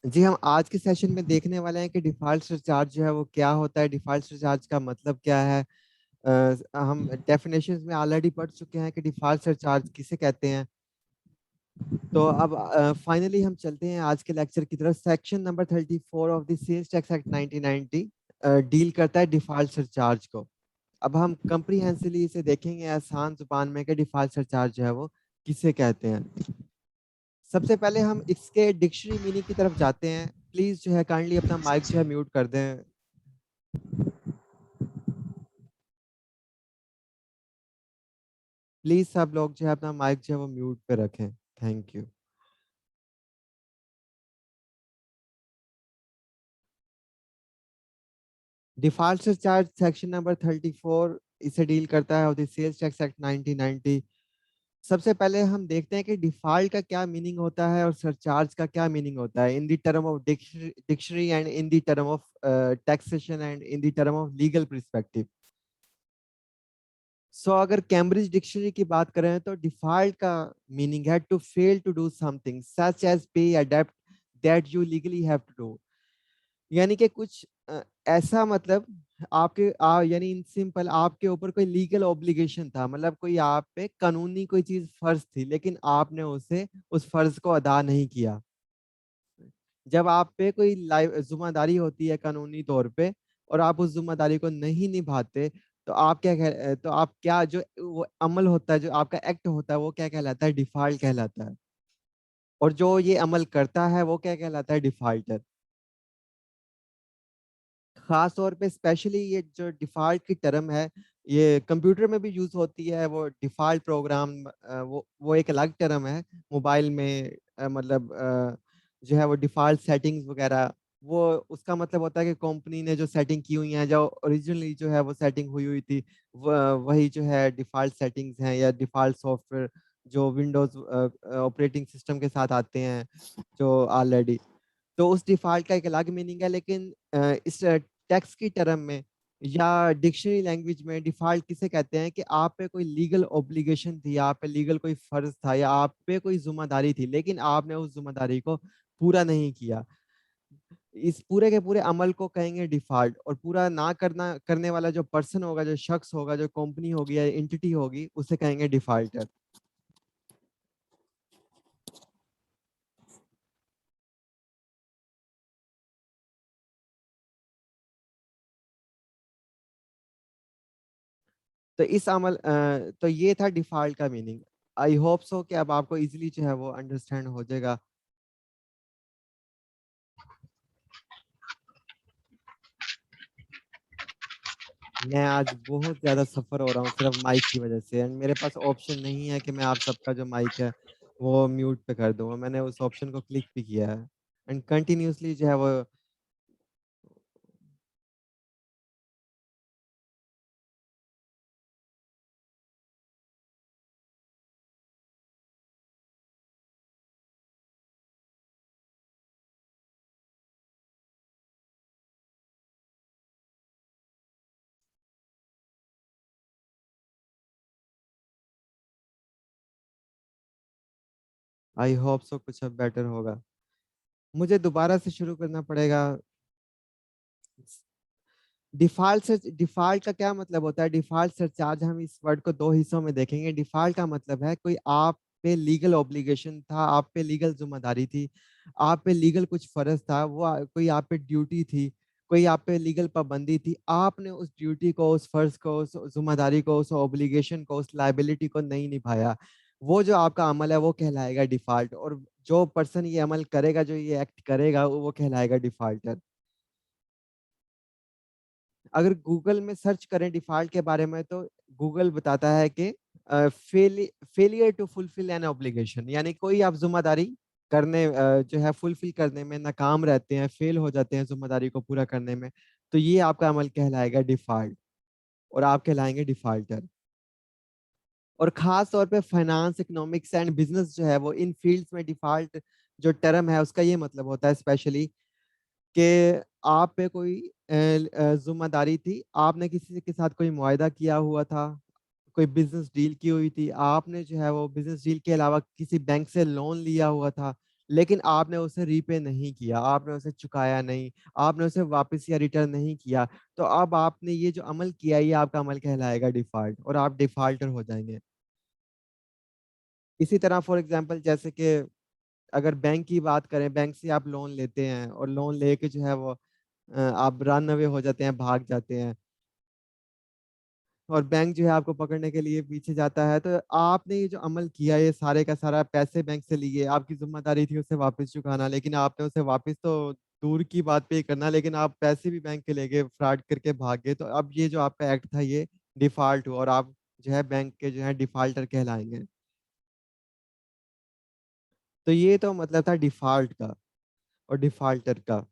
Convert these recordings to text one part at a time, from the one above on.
जी, हम आज के सेशन में देखने वाले हैं कि डिफ़ॉल्ट सरचार्ज जो है वो क्या होता है, डिफ़ॉल्ट सरचार्ज का मतलब क्या है। हम डेफिनेशंस में ऑलरेडी पढ़ चुके हैं कि डिफ़ॉल्ट सरचार्ज किसे कहते हैं। तो अब फाइनली हम चलते हैं आज के लेक्चर की तरफ। Section number 34 of the sales tax act 1990 deal करता है डिफ़ॉल्ट सरचार्ज को। अब हम कंप्रीहेंसिवली इसे देखेंगे आसान ज़ुबान में कि डिफ़ॉल्ट सरचार्ज जो है वो किसे कहते हैं। सबसे पहले हम इसके डिक्शनरी मीनिंग की तरफ जाते हैं। प्लीज जो है काइंडली अपना माइक जो है म्यूट कर दें। प्लीज सब लोग जो है अपना माइक जो है वो म्यूट पे रखें। Thank you. Default surcharge section number 34 इसे डील करता है of the sales tax act 1990। सबसे पहले हम देखते हैं कि डिफॉल्ट का क्या मीनिंग होता है और सरचार्ज का क्या मीनिंग होता है in the term of dictionary and in the term of taxation and in the term of legal perspective. अगर कैम्ब्रिज डिक्शनरी की बात करें तो डिफॉल्ट का मीनिंग है to fail to do something such as pay a डेब्ट that you legally have to do. यानी कि कुछ ऐसा मतलब यानी इन सिंपल आपके ऊपर कोई लीगल ऑब्लिगेशन था, मतलब कोई आप पे कानूनी कोई चीज फर्ज थी लेकिन आपने उसे उस फर्ज को अदा नहीं किया। जब आप पे कोई लाइव जिम्मेदारी होती है कानूनी तौर पे और आप उस जिम्मेदारी को नहीं निभाते, तो आप तो आप क्या जो वो अमल होता है, जो आपका एक्ट होता है वो क्या कहलाता है? डिफॉल्ट कहलाता है। और जो ये अमल करता है वो क्या कहलाता है? डिफॉल्टर। खास तौर पे स्पेशली ये जो डिफॉल्ट की टर्म है ये कंप्यूटर में भी यूज होती है। वो डिफॉल्ट प्रोग्राम वो एक अलग टर्म है। मोबाइल में मतलब जो है वो डिफॉल्ट सेटिंग्स वगैरह, वो उसका मतलब होता है कि कंपनी ने जो सेटिंग की हुई है, जो ओरिजिनली जो है वो सेटिंग हुई हुई थी, वही जो है डिफॉल्ट सेटिंग्स हैं या डिफॉल्ट सॉफ्टवेयर जो विंडोज ऑपरेटिंग सिस्टम के साथ आते हैं जो ऑलरेडी। तो उस डिफॉल्ट का एक अलग मीनिंग है। लेकिन इस टेक्स्ट की टर्म में या डिक्शनरी लैंग्वेज में डिफॉल्ट किसे कहते हैं कि आप पे कोई लीगल ऑब्लिगेशन थी, आप पे लीगल कोई फर्ज था या आप पे कोई जिम्मेदारी थी लेकिन आपने उस जिम्मेदारी को पूरा नहीं किया। इस पूरे के पूरे अमल को कहेंगे डिफॉल्ट। और पूरा ना करने वाला जो पर्सन होगा, जो शख्स होगा, जो कंपनी होगी या एंटिटी होगी, उसे कहेंगे डिफॉल्टर। तो तो ये था डिफॉल्ट का मीनिंग। आई होप सो कि अब आपको इजीली जो है वो अंडरस्टैंड हो जाएगा। मैं आज बहुत ज्यादा सफर हो रहा हूँ सिर्फ माइक की वजह से, एंड मेरे पास ऑप्शन नहीं है कि मैं आप सबका जो माइक है वो म्यूट पे कर दूँ। मैंने उस ऑप्शन को क्लिक भी किया है एंड कंटिन्यूसली जो है वो। आई होप सो कुछ अब बेटर होगा। मुझे दोबारा से शुरू करना पड़ेगा। डिफॉल्ट का क्या मतलब होता है? डिफॉल्ट सरचार्ज हम इस वर्ड को दो हिस्सों में देखेंगे। डिफॉल्ट का मतलब है कोई आप पे लीगल ऑब्लिगेशन था, आप पे लीगल जिम्मेदारी थी, आप पे लीगल कुछ फर्ज था, कोई आप पे ड्यूटी थी, कोई आप पे लीगल पाबंदी थी, आपने उस ड्यूटी को, उस फर्ज को, उस जिम्मेदारी को, उस ऑब्लिगेशन को, उस लाइबिलिटी को नहीं निभाया। वो जो आपका अमल है वो कहलाएगा डिफॉल्ट। और जो पर्सन ये अमल करेगा, जो ये एक्ट करेगा, वो कहलाएगा डिफॉल्टर। अगर गूगल में सर्च करें डिफॉल्ट के बारे में तो गूगल बताता है कि failure to fulfil an obligation, यानी कोई आप जिम्मेदारी जो है फुलफिल करने में नाकाम रहते हैं, फेल हो जाते हैं जिम्मेदारी को पूरा करने में, तो ये आपका अमल कहलाएगा डिफॉल्ट और आप कहलाएंगे डिफॉल्टर। और खास तौर पे फाइनेंस, इकोनॉमिक्स एंड बिजनेस जो है वो इन फील्ड्स में डिफॉल्ट जो टर्म है उसका ये मतलब होता है स्पेशली कि आप पे कोई जिम्मेदारी थी, आपने किसी के साथ कोई मुआहदा किया हुआ था, कोई बिजनेस डील की हुई थी, आपने जो है वो बिजनेस डील के अलावा किसी बैंक से लोन लिया हुआ था, लेकिन आपने उसे रीपे नहीं किया, आपने उसे चुकाया नहीं, आपने उसे वापस या रिटर्न नहीं किया, तो अब आपने ये जो अमल किया, ये आपका अमल कहलाएगा डिफॉल्ट, और आप डिफॉल्टर हो जाएंगे। इसी तरह फॉर एग्जांपल, जैसे कि अगर बैंक की बात करें, बैंक से आप लोन लेते हैं और लोन लेके जो है वो आप रन अवे हो जाते हैं, भाग जाते हैं, और बैंक जो है आपको पकड़ने के लिए पीछे जाता है, तो आपने ये जो अमल किया, ये सारे का सारा पैसे बैंक से लिए, आपकी जिम्मेदारी थी उसे वापस चुकाना, लेकिन आपने उसे वापस तो दूर की बात पे करना, लेकिन आप पैसे भी बैंक के ले गए, फ्रॉड करके भाग गए, तो अब ये जो आपका एक्ट था ये डिफॉल्ट हुआ, और आप जो है बैंक के जो है डिफॉल्टर कहलाएंगे। तो ये तो मतलब था डिफॉल्ट का और डिफॉल्टर का।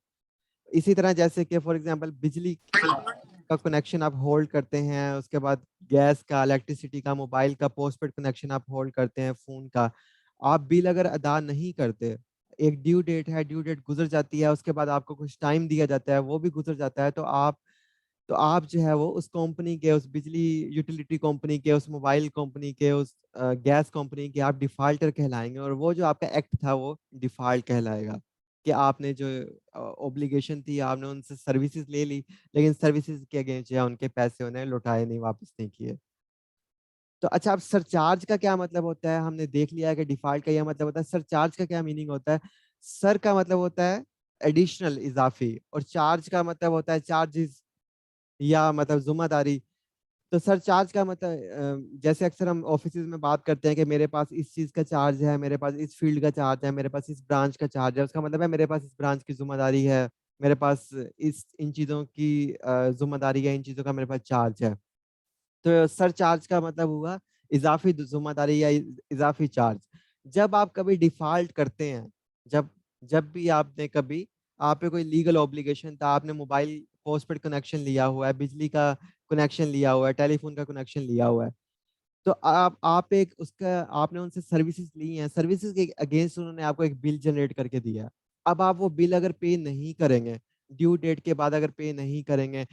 इसी तरह जैसे कि फॉर एग्जांपल बिजली का कनेक्शन आप होल्ड करते हैं, उसके बाद गैस का, इलेक्ट्रिसिटी का, मोबाइल का पोस्टपेड कनेक्शन आप होल्ड करते हैं, फोन का, आप बिल अगर अदा नहीं करते, एक ड्यू डेट है, ड्यू डेट गुजर जाती है, उसके बाद आपको कुछ टाइम दिया जाता है, वो भी गुजर जाता है, तो आप जो है वो उस कंपनी के, उस बिजली यूटिलिटी कंपनी के, उस मोबाइल कंपनी के, उस गैस कंपनी के आप डिफॉल्टर कहलाएंगे, और वो जो आपका एक्ट था वो डिफॉल्ट कहलाएगा, कि आपने जो ऑब्लिगेशन थी, आपने उनसे सर्विसेज ले ली, लेकिन सर्विसेज के अगेंस्ट जो है उनके पैसे उन्हें लौटाए नहीं, वापस नहीं किए। तो अच्छा, अब सरचार्ज का क्या मतलब होता है, हमने देख लिया है कि डिफॉल्ट का यह मतलब होता है। सरचार्ज का क्या मीनिंग होता है? सर का मतलब होता है एडिशनल, इजाफी, और चार्ज का मतलब होता है चार्जेस, या मतलब जुम्मेदारी। तो सर चार्ज का मतलब जैसे अक्सर हम ऑफिस में बात करते हैं कि मेरे पास इस चीज का चार्ज है, मेरे पास इस फील्ड का चार्ज है, मेरे पास इस ब्रांच का चार्ज है, उसका मतलब है मेरे पास इस ब्रांच की जिम्मेदारी है, मेरे पास इस इन चीजों की जिम्मेदारी है, इन चीजों का मेरे पास चार्ज है। तो सर चार्ज का मतलब हुआ इजाफी जिम्मेदारी या इजाफी चार्ज। जब आप कभी डिफॉल्ट करते हैं, जब जब भी आपने कभी, आप पे कोई लीगल ऑब्लिगेशन था, आपने मोबाइल पोस्टपेड कनेक्शन लिया हुआ है, बिजली का कनेक्शन लिया हुआ है, टेलीफोन का कनेक्शन लिया हुआ है, तो आप एक उसका, आपने उनसे सर्विसेज ली हैं, सर्विसेज के अगेंस्ट उन्होंने आपको एक बिल जनरेट करके दिया है। अब आप वो बिल अगर पे नहीं करेंगे, ड्यू डेट के बाद अगर पे नहीं करेंगे,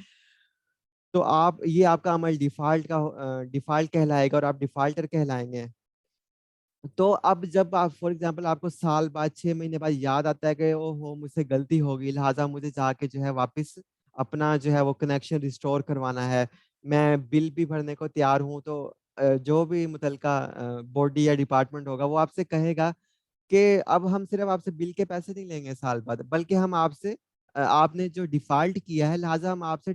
तो आप, ये आपका अमल डिफॉल्ट कहलाएगा, और आप डिफॉल्टर कहलाएंगे। तो अब जब आप फॉर एग्जांपल आपको साल बाद, 6 महीने बाद याद आता है कि ओहो मुझसे गलती हो गई, लिहाजा मुझे जाके जो है वापस अपना जो है वो कनेक्शन रिस्टोर करवाना है, मैं बिल भी भरने को तैयार हूँ, तो जो भी मुतलका बॉडी या डिपार्टमेंट होगा वो आपसे कहेगा कि अब हम सिर्फ आपसे बिल के पैसे नहीं लेंगे साल बाद, बल्कि हम आपसे, आपने जो डिफॉल्ट किया है, लिहाजा हम आपसे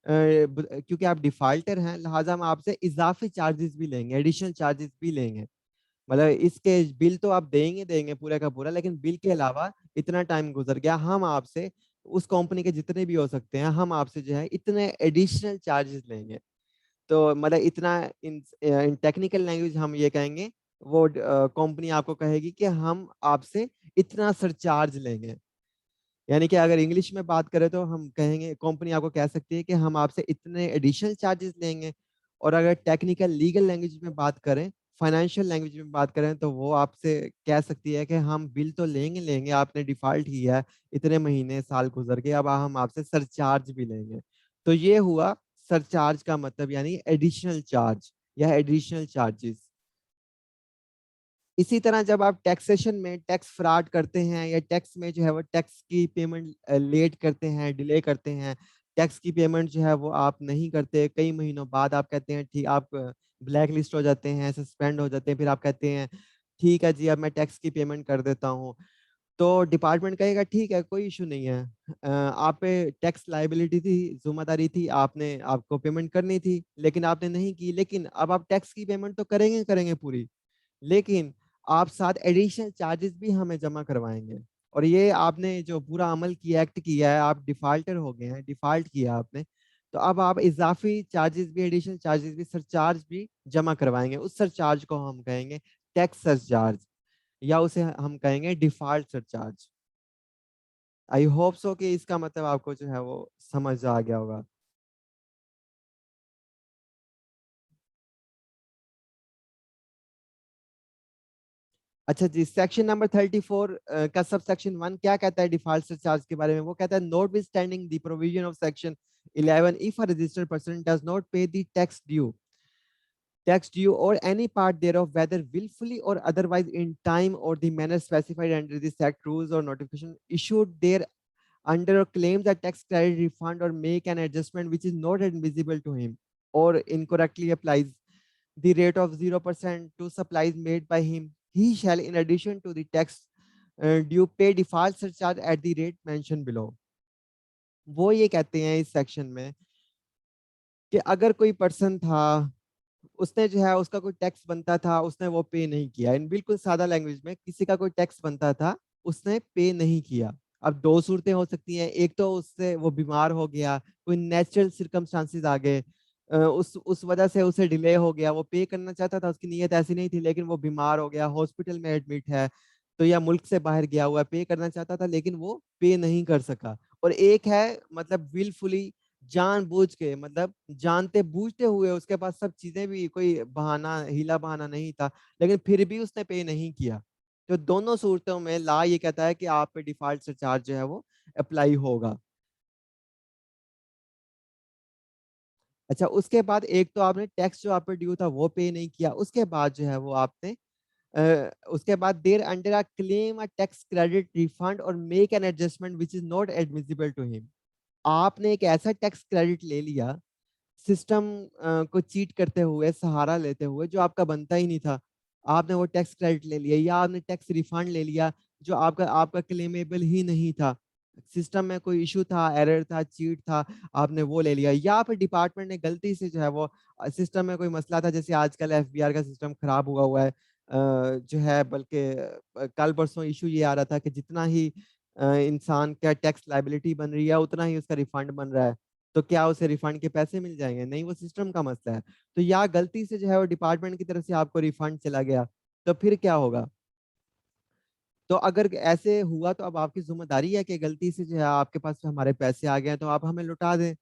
क्योंकि आप डिफॉल्टर हैं, लिहाजा हम आपसे इजाफी चार्जेस भी लेंगे, एडिशनल चार्जेस भी लेंगे। मतलब इसके बिल तो आप देंगे देंगे पूरा का पूरा, लेकिन बिल के अलावा इतना टाइम गुजर गया, हम आपसे, उस कंपनी के जितने भी हो सकते हैं, हम आपसे जो है इतने एडिशनल चार्जेस लेंगे। तो मतलब इतना, इन टेक्निकल लैंग्वेज हम ये कहेंगे, वो कंपनी आपको कहेगी कि हम आपसे इतना सरचार्ज लेंगे। यानी कि अगर इंग्लिश में बात करें तो हम कहेंगे, कंपनी आपको कह सकती है कि हम आपसे इतने एडिशनल चार्जेस लेंगे। और अगर टेक्निकल लीगल लैंग्वेज में बात करें, फाइनेंशियल लैंग्वेज में बात करें, तो वो आपसे कह सकती है कि हम बिल तो लेंगे लेंगे, आपने डिफॉल्ट किया है, इतने महीने साल गुजर गए, अब हम आपसे सरचार्ज भी लेंगे। तो ये हुआ सरचार्ज का मतलब, यानी एडिशनल चार्ज या एडिशनल चार्जेस। इसी तरह जब आप टैक्सेशन में टैक्स फ्रॉड करते हैं, या टैक्स में जो है वो टैक्स की पेमेंट लेट करते हैं, डिले करते हैं, टैक्स की पेमेंट जो है वो आप नहीं करते, कई महीनों बाद आप कहते हैं ठीक, आप ब्लैक लिस्ट हो जाते हैं, सस्पेंड हो जाते हैं, फिर आप कहते हैं ठीक है जी अब मैं टैक्स की पेमेंट कर देता हूँ, तो डिपार्टमेंट कहेगा ठीक है कोई इशू नहीं है, आप पे टैक्स लाइबिलिटी थी, जिम्मेदारी थी, आपने, आपको पेमेंट करनी थी, लेकिन आपने नहीं की, लेकिन अब आप टैक्स की पेमेंट तो करेंगे करेंगे पूरी, लेकिन आप साथ एडिशनल चार्जेस भी हमें जमा करवाएंगे। और ये आपने जो पूरा अमल किया, एक्ट किया है, आप डिफॉल्टर हो गए हैं, डिफॉल्ट किया आपने, तो अब आप इजाफी चार्जेस भी, एडिशनल चार्जेस भी, सरचार्ज भी जमा करवाएंगे। उस सरचार्ज को हम कहेंगे टैक्स सरचार्ज, या उसे हम कहेंगे default surcharge. I hope so कि इसका मतलब आपको जो है वो समझ आ गया होगा। अच्छा जी, सेक्शन नंबर 34 का सब सेक्शन 1 क्या कहता है डिफॉल्ट सरचार्ज के बारे में? वो कहता है notwithstanding the provision of section 11, if a registered person does not pay the tax due, tax due or any part thereof, whether willfully or otherwise, in time or the manner specified under the said rules or notification issued there under, or claims a tax credit, refund, or make an adjustment which is not admissible to him, or incorrectly applies the rate of 0% to supplies made by him, he shall, in addition to the tax due, pay default surcharge at the rate mentioned below. वो ये कहते हैं इस section में कि अगर कोई person था, उसने जो है उसका कोई टैक्स बनता था, उसने वो पे नहीं किया। इन बिल्कुल सादा लैंग्वेज में, किसी का कोई टैक्स बनता था, उसने पे नहीं किया। अब दो सूरतें हो सकती हैं, एक तो उससे वो बीमार हो गया, कोई नेचुरल सर्कमस्टांसेस आ गए, उस वजह से उसे डिले हो गया, वो पे करना चाहता था, उसकी नीयत ऐसी नहीं थी, लेकिन वो बीमार हो गया, हॉस्पिटल में एडमिट है, तो या मुल्क से बाहर गया हुआ है, पे करना चाहता था लेकिन वो पे नहीं कर सका। और एक है मतलब विलफुली, जानबूझ के, मतलब जानते बूझते हुए, उसके पास सब चीजें भी, कोई बहाना हीला बहाना नहीं था, लेकिन फिर भी उसने पे नहीं किया। तो दोनों सूरतों में ला ये कहता है कि आप पे डिफॉल्ट सरचार्ज जो है वो अप्लाई होगा। अच्छा, उसके बाद एक तो आपने टैक्स जो आप पे ड्यू था वो पे नहीं किया, उसके बाद जो है वो आपने उसके बाद thereunder a claim a tax credit, refund or make an adjustment which is not admissible to him. आपने एक ऐसा टैक्स क्रेडिट ले लिया सिस्टम को चीट करते हुए, सहारा लेते हुए, जो आपका बनता ही नहीं था। आपने वो टैक्स क्रेडिट ले लिया, या आपने टैक्स रिफंड ले लिया जो आपका आपका क्लेमेबल ही नहीं था। सिस्टम में कोई इशू था, एरर था, चीट था, आपने वो ले लिया, या फिर डिपार्टमेंट ने गलती से जो है वो सिस्टम में कोई मसला था, जैसे आजकल एफबीआर का सिस्टम खराब हुआ है, जो है, बल्कि कल परसों इशू ये आ रहा था कि जितना ही इंसान का टैक्स लाइबिलिटी बन रही है, उतना ही उसका रिफंड बन रहा है। तो क्या उसे रिफंड के पैसे मिल जाएंगे? नहीं, वो सिस्टम का मसला है। तो या गलती से जो है वो डिपार्टमेंट की तरफ से आपको रिफंड चला गया, तो फिर क्या होगा? तो अगर ऐसे हुआ तो अब आपकी जिम्मेदारी है कि गलती से जो है आपके पास हमारे पैसे आ गए हैं तो आप हमें लौटा दें।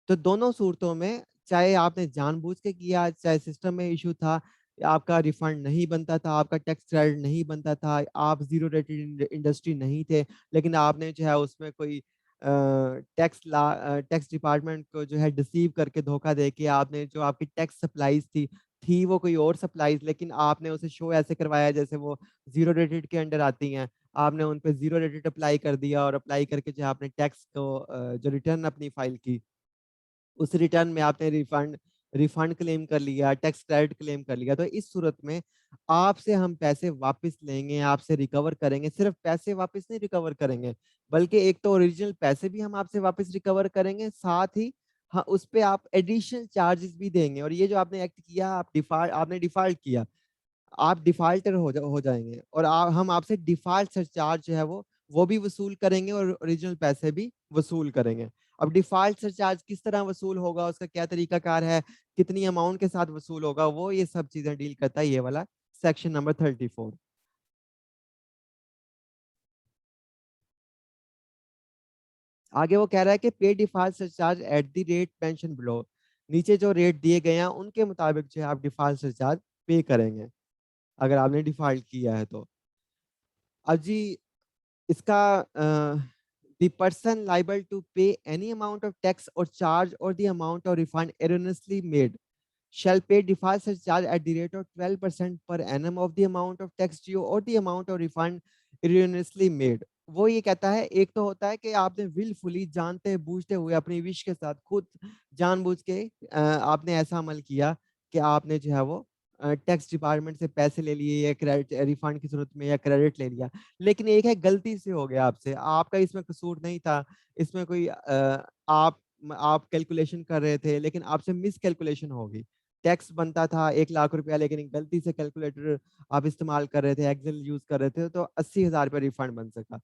तो दोनों सूरतों में, चाहे आपने जानबूझ के किया, चाहे सिस्टम में इशू था, आपका रिफंड नहीं बनता था, आपका टैक्स क्रेडिट नहीं बनता था, आप जीरो रेटेड इंडस्ट्री नहीं थे, लेकिन आपने जो है उसमें कोई टैक्स डिपार्टमेंट को जो है डिसीव करके, धोखा दे के, आपने जो आपकी टैक्स सप्लाईज थी वो कोई और सप्लाईज, लेकिन आपने उसे शो ऐसे करवाया जैसे वो जीरो रेटेड के अंडर आती हैं। आपने उन पे जीरो रेटेड अप्लाई कर दिया, और अप्लाई करके जो है आपने टैक्स को जो रिटर्न अपनी फाइल की, उस रिटर्न में आपने रिफंड रिफंड क्लेम कर लिया, टैक्स क्रेडिट क्लेम कर लिया, तो इस सूरत में आपसे हम पैसे वापस लेंगे, आपसे रिकवर करेंगे। सिर्फ पैसे वापस नहीं रिकवर करेंगे, बल्कि एक तो ओरिजिनल पैसे भी हम आपसे वापस रिकवर करेंगे, साथ ही हाँ, उस पे आप एडिशनल चार्जेस भी देंगे। और ये जो आपने एक्ट किया, आपने डिफॉल्ट किया, आप डिफॉल्टर हो जाएंगे, और हम आपसे डिफॉल्ट सरचार्ज जो है वो भी वसूल करेंगे, और ओरिजिनल पैसे भी वसूल करेंगे। अब डिफॉल्ट सरचार्ज किस तरह वसूल होगा, उसका क्या तरीका कार है, कितनी अमाउंट के साथ वसूल होगा, वो ये सब चीजें डील करता है ये वाला सेक्शन नंबर 34। आगे वो कह रहा है कि पे default surcharge at the rate mention below. नीचे जो रेट दिए गए हैं उनके मुताबिक जो है आप डिफॉल्ट सरचार्ज पे करेंगे, अगर आपने डिफॉल्ट किया है तो। अब जी, इसका the person liable to pay any amount of tax or charge or the amount of refund erroneously made shall pay default surcharge at the rate of 12% per annum of the amount of tax due or the amount of refund erroneously made। वो ये कहता है, एक तो होता है कि आपने विलफुली, जानते बूझते हुए, अपनी विश के साथ, खुद जानबूझ के आपने ऐसा अमल किया कि आपने जो है वो टैक्स डिपार्टमेंट से पैसे ले लिए, या क्रेडिट रिफंड की सूरत में, या क्रेडिट ले लिया। लेकिन एक है गलती से हो गया आपसे, आपका इसमें कसूर नहीं था, इसमें कोई आप कैलकुलेशन कर रहे थे, लेकिन आपसे मिस कैलकुलेशन हो गई। टैक्स बनता था 1 लाख रुपया, लेकिन एक गलती से कैलकुलेटर आप इस्तेमाल कर रहे थे, एक्सेल यूज कर रहे थे, तो 80,000 रुपया रिफंड बन सका।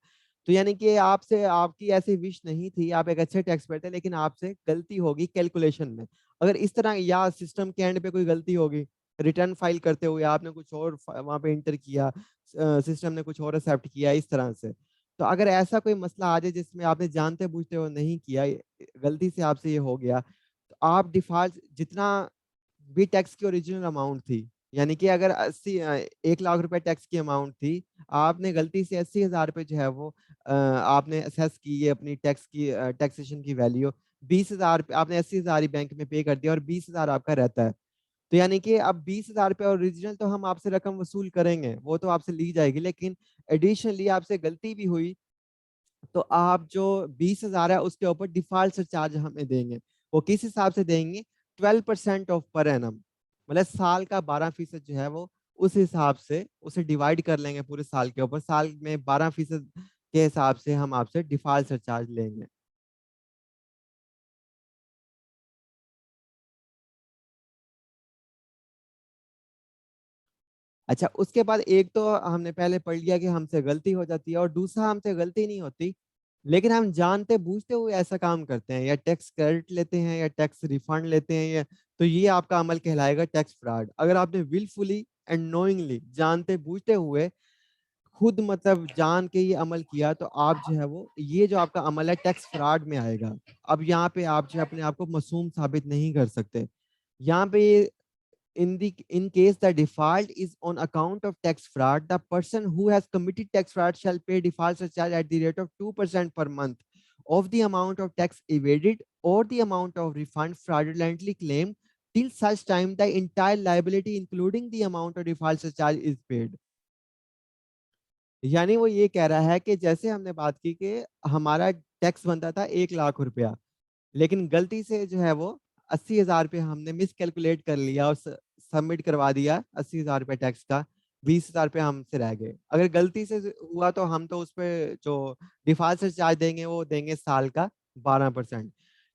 तो यानी कि आपसे, आपकी ऐसी विश नहीं थी, आप एक अच्छे टैक्स पेयर थे, लेकिन आपसे गलती होगी कैलकुलेशन में। अगर इस तरह, या सिस्टम के एंड पे कोई गलती होगी, रिटर्न फाइल करते हुए आपने कुछ और वहां पे इंटर किया, सिस्टम ने कुछ और एक्सेप्ट किया, इस तरह से। तो अगर ऐसा कोई मसला आ जाए जिसमें आपने जानते बूझते हुए नहीं किया, गलती से आपसे ये हो गया, तो आप डिफॉल्ट जितना भी टैक्स की ओरिजिनल अमाउंट थी, यानी कि अगर 1 लाख रुपए टैक्स की अमाउंट थी, आपने गलती से 80,000 रुपए जो है वो आपने असेस की, है अपनी टैक्स की टैक्सेशन की वैल्यू 20,000, आपने 80,000 ही बैंक में पे कर दिया, और 20,000 आपका रहता है। तो यानी कि अब 20,000 रुपये ओरिजिनल तो हम आपसे रकम वसूल करेंगे, वो तो आपसे ली जाएगी, लेकिन एडिशनली आपसे गलती भी हुई तो आप जो 20,000 है उसके ऊपर डिफॉल्ट सरचार्ज हमें देंगे। वो किस हिसाब से देंगे? 12% ऑफ पर एनम, मतलब साल का 12% जो है वो उस हिसाब से उसे डिवाइड कर लेंगे पूरे साल के ऊपर, साल में 12% के हिसाब से हम आपसे डिफॉल्ट सरचार्ज लेंगे। अच्छा, उसके बाद एक तो हमने पहले पढ़ लिया कि हमसे गलती हो जाती है, और दूसरा हमसे गलती नहीं होती लेकिन हम जानते बूझते हुए ऐसा काम करते हैं, या टैक्स क्रेडिट लेते हैं या टैक्स रिफंड लेते हैं, या तो ये आपका अमल कहलाएगा टैक्स फ्रॉड। अगर आपने विलफुली एंड नोइंगली, जानते बूझते हुए खुद मतलब जान के ये अमल किया, तो आप जो है वो ये जो आपका अमल है टैक्स फ्रॉड में आएगा। अब यहाँ पे आप जो है अपने आप को मासूम साबित नहीं कर सकते। यहाँ पे in case the default is on account of tax fraud, the person who has committed tax fraud shall pay default surcharge at the rate of 2% per month of the amount of tax evaded or the amount of refund fraudulently claimed till such time the entire liability including the amount of default surcharge is paid। यानी वो ये कह रहा है कि जैसे हमने बात की कि हमारा टैक्स बनता था 1 लाख रुपया, लेकिन गलती से जो है वो 80,000 रुपये हमने मिस कैलकुलेट कर लिया और सबमिट करवा दिया 80,000 रुपये टैक्स का, 20,000 रुपये हमसे रह गए। अगर गलती से हुआ तो हम तो उस पे जो डिफॉल्ट से चार्ज देंगे वो देंगे साल का 12%।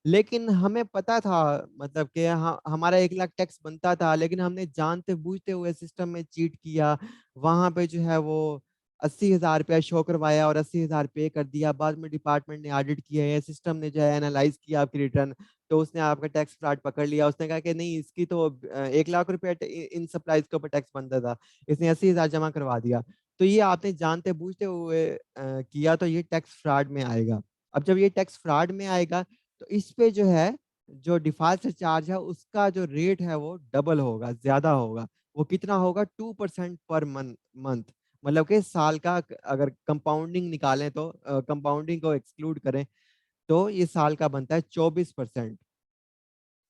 लेकिन हमें पता था मतलब कि हमारा 1 लाख टैक्स बनता था, लेकिन हमने जानते बूझते हुए सिस्टम में चीट किया, वहां पे जो है वो 80,000 रुपया शो करवाया और 80,000 पे कर दिया। बाद में डिपार्टमेंट ने ऑडिट किया है, सिस्टम ने जो है एनालाइज किया आपकी रिटर्न, तो उसने आपका टैक्स फ्रॉड पकड़ लिया। उसने कहा कि नहीं, इसकी तो 1 लाख रुपया इन सप्लाईज के ऊपर टैक्स बनता था, इसने 80,000 जमा करवा दिया। तो ये आपने जानते बूझते हुए किया, तो ये टैक्स फ्रॉड में आएगा। अब जब ये टैक्स फ्रॉड में आएगा तो इस पे जो है जो डिफॉल्ट चार्ज है उसका जो रेट है वो डबल होगा, ज्यादा होगा। वो कितना होगा? 2% पर मंथ। मतलब कि साल का अगर कंपाउंडिंग निकालें तो कंपाउंडिंग को एक्सक्लूड करें तो ये साल का बनता है 24%।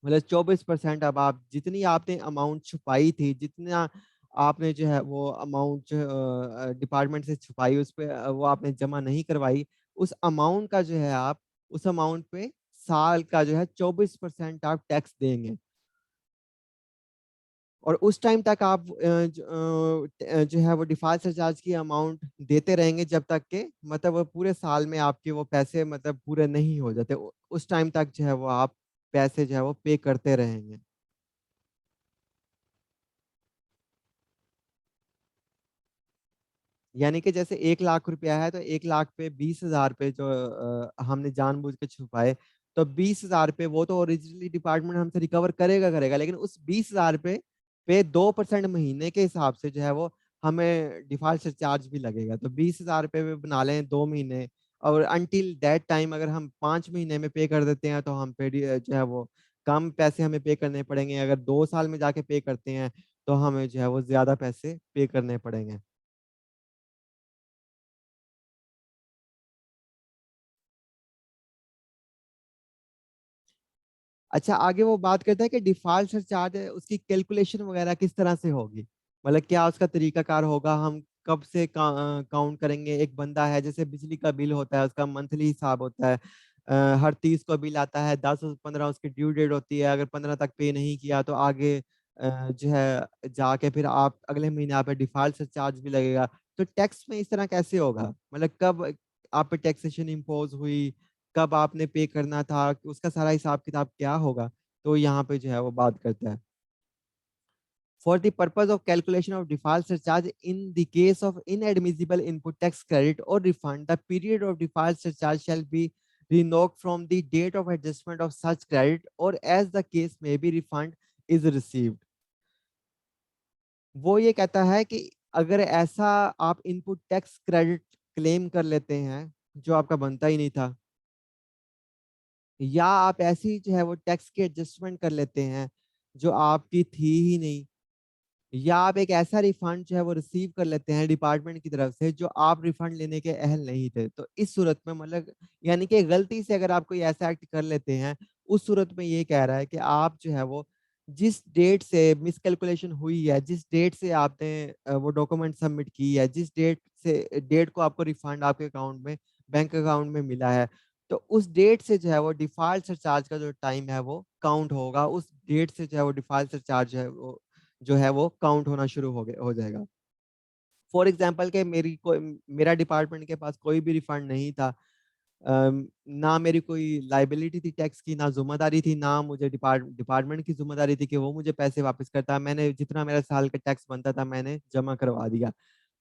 मतलब 24%। अब आप जितनी आपने अमाउंट छुपाई थी, जितना आपने जो है वो अमाउंट डिपार्टमेंट से छुपाई, उस पे वो आपने जमा नहीं करवाई, उस अमाउंट का जो है आप उस अमाउंट पे साल का जो है 24% आप टैक्स देंगे। और उस टाइम तक आप जो है वो डिफॉल्ट सरचार्ज की अमाउंट देते रहेंगे जब तक के मतलब वो पूरे साल में आपके वो पैसे मतलब पूरे नहीं हो जाते। उस टाइम तक जो है वो आप पैसे जो है वो पे करते रहेंगे। यानी कि जैसे 1 लाख रुपया है तो 1 लाख पे 20,000 पे जो हमने जानबूझ के छुपाए, तो 20,000 पे वो तो ओरिजिनली डिपार्टमेंट हमसे रिकवर करेगा करेगा, लेकिन उस 20,000 पे 2% महीने के हिसाब से जो है वो हमें डिफॉल्ट चार्ज भी लगेगा। तो 20,000 रुपये में बना लें 2 महीने, और अनटिल दैट टाइम अगर हम 5 महीने में पे कर देते हैं तो हम पे जो है वो कम पैसे हमें पे करने पड़ेंगे। अगर 2 साल में जाके पे करते हैं तो हमें जो है वो ज्यादा पैसे पे करने पड़ेंगे। अच्छा, आगे वो बात करता है कि डिफॉल्ट सरचार्ज है उसकी कैलकुलेशन वगैरह किस तरह से होगी, मतलब क्या उसका तरीकाकार होगा, हम कब से काउंट करेंगे। एक बंदा है जैसे बिजली का बिल होता है, उसका मंथली हिसाब होता है, हर 30 को बिल आता है, 10 और 15 उसकी ड्यू डेट होती है। अगर 15 तक पे नहीं किया तो आगे जो है जाके फिर आप अगले महीने आप पे डिफॉल्ट सरचार्ज भी लगेगा। तो टैक्स में इस तरह कैसे होगा, मतलब कब आप पे टैक्सेशन इम्पोज हुई, कब आपने पे करना था, उसका सारा हिसाब किताब क्या होगा। तो यहाँ पे जो है वो बात करता है, for the purpose of calculation of default surcharge in the case of inadmissible input tax credit or refund the period of default surcharge shall be reckoned from the date of adjustment of such credit or as the case may be refund is received. वो ये कहता है कि अगर ऐसा आप input tax credit claim कर लेते हैं जो आपका बनता ही नहीं था, या आप ऐसी जो है वो टैक्स की एडजस्टमेंट कर लेते हैं जो आपकी थी ही नहीं, या आप एक ऐसा रिफंड जो है वो रिसीव कर लेते हैं डिपार्टमेंट की तरफ से जो आप रिफंड लेने के अहल नहीं थे, तो इस सूरत में मतलब यानी कि गलती से अगर आप कोई ऐसा एक्ट कर लेते हैं, उस सूरत में ये कह रहा है कि आप जो है वो जिस डेट से मिसकैलकुलेशन हुई है, जिस डेट से आपने वो डॉक्यूमेंट सबमिट की है, जिस डेट को आपको रिफंड आपके अकाउंट में, बैंक अकाउंट में मिला है, तो उस डेट से जो है वो डिफ़ॉल्ट सरचार्ज का जो टाइम है वो काउंट होगा। उस डेट से जो है वो डिफ़ॉल्ट सरचार्ज है वो जो है वो काउंट होना शुरू हो जाएगा। फॉर एग्ज़ाम्पल कि मेरा डिपार्टमेंट के पास कोई भी रिफंड नहीं था। ना मेरी कोई लायबिलिटी थी टैक्स की, ना ज़िम्मेदारी थी, ना मुझे डिपार्टमेंट की ज़िम्मेदारी थी कि वो मुझे पैसे वापस करता। मैंने जितना मेरा साल का टैक्स बनता था, मैंने जमा करवा दिया।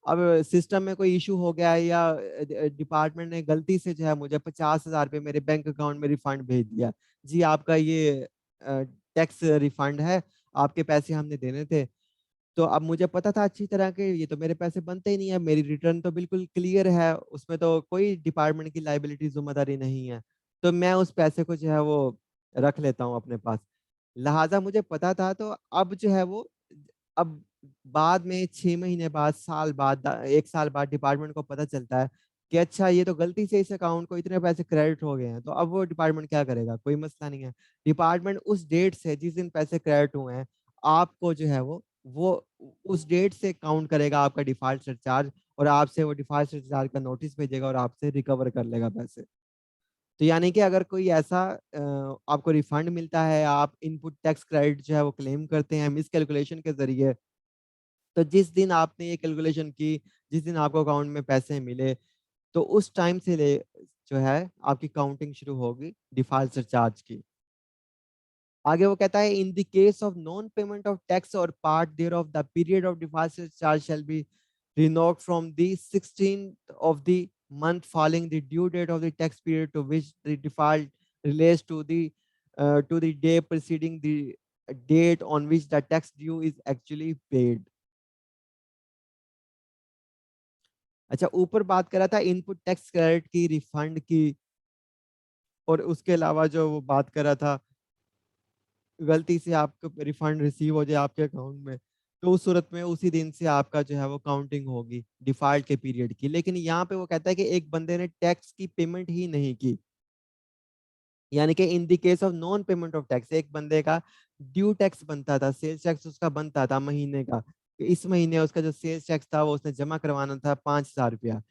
अब सिस्टम में कोई इश्यू हो गया या डिपार्टमेंट ने गलती से जो है मुझे 50,000 रुपए मेरे बैंक अकाउंट में रिफंड भेज दिया। जी, आपका ये टैक्स रिफंड है, आपके पैसे हमने देने थे। तो अब मुझे पता था अच्छी तरह के ये तो मेरे पैसे बनते ही नहीं है, मेरी रिटर्न तो बिल्कुल क्लियर है, उसमें तो कोई डिपार्टमेंट की लायबिलिटी ज़िम्मेदारी नहीं है। तो मैं उस पैसे को जो है वो रख लेता हूँ अपने पास। लिहाज़ा मुझे पता था, तो अब जो है वो अब बाद में 6 महीने बाद, साल बाद, 1 साल बाद डिपार्टमेंट को पता चलता है कि अच्छा ये तो गलती से इस अकाउंट को इतने पैसे क्रेडिट हो गए हैं, तो अब वो डिपार्टमेंट क्या करेगा? कोई मसला नहीं है। डिपार्टमेंट उस डेट से जिस दिन पैसे क्रेडिट हुए हैं, आपको जो है वो उस डेट से काउंट करेगा आपका डिफ़ॉल्ट सरचार्ज, और आपसे वो डिफ़ॉल्ट सरचार्ज का नोटिस भेजेगा और आपसे रिकवर कर लेगा पैसे। तो यानी कि अगर कोई ऐसा आपको रिफंड मिलता है, आप इनपुट टैक्स क्रेडिट जो है वो क्लेम करते हैं मिसकैलकुलेशन के ज़रिए, तो जिस दिन आपने ये कैलकुलेशन की, जिस दिन आपको अकाउंट में पैसे मिले, तो उस टाइम से ले जो है आपकी काउंटिंग शुरू होगी डिफ़ॉल्ट सरचार्ज की। आगे वो कहता है, in the case of non payment of tax or part thereof the period of default charge shall be reckoned from the 16th of the month following the due date of the tax period to which the default relates to the day preceding the date on which the tax due is actually paid. अच्छा, ऊपर बात कर रहा था input tax credit की, refund की, और उसके अलावा जो वो बात कर रहा था गलती से आपको रिफंड रिसीव हो जाए आपके अकाउंट में, तो उस सूरत में उसी दिन से आपका जो है वो काउंटिंग होगी डिफ़ॉल्ट के पीरियड की। लेकिन यहाँ पे वो कहता है कि एक बंदे ने टैक्स की पेमेंट ही नहीं की, यानी कि इन the case of non payment of tax, एक बंदे का ड्यू टैक्स बनता था, सेल्स टैक्स उसका बनता था महीने का। इस महीने उसका जो सेल्स टैक्स था वो उसने जमा करवाना था 5,000 रुपया,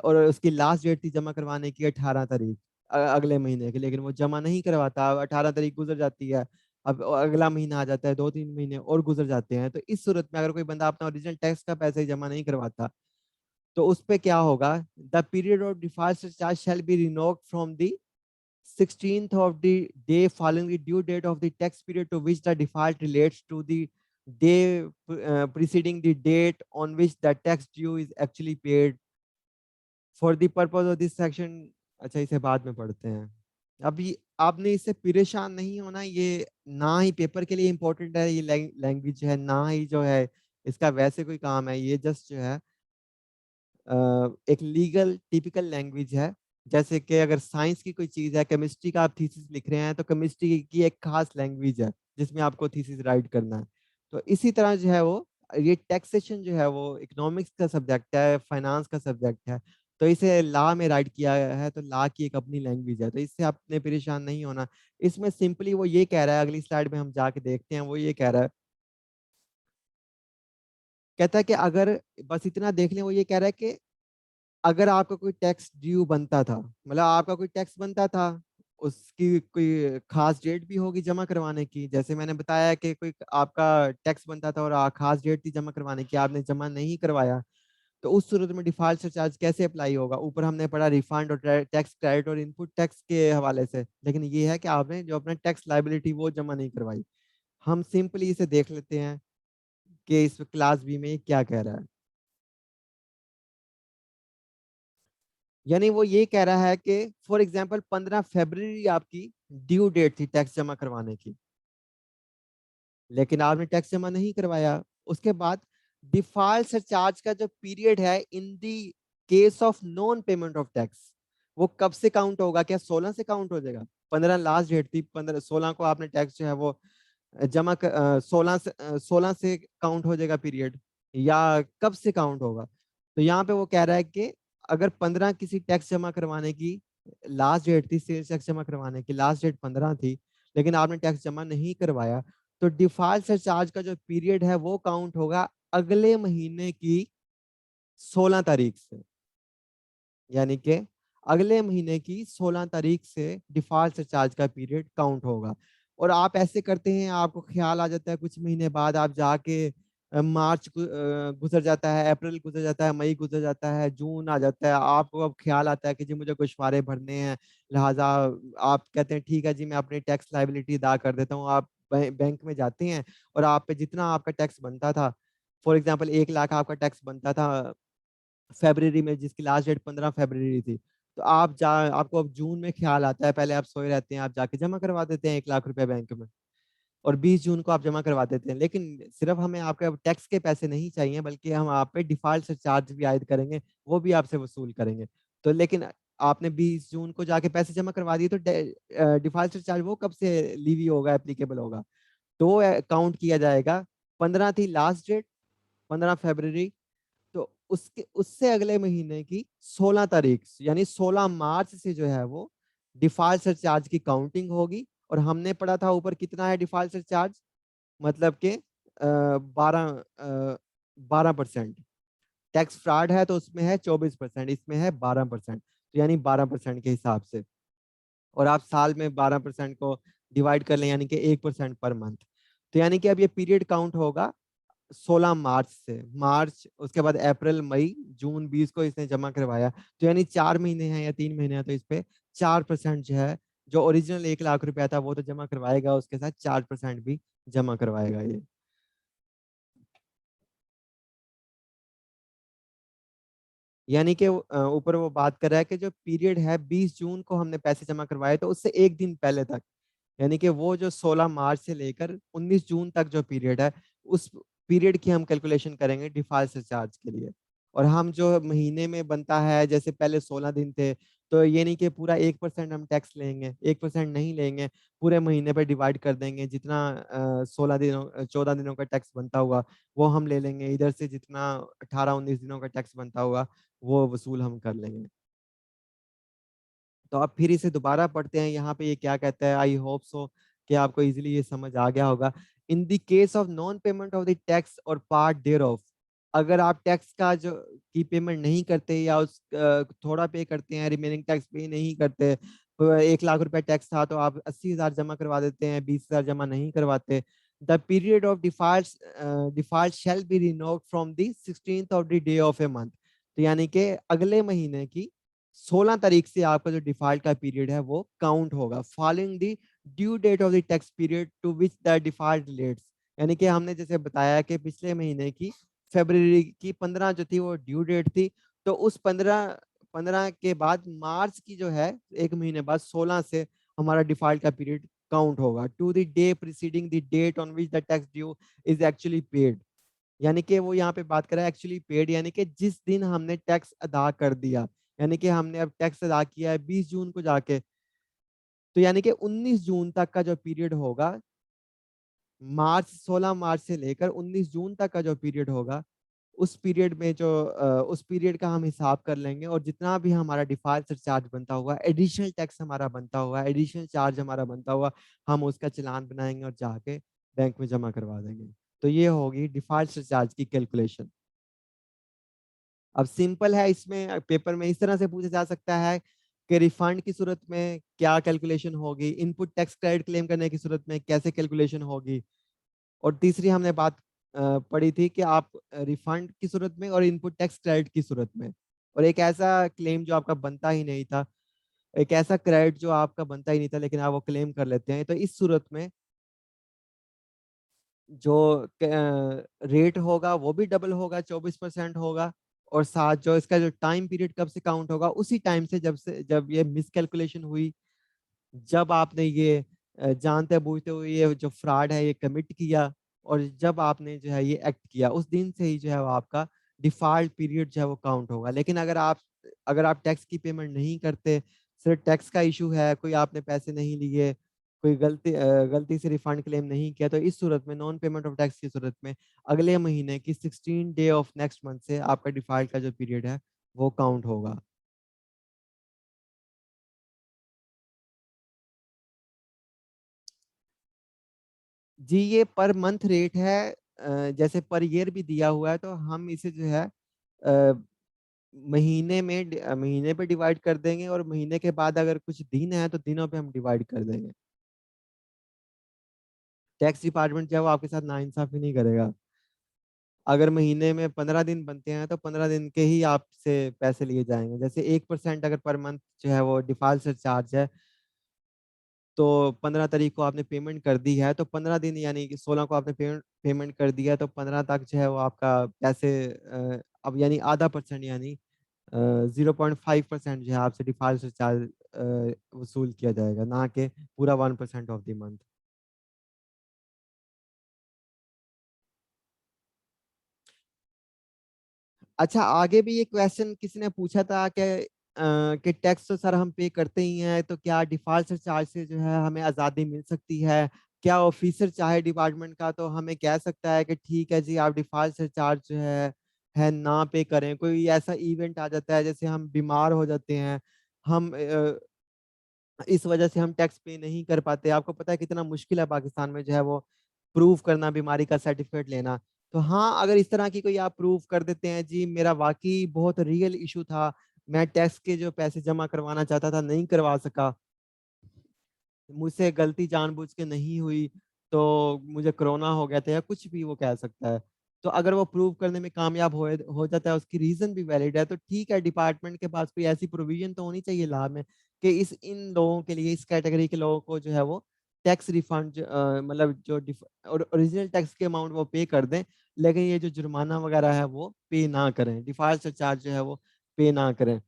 और उसकी लास्ट डेट थी जमा करवाने की 18 तारीख अगले महीने की, लेकिन वो जमा नहीं करवाता। 18 तारीख गुजर जाती है, अब अगला महीना आ जाता है, 2-3 महीने और गुजर जाते हैं। तो इस सूरत में अगर कोई बंदा अपना ओरिजिनल टैक्स का पैसा ही जमा नहीं करवाता, तो उस पे क्या होगा? The period of default charge shall be reckoned from the 16th of the day following the due date of the tax period to which the default relates to the day preceding the date on which the tax due is actually paid for the purpose of this section। अच्छा, इसे बाद में पढ़ते हैं। अभी आपने इससे परेशान नहीं होना, ये ना ही पेपर के लिए इम्पोर्टेंट है, ये लैंग्वेज है, ना ही जो है इसका वैसे कोई काम है। ये जस्ट जो है एक लीगल टिपिकल लैंग्वेज है। जैसे कि अगर साइंस की कोई चीज़ है, केमिस्ट्री का आप थीसिस लिख रहे हैं, तो केमिस्ट्री की एक खास लैंग्वेज है, जिसमें आपको थीसिस राइट करना है। तो इसी तरह जो है वो ये टैक्सेशन जो है वो इकोनॉमिक्स का सब्जेक्ट है, फाइनेंस का सब्जेक्ट है। तो इसे लॉ में राइट किया गया है, तो लॉ की एक अपनी लैंग्वेज है, तो इससे आपने परेशान नहीं होना। इसमें सिंपली वो ये कह रहा है, अगली स्लाइड में हम जाके देखते हैं, वो ये कह रहा है, कहता है कि अगर बस इतना देख लें, वो ये कह रहा है कि अगर आपका कोई टैक्स ड्यू बनता था, मतलब आपका कोई टैक्स बनता था, उसकी कोई खास डेट भी होगी जमा करवाने की। जैसे मैंने बताया कि कोई आपका टैक्स बनता था और खास डेट थी जमा करवाने की, आपने जमा नहीं करवाया, तो उस सूरत में डिफॉल्ट सरचार्ज कैसे अप्लाई होगा? ऊपर हमने पढ़ा रिफंड और टैक्स क्रेडिट और इनपुट टैक्स के हवाले से, लेकिन ये है कि आपने जो अपना टैक्स लायबिलिटी वो जमा नहीं करवाई। हम सिंपली इसे देख लेते हैं कि इस क्लास बी में ये क्या कह रहा है। यानी वो ये कह रहा है कि फॉर एग्जांपल 15 फरवरी आपकी ड्यू डेट थी टैक्स जमा करवाने की, लेकिन आपने टैक्स जमा नहीं करवाया। उसके बाद डिफॉल्ट सरचार्ज का जो पीरियड है in the case of non payment of tax, वो कब से काउंट होगा? क्या 16 से काउंट हो जाएगा? 15 लास्ट डेट थी, 15 16 को आपने टैक्स जो है वो 16 से काउंट हो जाएगा पीरियड, या कब से काउंट होगा? तो यहाँ पे वो कह रहा है कि अगर 15 किसी टैक्स जमा करवाने की लास्ट डेट थी, सेल्स टैक्स जमा करवाने की लास्ट डेट 15 थी, लेकिन आपने टैक्स जमा नहीं करवाया, तो डिफॉल्ट सरचार्ज का जो पीरियड है वो काउंट होगा अगले महीने की 16 तारीख से, यानी कि अगले महीने की 16 तारीख से डिफॉल्ट सरचार्ज का पीरियड काउंट होगा। और आप ऐसे करते हैं, आपको ख्याल आ जाता है कुछ महीने बाद, आप जाके मार्च गुजर जाता है, अप्रैल गुजर जाता है, मई गुजर जाता है, जून आ जाता है, आपको अब ख्याल आता है कि जी मुझे गोशवारे भरने हैं, लिहाजा आप कहते हैं ठीक है जी मैं अपनी टैक्स लाइबिलिटी अदा कर देता हूँ। आप बैंक में जाते हैं और आप पे जितना आपका टैक्स बनता था, फॉर एग्जाम्पल 1 लाख आपका टैक्स बनता था फरवरी में, जिसकी लास्ट डेट 15 फरवरी थी, तो आपको अब जून में ख्याल आता है, पहले आप सोए रहते हैं, आप जाके जमा करवा देते हैं 1 लाख रुपए बैंक में, और 20 जून को आप जमा करवा देते हैं। लेकिन सिर्फ हमें आपके अब टैक्स के पैसे नहीं चाहिए, बल्कि हम आप पे डिफॉल्ट चार्ज भी आयद करेंगे, वो भी आपसे वसूल करेंगे। तो लेकिन आपने 20 जून को जाके पैसे जमा करवा दिए, तो डिफॉल्ट चार्ज वो कब से लीवी होगा, एप्लीकेबल होगा? तो काउंट किया जाएगा, 15 थी लास्ट डेट, 15 फरवरी, तो उसके उससे अगले महीने की 16 तारीख यानी 16 मार्च से जो है वो डिफॉल्ट सरचार्ज की काउंटिंग होगी। और हमने पढ़ा था ऊपर कितना है डिफॉल्ट सरचार्ज, मतलब कि 12%। टैक्स फ्रॉड है तो उसमें है 24%, इसमें है 12%, तो यानी 12% के हिसाब से। और आप साल में 12% को डिवाइड कर लें, यानी कि 1% पर मंथ। तो यानी कि अब ये पीरियड काउंट होगा 16 मार्च से, मार्च उसके बाद अप्रैल मई जून 20 को इसने जमा करवाया, तो यानी 4 महीने हैं या 3 महीने हैं, तो इस पे 4% जो है, जो ओरिजिनल 1 लाख रुपया था वो तो जमा करवाएगा, उसके साथ 4% भी जमा करवाएगा ये। यानी कि ऊपर वो बात कर रहा है कि जो पीरियड है 20 जून को हमने पैसे जमा करवाए, तो उससे एक दिन पहले तक, यानी कि वो जो 16 मार्च से लेकर 19 जून तक जो पीरियड है, उस पीरियड की हम कैलकुलेशन करेंगे डिफॉल्ट चार्ज के लिए। और हम जो महीने में बनता है, जैसे पहले 16 दिन थे, तो ये नहीं कि पूरा 1% हम टैक्स लेंगे, 1% नहीं लेंगे, पूरे महीने पर डिवाइड कर देंगे, जितना 16 दिनों 14 दिनों का टैक्स बनता हुआ वो हम ले लेंगे, इधर से जितना 18-19 दिनों का टैक्स बनता हुआ वो वसूल हम कर लेंगे। तो आप फिर इसे दोबारा पढ़ते हैं, यहाँ पे ये क्या कहता है, आई होप सो कि आपको इजीली ये समझ आ गया होगा। इन the case of non payment of the tax or part there of, अगर आप टैक्स का जो की पेमेंट नहीं करते या उस थोड़ा पे करते हैं, रिमेनिंग टैक्स पे नहीं करते, तो 1 लाख रुपया टैक्स था तो आप 80,000 जमा करवा देते हैं, 20,000 जमा नहीं करवाते, the period of default shall be reckoned from the 16th of the day of a month. तो यानी कि अगले महीने की 16 तारीख से आपका जो डिफॉल्ट का पीरियड है वो काउंट होगा, following the due date of the tax period to which the default relates. यानी कि हमने जैसे बताया कि पिछले महीने की फरवरी की 15 जो थी वो ड्यू डेट थी, तो उस 15 के बाद मार्च की जो है एक महीने बाद 16 से हमारा डिफॉल्ट का पीरियड काउंट होगा, to the day preceding the date on which the tax due is actually paid. यानी कि वो यहाँ पे बात कर रहा है एक्चुअली पेड, यानी कि जिस दिन हमने टैक्स अदा कर दिया, यानी कि हमने अब टैक्स अदा किया है 20 जून को जाके, तो यानी कि 19 जून तक का जो पीरियड होगा, मार्च 16 मार्च से लेकर 19 जून तक का जो पीरियड होगा, उस पीरियड में जो उस पीरियड का हम हिसाब कर लेंगे, और जितना भी हमारा डिफॉल्ट चार्ज बनता हुआ, एडिशनल टैक्स हमारा बनता हुआ, एडिशनल चार्ज हमारा बनता हुआ, हम उसका चालान बनाएंगे और जाके बैंक में जमा करवा देंगे। तो ये होगी डिफॉल्ट चार्ज की कैलकुलेशन। अब सिंपल है, इसमें पेपर में इस तरह से पूछा जा सकता है कि रिफंड की सूरत में क्या कैलकुलेशन होगी, इनपुट टैक्स क्रेडिट क्लेम करने की सूरत में कैसे कैलकुलेशन होगी, और तीसरी हमने बात पढ़ी थी कि आप रिफंड की सूरत में और इनपुट टैक्स क्रेडिट की सूरत में, और एक ऐसा क्लेम जो आपका बनता ही नहीं था, एक ऐसा क्रेडिट जो आपका बनता ही नहीं था लेकिन आप वो क्लेम कर लेते हैं, तो इस सूरत में जो रेट होगा वो भी डबल होगा, 24% होगा, और साथ जो इसका जो टाइम पीरियड कब से काउंट होगा, उसी टाइम से जब ये मिसकैलकुलेशन हुई, जब आपने ये जानते बूझते हुए ये जो फ्रॉड है ये कमिट किया, और जब आपने जो है ये एक्ट किया, उस दिन से ही जो है वो आपका डिफॉल्ट पीरियड जो है वो काउंट होगा। लेकिन अगर आप टैक्स की पेमेंट नहीं करते, सिर्फ टैक्स का इशू है, कोई आपने पैसे नहीं लिए, कोई गलती से रिफंड क्लेम नहीं किया, तो इस सूरत में नॉन पेमेंट ऑफ टैक्स की सूरत में अगले महीने की 16 डे ऑफ नेक्स्ट मंथ से आपका डिफॉल्ट का जो पीरियड है वो काउंट होगा। जी ये पर मंथ रेट है, जैसे पर ईयर भी दिया हुआ है, तो हम इसे जो है महीने पे डिवाइड कर देंगे, और महीने के बाद अगर कुछ दिन है तो दिनों पे हम डिवाइड कर देंगे। टैक्स डिपार्टमेंट जो है वो आपके साथ नाइंसाफी नहीं करेगा। अगर महीने में 15 दिन बनते हैं तो 15 दिन के ही आपसे पैसे लिए जाएंगे। जैसे 1% अगर पर मंथ जो है वो डिफॉल्ट चार्ज है, तो 15 तारीख को आपने पेमेंट कर दी है, तो 15 दिन यानी कि 16 को आपने पेमेंट कर दिया, तो 15 तक जो है वो आपका पैसे अब यानी आधा परसेंट यानी 0.5% जो है आपसे डिफॉल्ट चार्ज वसूल किया जाएगा, ना कि पूरा 1% ऑफ द मंथ। अच्छा, आगे भी ये क्वेश्चन किसी ने पूछा था कि टैक्स तो सर हम पे करते ही हैं, तो क्या डिफॉल्ट चार्ज से जो है हमें आज़ादी मिल सकती है? क्या ऑफिसर चाहे डिपार्टमेंट का तो हमें कह सकता है कि ठीक है जी आप डिफॉल्ट चार्ज जो है ना पे करें? कोई ऐसा इवेंट आ जाता है, जैसे हम बीमार हो जाते हैं, हम इस वजह से हम टैक्स पे नहीं कर पाते। आपको पता है कितना मुश्किल है पाकिस्तान में जो है वो प्रूफ करना, बीमारी का सर्टिफिकेट लेना। तो हाँ, अगर इस तरह की कोई आप प्रूफ कर देते हैं जी मेरा वाकई बहुत रियल इशू था, मैं टैक्स के जो पैसे जमा करवाना चाहता था नहीं करवा सका, मुझसे गलती जानबूझ के नहीं हुई, तो मुझे कोरोना हो गया था, या कुछ भी वो कह सकता है। तो अगर वो प्रूव करने में कामयाब हो जाता है, उसकी रीजन भी वैलिड है, तो ठीक है, डिपार्टमेंट के पास कोई ऐसी प्रोविजन तो होनी चाहिए लॉ में कि इन लोगों के लिए, इस कैटेगरी के लोगों को जो है वो टैक्स रिफंड, मतलब जो ओरिजिनल टैक्स के अमाउंट वो पे कर दें, लेकिन ये जो जुर्माना वगैरह है वो पे ना करें, डिफॉल्ट चार्ज जो है वो पे ना करें।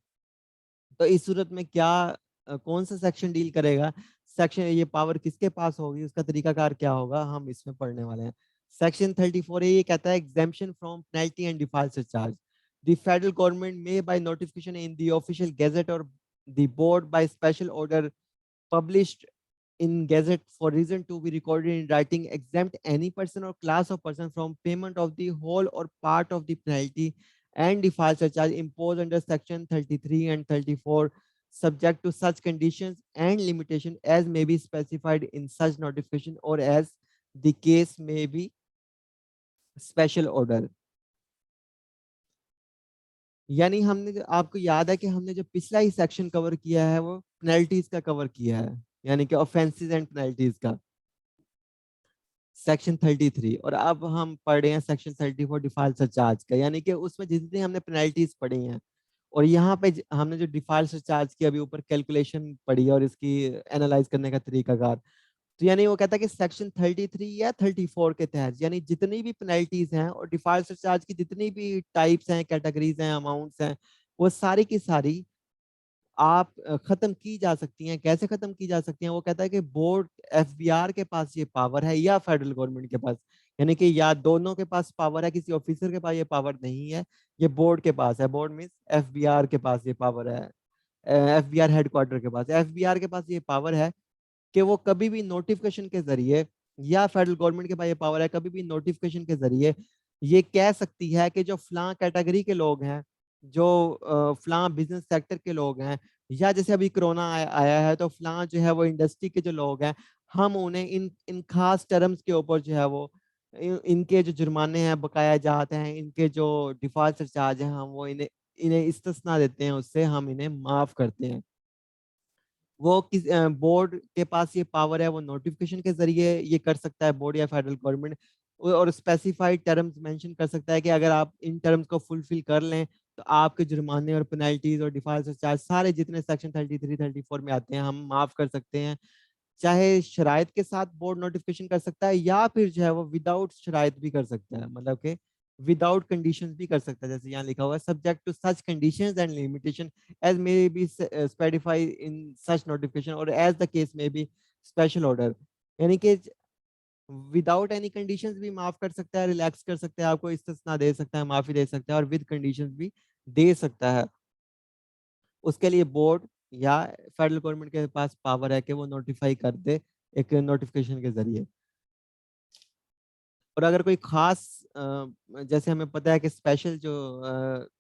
तो इस सूरत में क्या कौन सा सेक्शन डील करेगा, सेक्शन ये पावर किसके पास होगी, उसका तरीकाकार क्या होगा, हम इसमें पढ़ने वाले हैं। सेक्शन 34 ये कहता है exemption from penalty and default charge. The federal government may by notification in the official gazette or the board by special order published in Gazette for reason to be recorded in writing exempt any person or class of person from payment of the whole or part of the penalty and default surcharge imposed under section 33 and 34 subject to such conditions and limitation as may be specified in such notification or as the case may be special order। यानी हमने आपको याद है कि हमने जो पिछला ही section cover किया है वो पेनल्टीज का कवर किया है, यानी कि ऑफेंसेस एंड पेनल्टीज का, सेक्शन 33। और अब हम पढ़ रहे हैं सेक्शन 34 डिफॉल्ट सरचार्ज का, यानी कि उसमें जितनी हमने पेनल्टीज पढ़ी हैं, और यहाँ पे हमने जो डिफॉल्ट सरचार्ज की अभी ऊपर कैलकुलेशन पढ़ी है और इसकी एनालाइज करने का तरीकाकार, तो यानी वो कहता है कि सेक्शन 33 या 34 के तहत यानी जितनी भी पेनल्टीज हैं और डिफॉल्ट सरचार्ज की जितनी भी टाइप्स हैं, कैटेगरीज हैं, अमाउंट्स हैं, वो सारी की सारी आप खत्म की जा सकती हैं। कैसे खत्म की जा सकती हैं? वो कहता है कि बोर्ड, एफबीआर के पास ये पावर है या फेडरल गवर्नमेंट के पास, यानी कि या दोनों के पास पावर है, किसी ऑफिसर के पास ये पावर नहीं है, ये बोर्ड के पास है। बोर्ड मीन्स एफबीआर के पास ये पावर है, एफबीआर हेडक्वार्टर के पास, एफबीआर के पास ये पावर है कि वो कभी भी नोटिफिकेशन के जरिए, या फेडरल गवर्नमेंट के पास ये पावर है कभी भी नोटिफिकेशन के जरिए ये कह सकती है कि जो फलां कैटेगरी के लोग हैं, जो फलां बिजनेस सेक्टर के लोग हैं, या जैसे अभी कोरोना आया है तो फलां जो है वो इंडस्ट्री के जो लोग हैं, हम उन्हें इन इन खास टर्म्स के ऊपर जो है वो इनके जो जुर्माने हैं बकाया जाते हैं, इनके जो डिफॉल्ट चार्ज हैं, हम वो इन्हें इन्हें इस्तिस्ना देते हैं, उससे हम इन्हें माफ करते हैं। वो किस बोर्ड के पास ये पावर है, वो नोटिफिकेशन के जरिए ये कर सकता है बोर्ड या फेडरल गवर्नमेंट, और स्पेसिफाइड टर्म्स मेंशन कर सकता है कि अगर आप इन टर्म्स को फुलफिल कर लें तो आपके जुर्माने और पेनल्टीज और डिफॉल्ट चार्ज सारे जितने सेक्शन 33 34 में आते हैं हम माफ कर सकते हैं। चाहे शराइत के साथ बोर्ड नोटिफिकेशन कर सकता है, या फिर जो है वो विदाउट शराइत भी कर सकता है, मतलब कि विदाउट कंडीशंस भी कर सकता है, जैसे यहाँ लिखा हुआ है subject to such conditions and limitation as may be specified in such notification or as the case may be special order। यानी कि विदाउट एनी कंडीशंस भी माफ कर सकता है, रिलैक्स कर सकता है, आपको इस्तिस्ना दे सकता है, माफी दे सकता है, और विद कंडीशंस भी दे सकता है। उसके लिए बोर्ड या फेडरल गवर्नमेंट के पास पावर है कि वो नोटिफाई कर दे एक नोटिफिकेशन के जरिए। और अगर कोई खास जैसे हमें पता है कि स्पेशल जो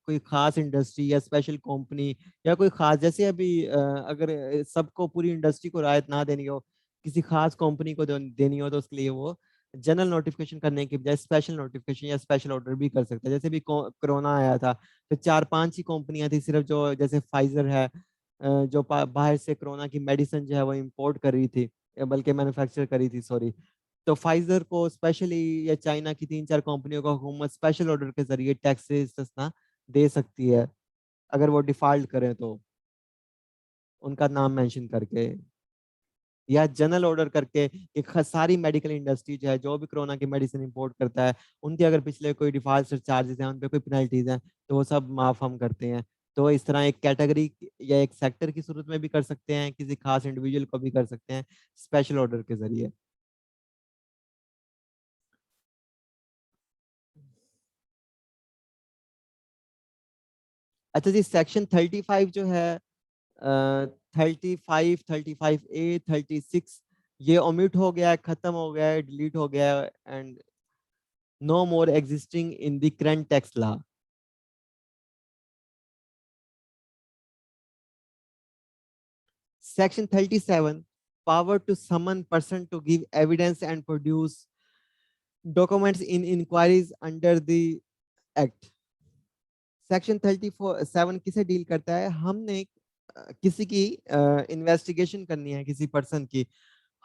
कोई खास इंडस्ट्री या स्पेशल कंपनी या कोई खास, जैसे अभी अगर सबको पूरी इंडस्ट्री को राहत ना देनी हो, किसी खास कंपनी को देनी हो, तो उसके लिए वो जनरल नोटिफिकेशन करने की बजाय स्पेशल नोटिफिकेशन या स्पेशल ऑर्डर भी कर सकता है। जैसे भी कोरोना आया था तो 4-5 ही कंपनियां थी सिर्फ, जो जैसे फाइजर है, जो बाहर से कोरोना की मेडिसिन जो है वो इंपोर्ट कर रही थी, बल्कि मैन्युफैक्चर करी थी, सॉरी। तो फाइजर को स्पेशली, या चाइना की 3-4 कंपनियों को हुकूमत स्पेशल ऑर्डर के जरिए टैक्स से इस्tisना दे सकती है, अगर वो डिफॉल्ट करें तो, उनका नाम मेंशन करके, या जनरल ऑर्डर करके। एक सारी मेडिकल इंडस्ट्री जो है, जो भी कोरोना की मेडिसिन इंपोर्ट करता है, उनके अगर पिछले कोई डिफॉल्ट चार्जेस हैं, उन पे कोई पेनल्टीज हैं, तो वो सब माफ हम करते हैं। तो इस तरह एक कैटेगरी या एक सेक्टर की सूरत में भी कर सकते हैं, किसी खास इंडिविजुअल को भी कर सकते हैं स्पेशल ऑर्डर के जरिए। अच्छा जी, सेक्शन 35 जो है, 35, 35A, 36, ये ओमिट हो गया है, खत्म हो गया है, डिलीट हो गया है, and no more existing in the current tax law. Section 37, power to summon person to give evidence and produce documents in inquiries under the Act. Section 34(7) किसे डील करता है? हमने किसी की इन्वेस्टिगेशन करनी है, किसी पर्सन की।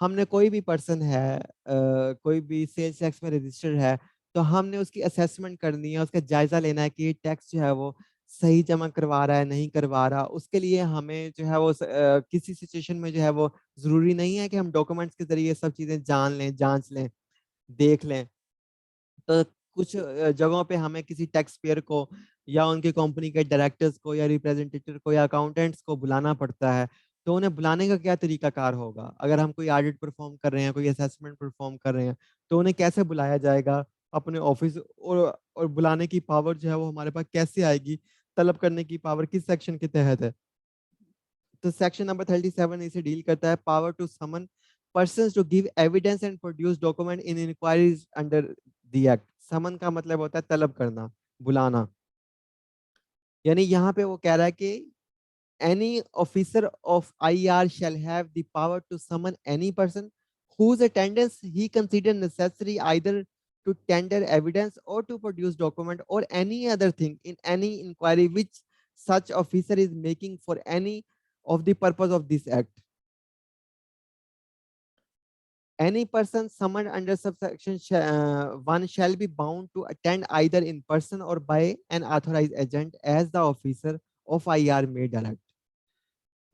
हमने कोई भी पर्सन है, कोई भी सेल्स टैक्स में रजिस्टर्ड है, तो हमने उसकी असेसमेंट करनी है, उसका जायजा लेना है कि ये टैक्स जो है वो सही जमा करवा रहा है, नहीं करवा रहा। उसके लिए हमें जो है वो किसी सिचुएशन में जो है वो जरूरी नहीं है कि हम डॉक्यूमेंट्स के जरिए सब चीजें जान लें, जांच लें, देख लें। तो कुछ जगहों पे हमें किसी टैक्स पेयर को, या उनके कंपनी के डायरेक्टर्स को, या रिप्रेजेंटेटिव को, या अकाउंटेंट्स को बुलाना पड़ता है। तो उन्हें बुलाने का क्या तरीकाकार होगा? अगर हम कोई ऑडिट परफॉर्म कर रहे हैं, कोई असेसमेंट परफॉर्म कर रहे हैं, तो उन्हें कैसे बुलाया जाएगा अपने ऑफिस? और बुलाने की पावर जो है वो हमारे पास कैसे आएगी? तलब करने की पावर किस सेक्शन के तहत है? तो सेक्शन नंबर 37 इसे डील करता है, power to summon persons to give evidence and produce document in inquiries under the act. Summon का मतलब होता है तलब करना, बुलाना। यानी यहाँ पे वो कह रहा है कि any officer of IR shall have the power to summon any person whose attendance he consider necessary either to tender evidence or to produce document or any other thing in any inquiry which such officer is making for any of the purpose of this act. Any person summoned under subsection 1 shall be bound to attend either in person or by an authorized agent as the officer of IR may direct.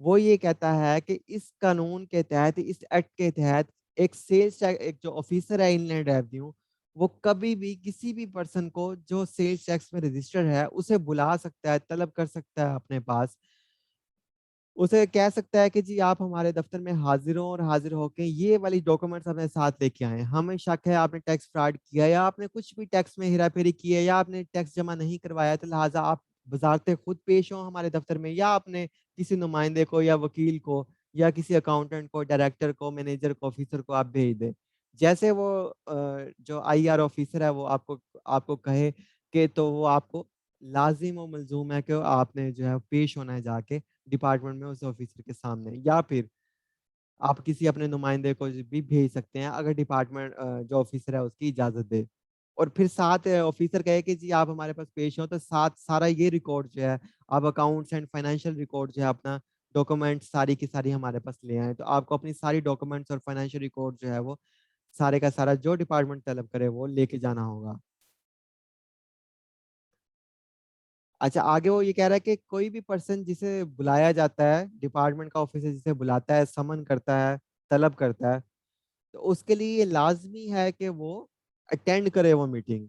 वो ये कहता है कि इस कानून के तहत, इस एक्ट के तहत, एक सेल्स, एक जो ऑफिसर है इनलैंड रेवेन्यू, वो कभी भी किसी भी पर्सन को जो सेल्स टैक्स में रजिस्टर्ड है उसे बुला सकता है, तलब कर सकता है अपने पास। उसे कह सकता है कि जी आप हमारे दफ्तर में हाजिर हो, और हाजिर होके ये वाली डॉक्यूमेंट्स अपने साथ लेके आए। हमें शक है आपने टैक्स फ्रॉड किया, या आपने कुछ भी टैक्स में हेरा फेरी की है, या आपने टैक्स जमा नहीं करवाया, तो लिहाजा आप बज़ारते खुद पेश हो हमारे दफ्तर में, या आपने किसी नुमाइंदे को, या वकील को, या किसी अकाउंटेंट को, डायरेक्टर को, मैनेजर को, ऑफिसर को आप भेज दें। जैसे वो जो आईआर ऑफिसर है वो आपको आपको कहे कि, तो वो आपको लाजिम और मलजूम है कि आपने जो है पेश होना है जाके डिपार्टमेंट में उस ऑफिसर के सामने, या फिर आप किसी अपने नुमाइंदे को भी भेज सकते हैं अगर डिपार्टमेंट जो ऑफिसर है उसकी इजाजत दे। और फिर साथ ऑफिसर कहे कि जी आप हमारे पास पेश हो, तो साथ सारा ये रिकॉर्ड जो है, आप अकाउंट्स एंड फाइनेंशियल रिकॉर्ड जो है, अपना डॉक्यूमेंट सारी की सारी हमारे पास ले आए। तो आपको अपनी सारी डॉक्यूमेंट्स और फाइनेंशियल रिकॉर्ड जो है वो सारे का सारा जो डिपार्टमेंट तलब करे वो लेके जाना होगा। अच्छा, आगे वो ये कह रहा है कि कोई भी पर्सन जिसे बुलाया जाता है, डिपार्टमेंट का ऑफिसर जिसे बुलाता है, समन करता है, तलब करता है, तो उसके लिए ये लाजमी है कि वो अटेंड करे वो मीटिंग।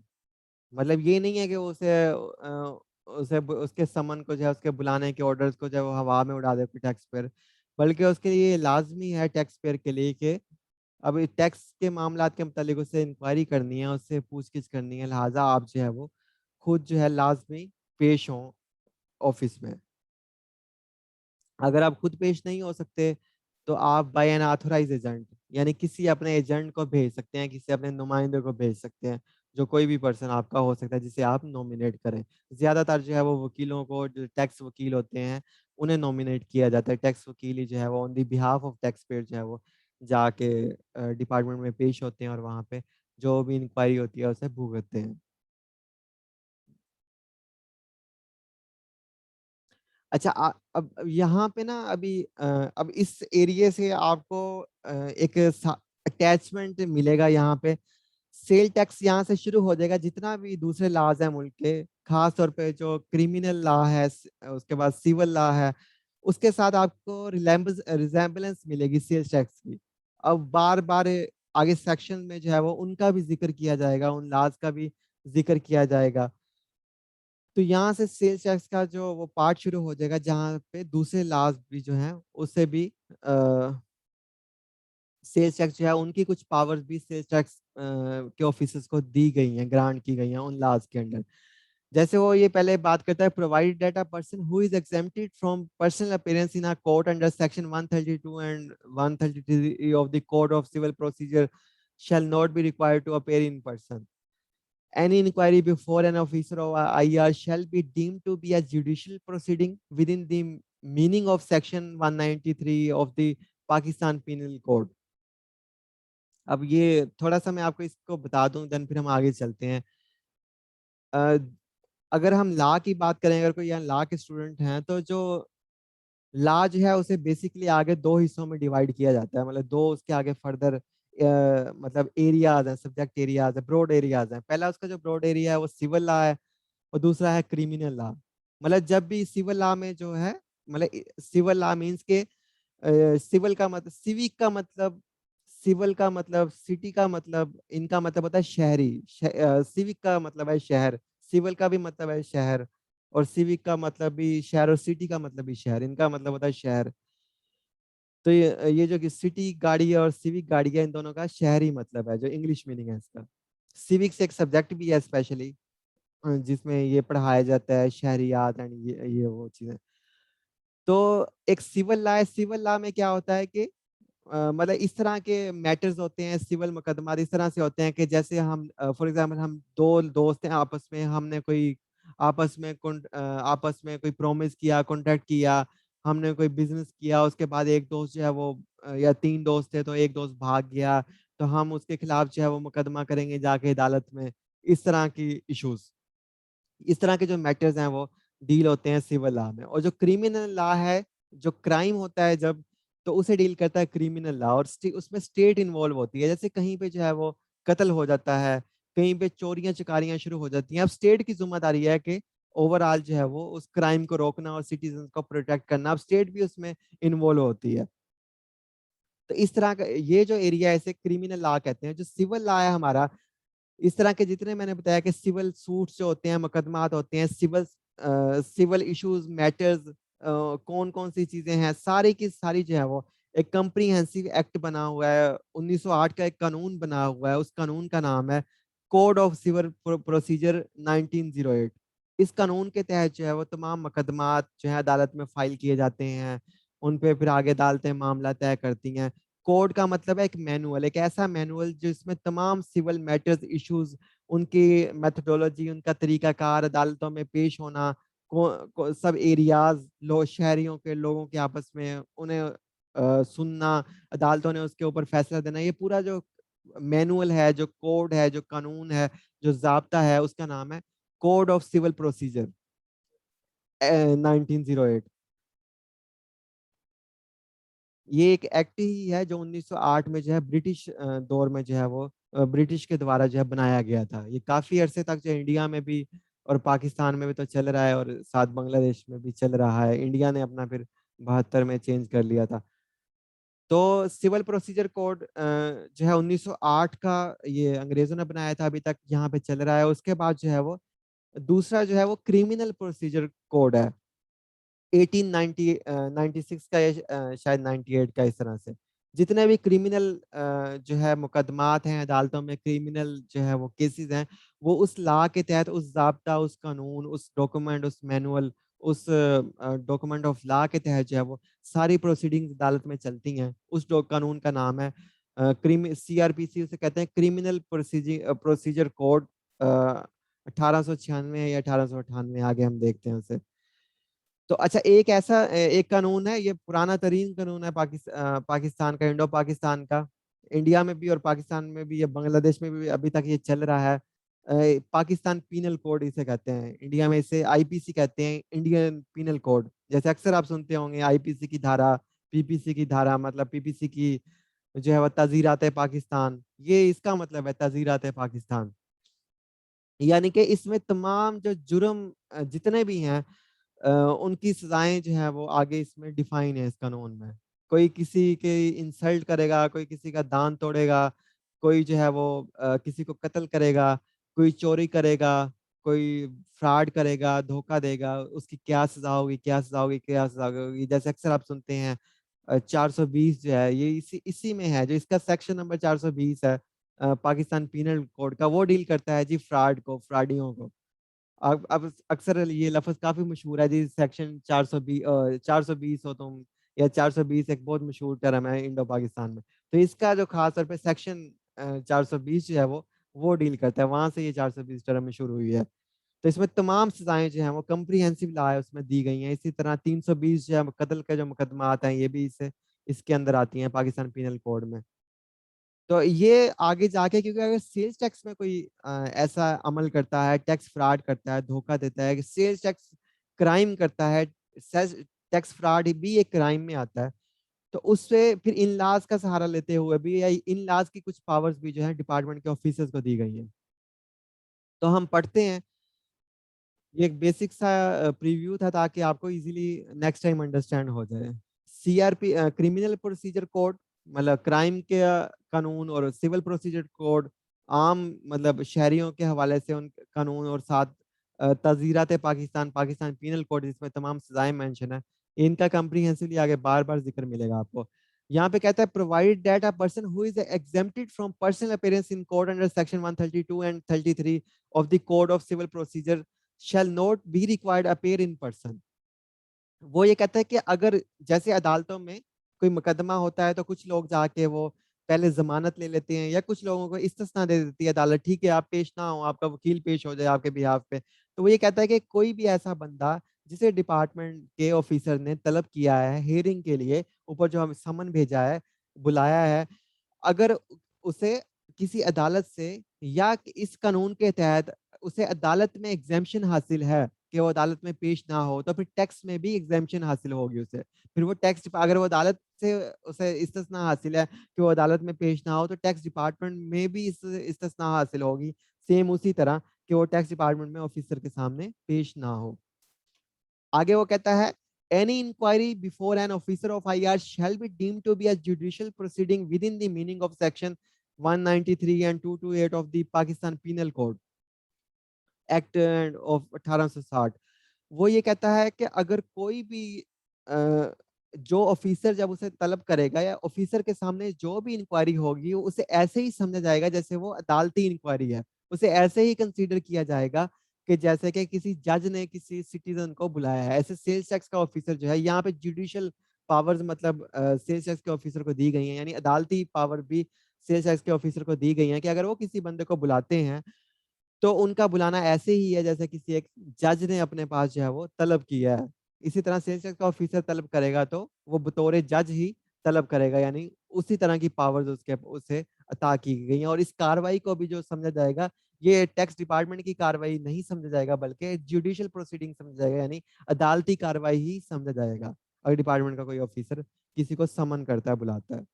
मतलब ये नहीं है कि उसके समन को जो है, उसके बुलाने के ऑर्डर्स को जो है वो हवा में उड़ा दे कोई टैक्स पेयर, बल्कि उसके लिए लाजमी है टैक्स पेयर के लिए कि अब टैक्स के मामलात के मुतालिक उससे इंक्वायरी करनी है, उससे पूछगिछ करनी है, लिहाजा आप जो है वो खुद जो है लाजमी पेश हों ऑफिस में। अगर आप खुद पेश नहीं हो सकते, तो आप बाय एन ऑथराइज एजेंट, यानी किसी अपने एजेंट को भेज सकते हैं, किसी अपने नुमाइंदे को भेज सकते हैं, जो कोई भी पर्सन आपका हो सकता है जिसे आप नॉमिनेट करें। ज्यादातर जो है वो वकीलों को, जो टैक्स वकील होते हैं, उन्हें नॉमिनेट किया जाता है। टैक्स वकील ही जो है वो on the behalf of tax payer जो है वो जाके डिपार्टमेंट में पेश होते हैं और वहाँ पे जो भी इंक्वायरी होती है उसे भुगतते हैं। अच्छा अब यहाँ पे ना अभी अब इस एरिया से आपको एक अटैचमेंट मिलेगा यहाँ पे। सेल टैक्स यहाँ से शुरू हो जाएगा, जितना भी दूसरे लॉज हैं मुल्क के, खास तौर पे जो क्रिमिनल लॉ है, उसके बाद सिविल लॉ है, उसके साथ आपको रिजेम्बलेंस मिलेगी सेल्स टैक्स की। अब बार बार आगे सेक्शन में जो है वो उनका भी जिक्र किया जाएगा, उन लॉज का भी जिक्र किया जाएगा। तो यहाँ से सेल्स टैक्स का जो वो पार्ट शुरू हो जाएगा, जहाँ पे दूसरे लॉज भी जो हैं उससे भी सेल्स टैक्स जो है, उनकी कुछ पावर्स भी सेल्स टैक्स के ऑफिसर्स को दी गई हैं, ग्रांट की गई हैं उन लॉज के अंडर। जैसे वो ये पहले बात करता है, provide that a person who is exempted from personal appearance in a court under section 132 and 133 of the code of civil procedure shall not be required to appear in person. Any inquiry before an officer of IR shall be deemed to be a judicial proceeding within the meaning of section 193 of the Pakistan Penal Code. अब ये थोड़ा सा मैं आपको इसको बता दूं, then फिर हम आगे चलते हैं। अ, अगर हम लॉ की बात करें, अगर कोई यहाँ लॉ के स्टूडेंट हैं, तो जो लॉ जो है उसे बेसिकली आगे दो हिस्सों में डिवाइड किया जाता है, मतलब दो उसके आगे फर्दर मतलब एरियाज हैं, सब्जेक्ट एरियाज है, ब्रॉड एरियाज हैं। पहला उसका जो ब्रॉड एरिया है वो सिविल लॉ है, और दूसरा है क्रिमिनल लॉ। मतलब जब भी सिविल लॉ में जो है, मतलब सिविल लॉ मीन्स के सिविल का मतलब सिविक का मतलब, सिविल का मतलब सिटी का मतलब, इनका मतलब होता है शहरी। सिविक का मतलब है शहर, सिविल का भी मतलब है शहर, और सिविक का मतलब भी शहर, और सिटी का मतलब भी शहर, इनका मतलब होता है शहर। तो ये जो कि सिटी गाड़ी है और सिविक गाड़ी है, इन दोनों का शहरी मतलब है, जो इंग्लिश मीनिंग है इसका। सिविक्स एक सब्जेक्ट भी है स्पेशली, जिसमें ये पढ़ाया जाता है शहरियात एंड ये वो चीजें। तो एक सिविल लॉ है, सिविल लॉ में क्या होता है कि मतलब इस तरह के मैटर्स होते हैं, सिविल मुकदमा इस तरह से होते हैं कि जैसे हम फॉर एग्जांपल हम दो दोस्त हैं, आपस में हमने कोई आपस में कोई प्रॉमिस किया, कॉन्ट्रैक्ट किया, हमने कोई बिजनेस किया, उसके बाद एक दोस्त जो है वो या तीन दोस्त थे तो एक दोस्त भाग गया, तो हम उसके खिलाफ जो है वो मुकदमा करेंगे जाके अदालत में। इस तरह की इश्यूज, इस तरह के जो मैटर्स हैं वो डील होते हैं सिविल लॉ में। और जो क्रिमिनल लॉ है, जो क्राइम होता है जब, तो उसे डील करता है क्रिमिनल लॉ, और उसमें स्टेट इन्वॉल्व होती है। जैसे कहीं पे जो है वो कत्ल हो जाता है, कहीं पे चोरियां चकारियां शुरू हो जाती हैं, अब स्टेट की जिम्मेदारी है कि ओवरऑल जो है वो उस क्राइम को रोकना और सिटीजन को प्रोटेक्ट करना, अब स्टेट भी उसमें इन्वॉल्व होती है। तो इस तरह का ये जो एरिया है इसे क्रिमिनल लॉ कहते हैं। जो सिविल लॉ है हमारा, इस तरह के जितने मैंने बताया कि सिविल सूट्स जो होते हैं, मुकदमात होते हैं, सिविल इश्यूज मैटर्स, कौन कौन सी चीजें हैं, सारी की सारी जो है वो एक कंप्रीहेंसिव एक्ट बना हुआ है। 1908 का एक कानून बना हुआ है, उस कानून का नाम है कोड ऑफ सिविल प्रोसीजर 1908। इस कानून के तहत जो है वो तमाम मुकदमात जो है अदालत में फाइल किए जाते हैं, उन पे फिर आगे अदालतें मामला तय करती हैं। कोड का मतलब है एक मैनुअल, एक ऐसा मैनुअल जिसमें तमाम सिविल मैटर्स इश्यूज, उनकी मेथोडोलॉजी, उनका तरीकाकार, अदालतों में पेश होना, सब एरियाज, शहरियों के लोगों के आपस में उन्हें सुनना, अदालतों ने उसके ऊपर फैसला देना, ये पूरा जो मैनुअल है, जो कोड है, जो कानून है, जो जाब्ता है, उसका नाम है कोड ऑफ सिविल प्रोसीजर 1908। ये एक एक्ट ही है जो 1908 में जो है ब्रिटिश दौर में जो है वो ब्रिटिश के द्वारा जो है बनाया गया था। ये काफी अरसे तक जो इंडिया में भी और पाकिस्तान में भी तो चल रहा है, और साथ बांग्लादेश में भी चल रहा है। इंडिया ने अपना फिर 72 में चेंज कर लिया था। तो सिविल प्रोसीजर कोड जो है 1908 का, ये अंग्रेजों ने बनाया था, अभी तक यहाँ पे चल रहा है। उसके बाद जो है वो दूसरा जो है वो क्रिमिनल प्रोसीजर कोड है 1890 96 का, या शायद 98 का, इस तरह से जितने भी क्रिमिनल जो है मुकदमात हैं अदालतों में, क्रिमिनल जो है वो केसेस हैं, वो उस लॉ के तहत, उस जाब्ता, उस कानून, उस डॉक्यूमेंट, उस मैनुअल, उस डॉक्यूमेंट ऑफ लॉ के तहत जो है वो सारी प्रोसीडिंग्स अदालत में चलती हैं। उस कानून का नाम है CRPC, उसे कहते हैं क्रिमिनल प्रोसीजर कोड 1896 या 1898, आगे हम देखते हैं उसे। तो अच्छा, एक ऐसा एक कानून है, ये पुराना तरीन कानून है पाकिस्तान का, इंडो पाकिस्तान का। इंडिया में भी और पाकिस्तान में भी या बांग्लादेश में भी अभी तक ये चल रहा है। पाकिस्तान पीनल कोड इसे कहते हैं, इंडिया में इसे आईपीसी कहते हैं, इंडियन पीनल कोड। जैसे अक्सर आप सुनते होंगे आईपीसी की धारा, पीपीसी की धारा, मतलब पीपीसी की जो है वह ताज़ीरात पाकिस्तान, ये इसका मतलब है ताज़ीरात पाकिस्तान। यानी कि इसमें तमाम जो जुर्म जितने भी हैं उनकी सजाएं जो है वो आगे इसमें डिफाइन है इस कानून में। कोई किसी के इंसल्ट करेगा, कोई किसी का दांत तोड़ेगा, कोई जो है वो किसी को कत्ल करेगा, कोई चोरी करेगा, कोई फ्रॉड करेगा, धोखा देगा, उसकी क्या सजा होगी, क्या सजा होगी, क्या सजा होगी। जैसे अक्सर आप सुनते हैं 420 जो है ये इसी इसी में है, जो इसका सेक्शन नंबर 420 है पाकिस्तान पीनल कोड का, वो डील करता है जी फ्रॉड को, फ्रॉडियों को। अब अक्सर ये लफ्ज़ काफ़ी मशहूर है जी, सेक्शन 420 हो तुम, या 420 एक बहुत मशहूर टर्म है इंडो पाकिस्तान में। तो इसका जो ख़ास तौर पे सेक्शन 420 जो है वो डील करता है, वहाँ से ये 420 टर्म में शुरू हुई है। तो इसमें तमाम सज़ाएँ जो हैं वो कम्प्रिहेंसिव लॉ है उसमें दी गई हैं। इसी तरह 320 जो है कत्ल के जो मुकदमात हैं, ये भी इसके अंदर आती हैं पाकिस्तान पीनल कोड में। तो ये आगे जाके, क्योंकि अगर सेल्स टैक्स में कोई ऐसा अमल करता है, टैक्स फ्रॉड करता है, धोखा देता है, सेल्स टैक्स क्राइम करता है, सेल्स टैक्स फ्रॉड भी एक क्राइम में आता है। तो उससे फिर इन लॉज़ का सहारा लेते हुए भी, या इन लॉज़ की कुछ पावर्स भी जो है डिपार्टमेंट के ऑफिसर्स को दी गई हैं। तो हम पढ़ते हैं, ये एक बेसिक सा प्रीव्यू था ताकि आपको इजीली नेक्स्ट टाइम अंडरस्टैंड हो जाए। सीआरपी क्रिमिनल प्रोसीजर कोड, मतलब क्राइम के कानून, और सिविल प्रोसीजर कोड आम मतलब शहरियों के हवाले से उन कानून, और साथ तज़ीरात पाकिस्तान, पाकिस्तान पीनल कोड जिसमें तमाम सजाएं मेंशन है, इनका कम्प्रीहेंसिवली आगे बार-बार जिक्र मिलेगा आपको। यहाँ पे कहता है provide that a person who is exempted from personal appearance in court under section 132 and 33 of the code of civil procedure shall not be required appear in person. वो ये कहता है कि अगर जैसे अदालतों में कोई मुकदमा होता है तो कुछ लोग जाके वो पहले जमानत ले लेते हैं, या कुछ लोगों को इस्तिस्ना दे देती है अदालत, ठीक है आप पेश ना हो, आपका वकील पेश हो जाए आपके बिहाफ पे। तो वो ये कहता है कि कोई भी ऐसा बंदा जिसे डिपार्टमेंट के ऑफिसर ने तलब किया है हियरिंग के लिए, ऊपर जो हम समन भेजा है, बुलाया है, अगर उसे किसी अदालत से या इस कानून के तहत उसे अदालत में एग्जेम्पशन हासिल है कि वो अदालत में पेश ना हो, तो फिर टैक्स में भी एग्जेम्पशन हासिल होगी उसे। फिर वो टैक्स, अगर वो अदालत से उसे इस्तिस्ना हासिल है कि वो अदालत में पेश ना हो, तो टैक्स डिपार्टमेंट में भी इस इस्तिस्ना हासिल होगी, सेम उसी तरह कि वो टैक्स डिपार्टमेंट में ऑफिसर के सामने पेश ना हो। आगे वो कहता है any inquiry before an officer of IR shall be deemed to be a judicial proceeding within the meaning of section 193 and 228 of the Pakistan Penal Code act of 1860। वो ये कहता है कि अगर कोई भी जो ऑफिसर जब उसे तलब करेगा, या ऑफिसर के सामने जो भी इंक्वायरी होगी, उसे ऐसे ही समझा जाएगा जैसे वो अदालती इंक्वायरी है। उसे ऐसे ही कंसीडर किया जाएगा कि जैसे कि किसी जज ने किसी सिटीजन को बुलाया है। ऐसे सेल्स टैक्स का ऑफिसर जो है, यहाँ पे जुडिशियल पावर्स मतलब सेल्स टैक्स के ऑफिसर को दी गई हैं, यानी अदालती पावर भी सेल्स टैक्स के ऑफिसर को दी गई हैं कि अगर वो किसी बंदे को बुलाते हैं, तो उनका बुलाना ऐसे ही है जैसे किसी एक जज ने अपने पास जो है वो तलब किया है। इसी तरह सेल्स टैक्स का ऑफिसर तलब करेगा तो वो बतौर जज ही तलब करेगा, यानी उसी तरह की पावर्स उसके उसे अता की गई हैं। और इस कार्रवाई को भी जो समझा जाएगा, ये टैक्स डिपार्टमेंट की कार्रवाई नहीं समझा जाएगा, बल्कि जुडिशियल प्रोसीडिंग समझा जाएगा, यानी अदालती कार्रवाई ही समझा जाएगा अगर डिपार्टमेंट का कोई ऑफिसर किसी को समन करता है, बुलाता है।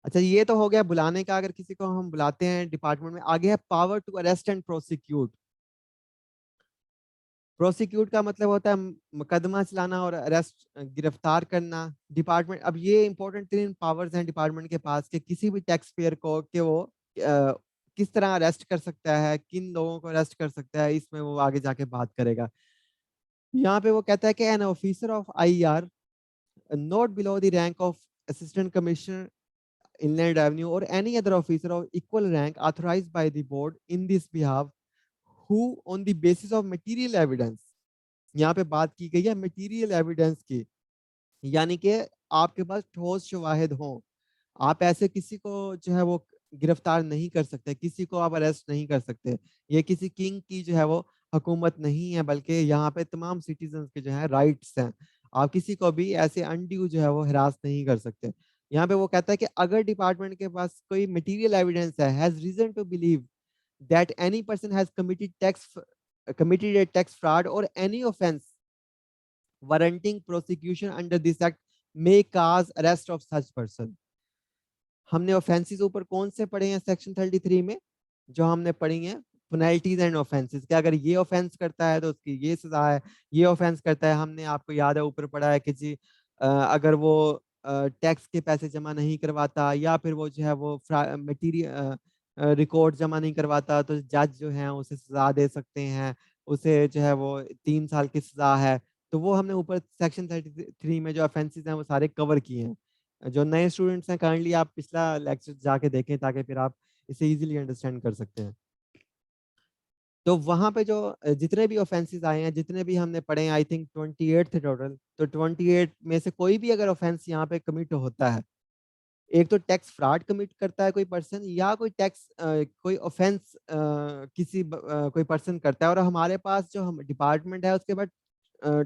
अच्छा, ये तो हो गया बुलाने का, अगर किसी को हम बुलाते हैं डिपार्टमेंट में। आगे है power to arrest and prosecute. Prosecute का मतलब होता है मुकदमा चलाना और अरेस्ट गिरफ्तार करना। डिपार्टमेंट, अब ये इंपॉर्टेंट 3 पावर्स हैं डिपार्टमेंट के पास कि किसी भी टैक्स पेयर को कि वो किस तरह अरेस्ट कर सकता है, किन लोगों को अरेस्ट कर सकता है, इसमें वो आगे जाके बात करेगा। यहाँ पे वो कहता है कि N officer of IR not below the rank of assistant commissioner inland revenue or any other officer of equal rank authorized by the board in this behalf who on the basis of material evidence, यहाँ पे बात की गई है material evidence की, यानी कि आपके पास ठोस शवाहिद हो, आप ऐसे किसी को जो है वो गिरफ्तार नहीं कर सकते, किसी को आप अरेस्ट नहीं कर सकते। ये किसी किंग की जो है वो हुकूमत नहीं है, बल्कि यहाँ पे तमाम सिटीजन के जो है राइट्स हैं। आप किसी को भी ऐसे अनड्यू जो है वो हरास नहीं कर सकते। यहाँ पे वो कहता है कि अगर डिपार्टमेंट के पास कोई मटेरियल एविडेंस है, has reason to believe that any person has committed a tax fraud or any offense warranting prosecution under this act may cause arrest of such person। हमने ऑफेंसेस ऊपर कौन से पढ़े हैं सेक्शन 33 में? जो हमने पढ़ी हैं पेनल्टीज एंड ऑफेंसेस, कि अगर ये ऑफेंस करता है तो उसकी ये सजा है, ये ऑफेंस करता है, हमने आपको याद है ऊपर पढ़ा है कि जी अगर वो टैक्स के पैसे जमा नहीं करवाता या फिर वो जो है वो मटीरियल रिकॉर्ड जमा नहीं करवाता तो जज जो है उसे सजा दे सकते हैं, उसे जो है वो 3 साल की सजा है। तो वो हमने ऊपर सेक्शन 33 में जो ऑफेंसेस हैं वो सारे कवर किए हैं। जो नए स्टूडेंट्स हैं काइंडली आप पिछला लेक्चर जाके देखें ताकि फिर आप इसे इजीली अंडरस्टैंड कर सकते हैं। तो वहाँ पे जो जितने भी ऑफेंसेस आए हैं, जितने भी हमने पढ़े हैं, आई थिंक 28 थे टोटल, तो 28 में से कोई भी अगर ऑफेंस यहाँ पे कमिट होता है, एक तो टैक्स फ्रॉड कमिट करता है कोई पर्सन, या कोई टैक्स कोई ऑफेंस कोई पर्सन करता है और हमारे पास जो हम डिपार्टमेंट है उसके बाद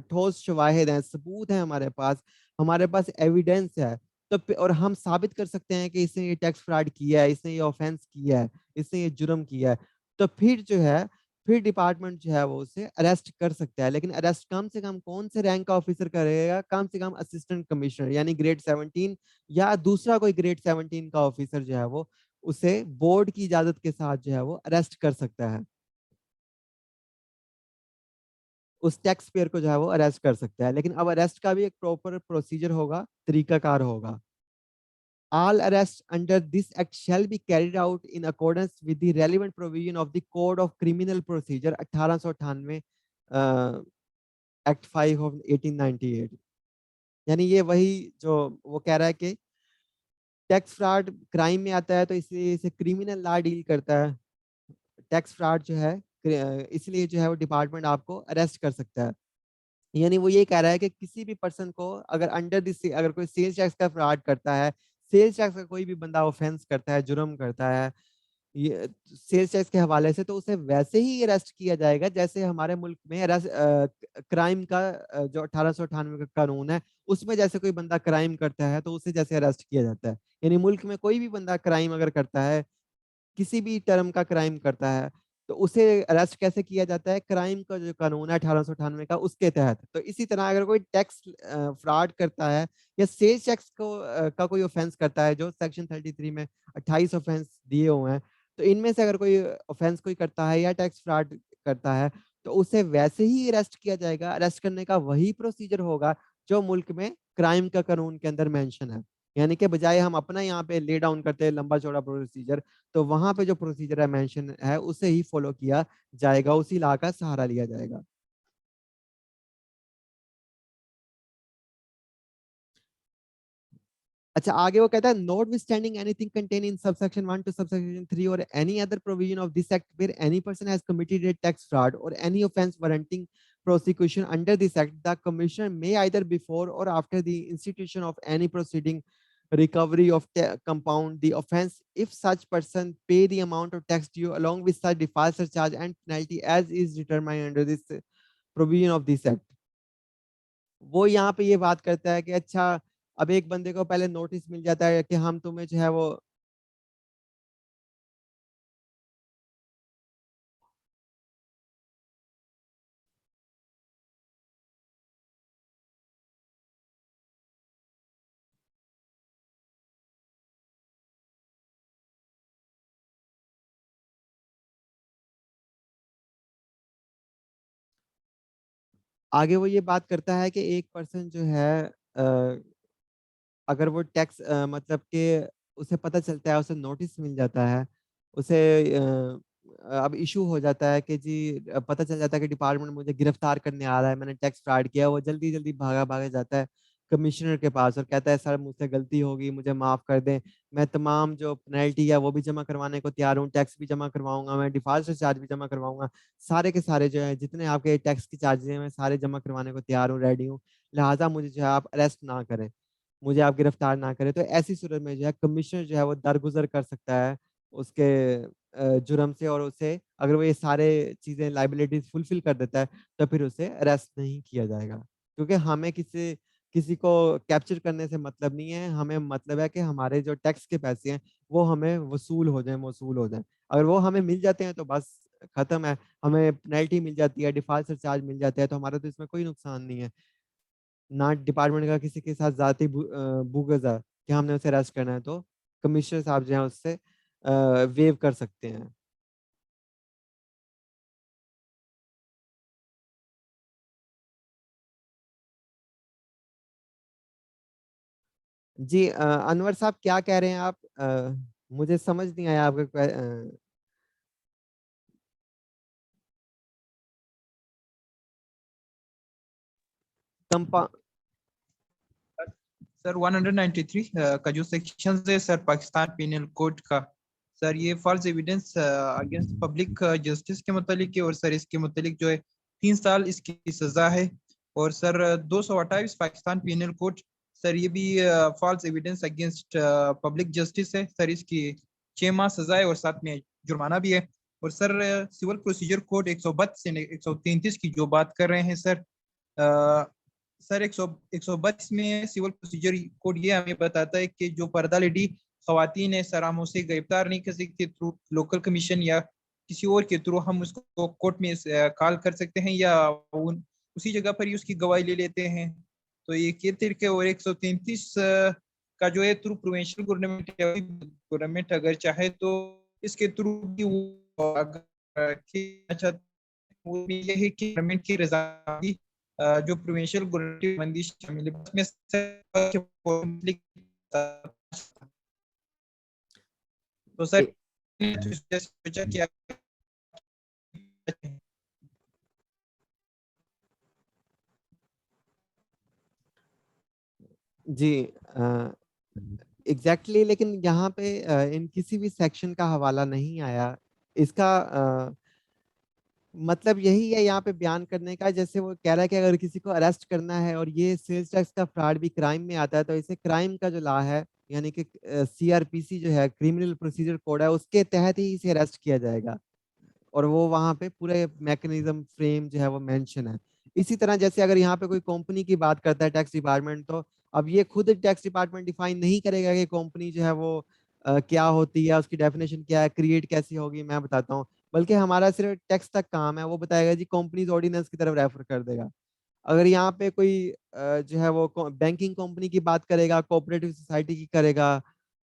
ठोस शवाहिद हैं, सबूत हैं हमारे पास एविडेंस है, तो और हम साबित कर सकते हैं कि इसने ये टैक्स फ्रॉड किया है, इसने ये ऑफेंस किया है, इसने ये जुर्म किया है, तो फिर जो है फिर डिपार्टमेंट जो है वो उसे अरेस्ट कर सकता है। लेकिन अरेस्ट कम से कम कौन से रैंक का ऑफिसर करेगा? कम से कम असिस्टेंट कमिश्नर यानी ग्रेड 17 या दूसरा कोई ग्रेड 17 का ऑफिसर जो है वो उसे बोर्ड की इजाजत के साथ जो है वो अरेस्ट कर सकता है। उस टैक्स पेयर को जो है वो अरेस्ट कर सकता है। लेकिन अब अरेस्ट का भी एक प्रॉपर प्रोसीजर होगा, तरीकाकार होगा। All arrests under this act shall be carried out in accordance with the relevant provision of the Code of Criminal Procedure 1898 act 5 of 1898। यानी ये वही जो वो कह रहा है कि टैक्स फ्रॉड क्राइम में आता है तो इसलिए इसे क्रिमिनल लॉ डील करता है। टैक्स फ्रॉड जो है इसलिए जो है वो डिपार्टमेंट आपको अरेस्ट कर सकता है। यानी वो ये कह रहा है कि किसी भी पर्सन को अगर अंडर दिस अगर कोई सेल्स टैक्स का फ्रॉड करता है, सेल्स टैक्स का कोई भी बंदा ऑफेंस करता है, जुर्म करता है ये सेल्स टैक्स के हवाले से, तो उसे वैसे ही अरेस्ट किया जाएगा जैसे हमारे मुल्क में क्राइम का जो 1898 का कानून है उसमें जैसे कोई बंदा क्राइम करता है तो उसे जैसे अरेस्ट किया जाता है। यानी मुल्क में कोई भी बंदा क्राइम अगर करता है, किसी भी टर्म का क्राइम करता है तो उसे अरेस्ट कैसे किया जाता है? क्राइम का जो कानून है 1898 का उसके तहत। तो इसी तरह अगर कोई टैक्स फ्रॉड करता है या सेल्स टैक्स का कोई ऑफेंस करता है, जो सेक्शन 33 में 28 ऑफेंस दिए हुए हैं, तो इनमें से अगर कोई ऑफेंस कोई करता है या टैक्स फ्रॉड करता है तो उसे वैसे ही अरेस्ट किया जाएगा। अरेस्ट करने का वही प्रोसीजर होगा जो मुल्क में क्राइम का कानून के अंदर मेंशन है। यानी कि बजाय हम अपना यहाँ पे ले डाउन करते हैं लंबा चौड़ा प्रोसीजर, तो वहां पे जो प्रोसीजर है मेंशन है उसे ही फॉलो किया जाएगा, उसी लॉ का सहारा लिया जाएगा। अच्छा, आगे वो कहता है notwithstanding anything contain in subsection 1 to subsection 3 और any other provision of this act where any person has committed a tax fraud or any offense warranting prosecution under this act, the commissioner may either before or after the institution of any proceeding recovery of compound the offense if such person pay the amount of tax due along with such default surcharge and penalty as is determined under this provision of this act। वो यहाँ पे ये बात करता है कि अच्छा, अब एक बंदे को पहले नोटिस मिल जाता है कि हम तुम्हें जो है वो आगे वो ये बात करता है कि एक पर्सन जो है अगर वो टैक्स मतलब कि उसे पता चलता है, उसे नोटिस मिल जाता है, उसे अब इशू हो जाता है कि जी पता चल जाता है कि डिपार्टमेंट मुझे गिरफ्तार करने आ रहा है, मैंने टैक्स फ्रॉड किया, वो जल्दी जल्दी भागा भागा जाता है कमिश्नर के पास और कहता है सर मुझसे गलती होगी, मुझे माफ कर दें, मैं तमाम जो पेनल्टी है वो भी जमा करवाने को तैयार हूँ, टैक्स भी जमा करवाऊंगा, मैं डिफॉल्ट चार्ज भी जमा करवाऊंगा, सारे के सारे जो है जितने आपके टैक्स के चार्जेस हैं मैं सारे जमा करवाने को तैयार हूँ, रेडी हूँ, लिहाजा मुझे जो है आप अरेस्ट ना करें, मुझे आप गिरफ्तार ना करें। तो ऐसी सूरत में जो है कमिश्नर जो है वो दरगुजर कर सकता है उसके जुर्म से, और उसे अगर वो ये सारे चीजें लाइबिलिटीज फुलफिल कर देता है तो फिर उसे अरेस्ट नहीं किया जाएगा, क्योंकि हमें किसी किसी को कैप्चर करने से मतलब नहीं है, हमें मतलब है कि हमारे जो टैक्स के पैसे हैं वो हमें वसूल हो जाएं। अगर वो हमें मिल जाते हैं तो बस खत्म है, हमें पेनल्टी मिल जाती है, डिफॉल्ट सरचार्ज मिल जाता है, तो हमारा तो इसमें कोई नुकसान नहीं है। ना डिपार्टमेंट का किसी के साथ जाती बुगज है कि हमने उसे अरेस्ट करना है, तो कमिश्नर साहब जो है उससे वेव कर सकते हैं। जी अनवर साहब क्या कह रहे हैं आप? मुझे समझ नहीं आया आपका कंपा सर 193 का जो सेक्शन है सर पाकिस्तान पिनल कोड का, सर ये false evidence against public justice के मुतालिक है, और सर इसके मुतालिक जो है 3 साल इसकी सजा है। और sir 228 Pakistan penal code, sir ये भी false evidence against public justice है सर, इसकी 6 माह सजा है और साथ में जुर्माना भी है। और सर सिविल प्रोसीजर कोड 132 से 133 की जो बात कर रहे हैं सर, सर 132 में सिविल प्रोसीजर कोड ये हमें बताता है कि जो पर्दा लेडी खवातीन है सर, हम उसे गिरफ्तार नहीं कर सकते थ्रू लोकल कमीशन या किसी और के थ्रू, हम उसको कोर्ट में कॉल कर सकते हैं या उसी जगह पर ही उसकी गवाही ले लेते हैं। तो ये तरीके। और 133 का जो है थ्रू प्रोविंशियल गवर्नमेंट अगर चाहे तो इसके थ्रू भी वो अच्छा, वो ये है कि गवर्नमेंट की रजा जो प्रोविंशियल गवर्नमेंट बंदी शामिल है उसमें तो सर ए- सोचा कि जी एग्जैक्टली लेकिन यहाँ पे इन किसी भी सेक्शन का हवाला नहीं आया। इसका मतलब यही है यहाँ पे बयान करने का, जैसे वो कह रहा है कि अगर किसी को अरेस्ट करना है और ये सेल्स टैक्स का फ्रॉड भी क्राइम में आता है, तो इसे क्राइम का जो लॉ है, यानी कि सीआरपीसी जो है, क्रिमिनल प्रोसीजर कोड है, उसके तहत ही इसे अरेस्ट किया जाएगा। और वो वहाँ पे पूरे मैकेनिज्म फ्रेम जो है वो मेंशन है। इसी तरह जैसे अगर यहाँ पे कोई कंपनी की बात करता है टैक्स डिपार्टमेंट, तो अब ये खुद टैक्स डिपार्टमेंट डिफाइन नहीं करेगा कि कंपनी जो है वो क्या होती है, उसकी डेफिनेशन क्या है, क्रिएट कैसी होगी, मैं बताता हूँ। बल्कि हमारा सिर्फ टैक्स तक काम है, वो बताएगा जी कंपनीज ऑर्डिनेंस की तरफ रेफर कर देगा। अगर यहाँ पे कोई जो है वो बैंकिंग कंपनी की बात करेगा, कोऑपरेटिव सोसाइटी की करेगा,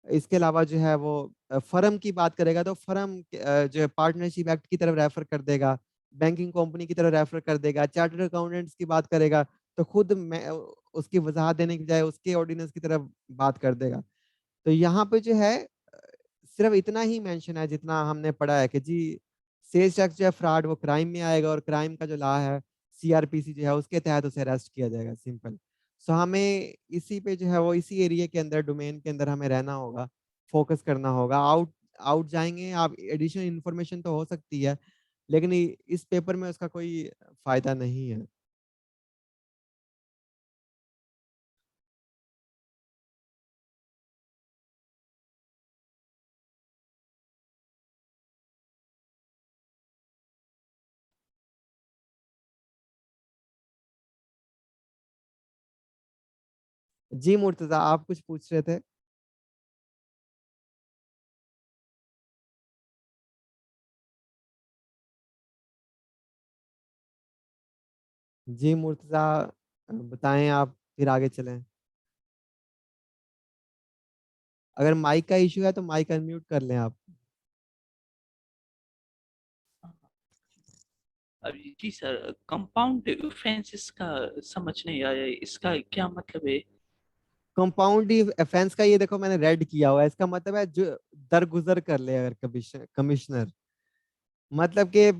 इसके अलावा जो है वो फर्म की बात करेगा, तो फर्म जो है पार्टनरशिप एक्ट की तरफ रेफर कर देगा, बैंकिंग कंपनी की तरफ रेफर कर देगा। चार्टर्ड अकाउंटेंट्स की बात करेगा तो खुद मैं उसकी वजाहत देने की बजाय उसके ऑर्डिनेंस की तरफ बात कर देगा। तो यहाँ पे जो है सिर्फ इतना ही मेंशन है जितना हमने पढ़ा है कि जी सेल्स टैक्स जो है फ्रॉड वो क्राइम में आएगा, और क्राइम का जो लॉ है सीआरपीसी जो है उसके तहत उसे अरेस्ट किया जाएगा, सिंपल। सो हमें इसी पे जो है वो इसी एरिया के अंदर, डोमेन के अंदर हमें रहना होगा, फोकस करना होगा। आउट आउट जाएंगे आप, एडिशनल इंफॉर्मेशन तो हो सकती है, लेकिन इस पेपर में उसका कोई फायदा नहीं है। जी मुर्तजा, आप कुछ पूछ रहे थे? जी मुर्तजा बताएं आप, फिर आगे चलें। अगर माइक का इशू है तो माइक अनम्यूट कर लें आप। अभी जी सर, कंपाउंड ऑफेंसेस का समझ नहीं आया, इसका क्या मतलब है? कंपाउंड ऑफेंस का ये देखो मैंने रेड किया हुआ है, इसका मतलब है जो दरगुजर कर ले अगर कमिश्नर, मतलब कि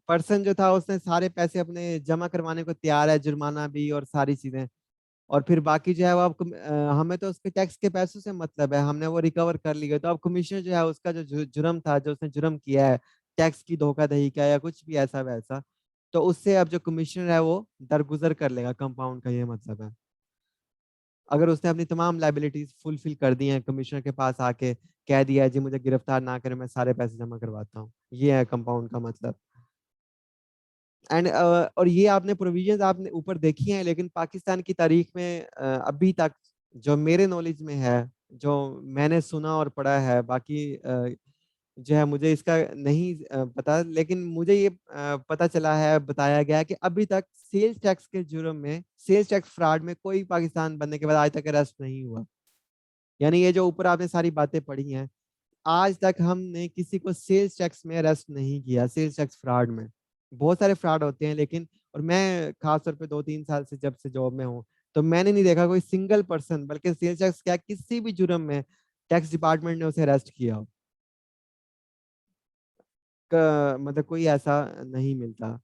पर्सन जो था उसने सारे पैसे अपने जमा करवाने को तैयार है, जुर्माना भी और सारी चीजें, और फिर बाकी जो है वो अब हमें तो उसके टैक्स के पैसों से मतलब है, हमने वो रिकवर कर लिया, तो अब कमिश्नर जो है उसका जो जुर्म था, जो उसने जुर्म किया है टैक्स की धोखाधड़ी का या कुछ भी ऐसा वैसा, तो उससे अब जो कमिश्नर है वो दरगुजर कर लेगा, कंपाउंड का ये मतलब है। अगर उसने अपनी तमाम लाइबिलिटीज फुलफिल कर दी हैं, कमिश्नर के पास आके कह दिया है जी मुझे गिरफ्तार ना करें, मैं सारे पैसे जमा करवाता हूँ, ये है कंपाउंड का मतलब। एंड और ये आपने प्रोविजंस आपने ऊपर देखी हैं, लेकिन पाकिस्तान की तारीख में अभी तक जो मेरे नॉलेज में है, जो मैंने सुना और पढ़ा है, बाकी जो है मुझे इसका नहीं पता, लेकिन मुझे ये पता चला है, बताया गया है कि अभी तक सेल्स टैक्स के जुर्म में, सेल्स टैक्स फ्रॉड में कोई पाकिस्तान बनने के बाद आज तक अरेस्ट नहीं हुआ। यानी ये जो ऊपर आपने सारी बातें पढ़ी हैं, आज तक हमने किसी को सेल्स टैक्स में अरेस्ट नहीं किया, सेल्स टैक्स फ्रॉड में। बहुत सारे फ्रॉड होते हैं, लेकिन और मैं खास तौर पे 2-3 साल से जब से जॉब में हूँ, तो मैंने नहीं देखा कोई सिंगल पर्सन, बल्कि सेल्स टैक्स क्या किसी भी जुर्म में टैक्स डिपार्टमेंट ने उसे अरेस्ट किया हो। मतलब कोई ऐसा नहीं मिलता।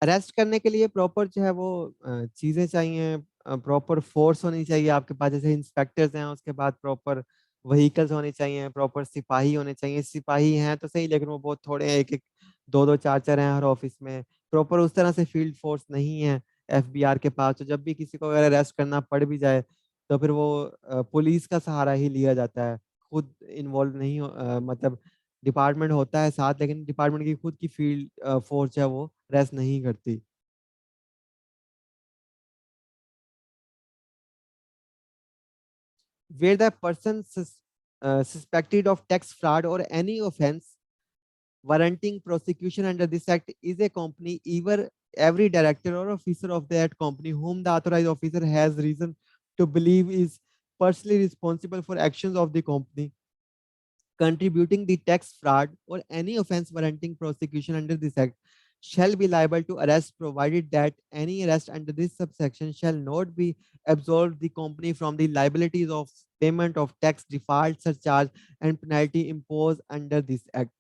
अरेस्ट करने के लिए प्रॉपर जो है वो चीजें चाहिए, प्रॉपर फोर्स होनी चाहिए आपके पास, जैसे इंस्पेक्टर्स हैं, उसके बाद प्रॉपर व्हीकल्स होने चाहिए, प्रॉपर सिपाही होने चाहिए। सिपाही हैं तो सही, लेकिन वो बहुत थोड़े हैं, एक एक दो दो चार चार हैं हर ऑफिस में। प्रॉपर उस तरह से फील्ड फोर्स नहीं है एफबीआर के पास। तो जब भी किसी को अगर अरेस्ट करना पड़ भी जाए, तो फिर वो पुलिस का सहारा ही लिया जाता है, खुद इन्वॉल्व नहीं मतलब डिपार्टमेंट होता है साथ, लेकिन डिपार्टमेंट की खुद की फील्ड फोर्स है वो रेस्ट नहीं करती। Where the person suspected of tax fraud or any offense warranting prosecution under this act is a company, either every director or officer of that company whom the authorized officer has reason to believe is personally responsible for actions of the company contributing the tax fraud or any offense warranting prosecution under this act shall be liable to arrest, provided that any arrest under this subsection shall not be absolved the company from the liabilities of payment of tax, default, surcharge and penalty imposed under this act.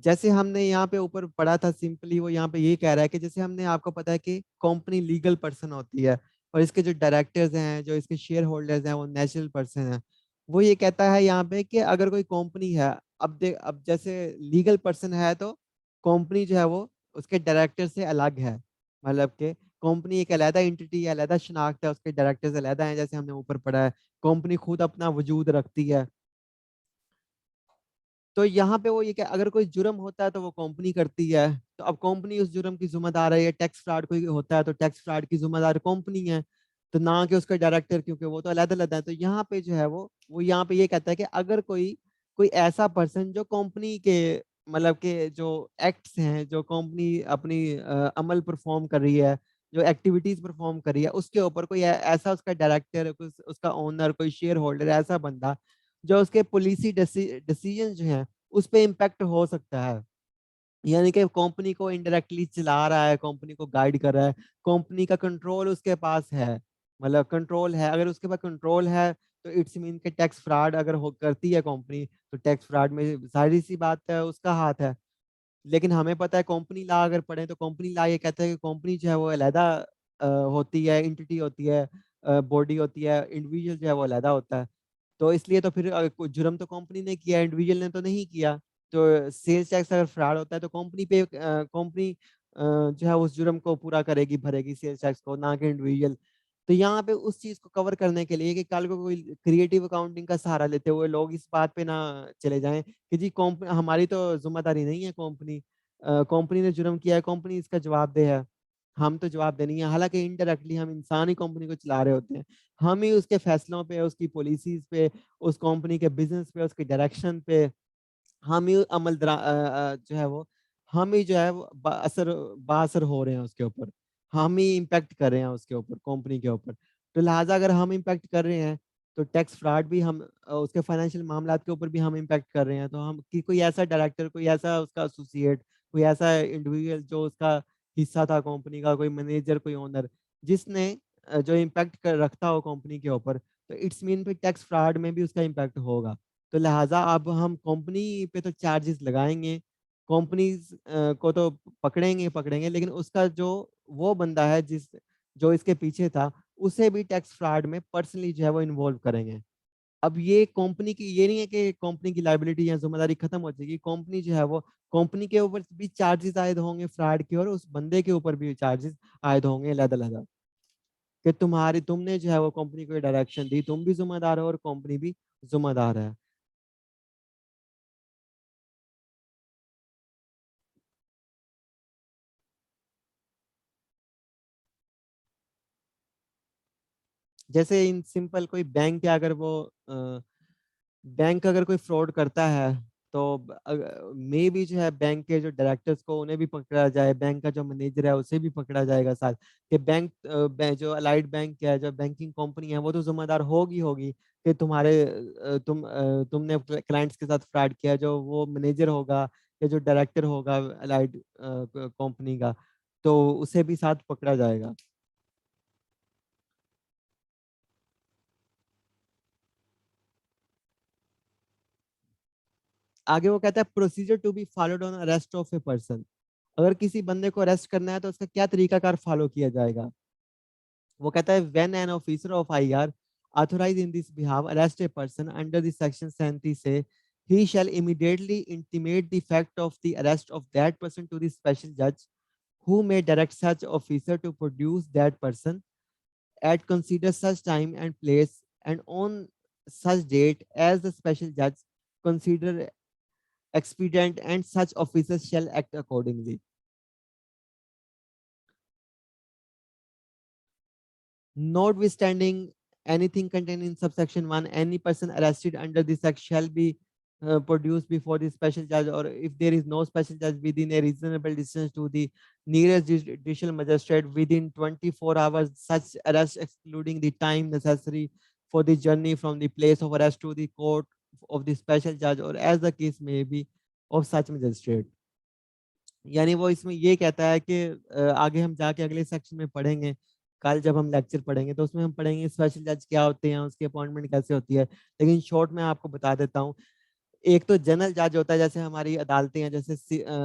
जैसे हमने यहाँ पे ऊपर पढ़ा था, simply वो यहाँ पे ये कह रहा है कि जैसे हमने आपको पता है कि कंपनी लीगल पर्सन होती है, और इसके जो डायरेक्टर्स हैं, जो इसके शेयर होल्डर्स हैं, वो नेचुरल पर्सन है। वो ये कहता है यहाँ पे कि अगर कोई कंपनी है, अब जैसे लीगल पर्सन है, तो कंपनी जो है वो उसके डायरेक्टर से अलग है। मतलब कि कंपनी एक अलग एंटिटी है, अलग शनाख्त है, उसके डायरेक्टर्स अलग हैं, जैसे हमने ऊपर पढ़ा है। कंपनी खुद अपना वजूद रखती है। तो यहाँ पे वो ये कि अगर कोई जुर्म होता है तो वो कंपनी करती है, तो अब कंपनी उस जुर्म की जिम्मेदार है। टैक्स फ्रॉड कोई होता है तो टैक्स फ्रॉड की जिम्मेदार कंपनी है, तो ना कि उसका डायरेक्टर, क्योंकि वो तो अलग अलग है। तो यहाँ पे जो है वो यहाँ पे ये कहता है कि अगर कोई कोई ऐसा पर्सन जो कंपनी के मतलब के जो एक्ट्स हैं, जो कंपनी अपनी अमल परफॉर्म कर रही है, जो एक्टिविटीज परफॉर्म कर रही है, उसके ऊपर कोई ऐसा उसका डायरेक्टर, उसका ओनर, कोई शेयर होल्डर, ऐसा बंदा जो उसके पॉलिसी डिसीजन जो हैं उस पे इम्पैक्ट हो सकता है। यानी कि कंपनी को इनडायरेक्टली चला रहा है, कंपनी को गाइड कर रहा है, कंपनी का कंट्रोल उसके पास है। मतलब कंट्रोल है, अगर उसके पास कंट्रोल है तो इट्स मीन के टैक्स फ्रॉड अगर हो करती है कंपनी, तो टैक्स फ्रॉड में सारी सी बात है उसका हाथ है। लेकिन हमें पता है कंपनी लॉ अगर पढ़े तो कंपनी लॉ ये कहता है कि कंपनी जो है वो अलहदा होती है, एंटिटी होती है, बॉडी होती है, इंडिविजुअल जो है वो अलहदा होता है। तो इसलिए तो फिर कोई जुर्म तो कंपनी ने किया, इंडिविजुअल ने तो नहीं किया। तो सेल्स टैक्स अगर फ्रॉड होता है तो कंपनी पे कंपनी जो है उस जुर्म को पूरा करेगी, भरेगी सेल्स टैक्स को, ना कि इंडिविजुअल। तो यहाँ पे उस चीज को कवर करने के लिए कि कल को कोई क्रिएटिव अकाउंटिंग का सहारा लेते हुए लोग इस बात पे ना चले जाएं कि जी कंपनी हमारी तो जिम्मेदारी नहीं है, कंपनी कंपनी ने जुर्म किया है, कंपनी इसका जवाबदेह है, हम तो जवाबदेह नहीं है। हालांकि इनडायरेक्टली हम इंसान ही कंपनी को चला रहे होते हैं, हम ही उसके फैसलों पे, उसकी पॉलिसीज पे, उस कंपनी के बिजनेस पे, उसके डायरेक्शन पे हम ही जो है वो हम ही जो है वो बाअसर हो रहे हैं उसके ऊपर। हम ही इम्पैक्ट कर रहे हैं उसके ऊपर, कंपनी के ऊपर। तो लिहाजा अगर हम इम्पैक्ट कर रहे हैं तो टैक्स फ्रॉड भी हम उसके फाइनेंशियल मामलात के ऊपर भी हम इम्पैक्ट कर रहे हैं। तो हम कि कोई ऐसा डायरेक्टर, कोई ऐसा उसका एसोसिएट, कोई ऐसा इंडिविजुअल जो उसका हिस्सा था कंपनी का, कोई मैनेजर, कोई ओनर, जिसने जो इम्पैक्ट कर रखता हो कंपनी के ऊपर, तो इट्स मीन पे टैक्स फ्रॉड में भी उसका इम्पैक्ट होगा। तो लिहाजा अब हम कंपनी पे तो चार्जेस लगाएंगे, कंपनीज को तो पकड़ेंगे पकड़ेंगे, लेकिन उसका जो वो बंदा है जिस जो इसके पीछे था, उसे भी टैक्स फ्रॉड में पर्सनली जो है वो इन्वॉल्व करेंगे। अब ये कंपनी की, ये नहीं है कि कंपनी की लायबिलिटी या जिम्मेदारी खत्म हो जाएगी, कंपनी जो है वो, कंपनी के ऊपर भी चार्जेस आयद होंगे फ्रॉड के, और उस बंदे के ऊपर भी चार्जेस आयद होंगे अलग-अलग, कि तुमने जो है वो कंपनी को डायरेक्शन दी, तुम भी जिम्मेदार हो और कंपनी भी जिम्मेदार है। जैसे इन सिंपल कोई बैंक है, अगर वो बैंक अगर कोई फ्रॉड करता है, तो मे भी जो है बैंक के जो डायरेक्टर्स को उन्हें भी पकड़ा जाए, बैंक का जो मैनेजर है उसे भी पकड़ा जाएगा साथ, कि जो अलाइड बैंक है, जो बैंकिंग कंपनी है, वो तो जिम्मेदार होगी होगी कि तुमने क्लाइंट्स के साथ फ्रॉड किया। जो वो मैनेजर होगा या जो डायरेक्टर होगा अलाइड कंपनी का, तो उसे भी साथ पकड़ा जाएगा। आगे वो कहता है procedure to be followed on arrest of a person. अगर किसी बंदे को अरेस्ट करना है तो उसका क्या तरीकाकार फॉलो किया जाएगा। वो कहता है when an officer of IR authorise in this behalf arrest a person under this section 37 से he shall immediately intimate the fact of the arrest of that person to the special judge who may direct such officer to produce that person at consider such time and place and on such date as the special judge consider expedient and such officers shall act accordingly. Notwithstanding anything contained in subsection 1, any person arrested under this act shall be produced before the special judge, or if there is no special judge, within a reasonable distance to the nearest judicial magistrate within 24 hours, such arrest excluding the time necessary for the journey from the place of arrest to the court of the special judge, or as the case may be of such magistrate. यानी वो इसमें ये कहता है कि आगे हम जाके अगले सेक्शन में पढ़ेंगे, कल जब हम लेक्चर पढ़ेंगे तो उसमें हम पढ़ेंगे स्पेशल जज क्या होते हैं, उसकी अपॉइंटमेंट कैसे होती है। लेकिन शॉर्ट में आपको बता देता हूँ, एक तो जनरल जज होता है, जैसे हमारी अदालतें हैं, जैसे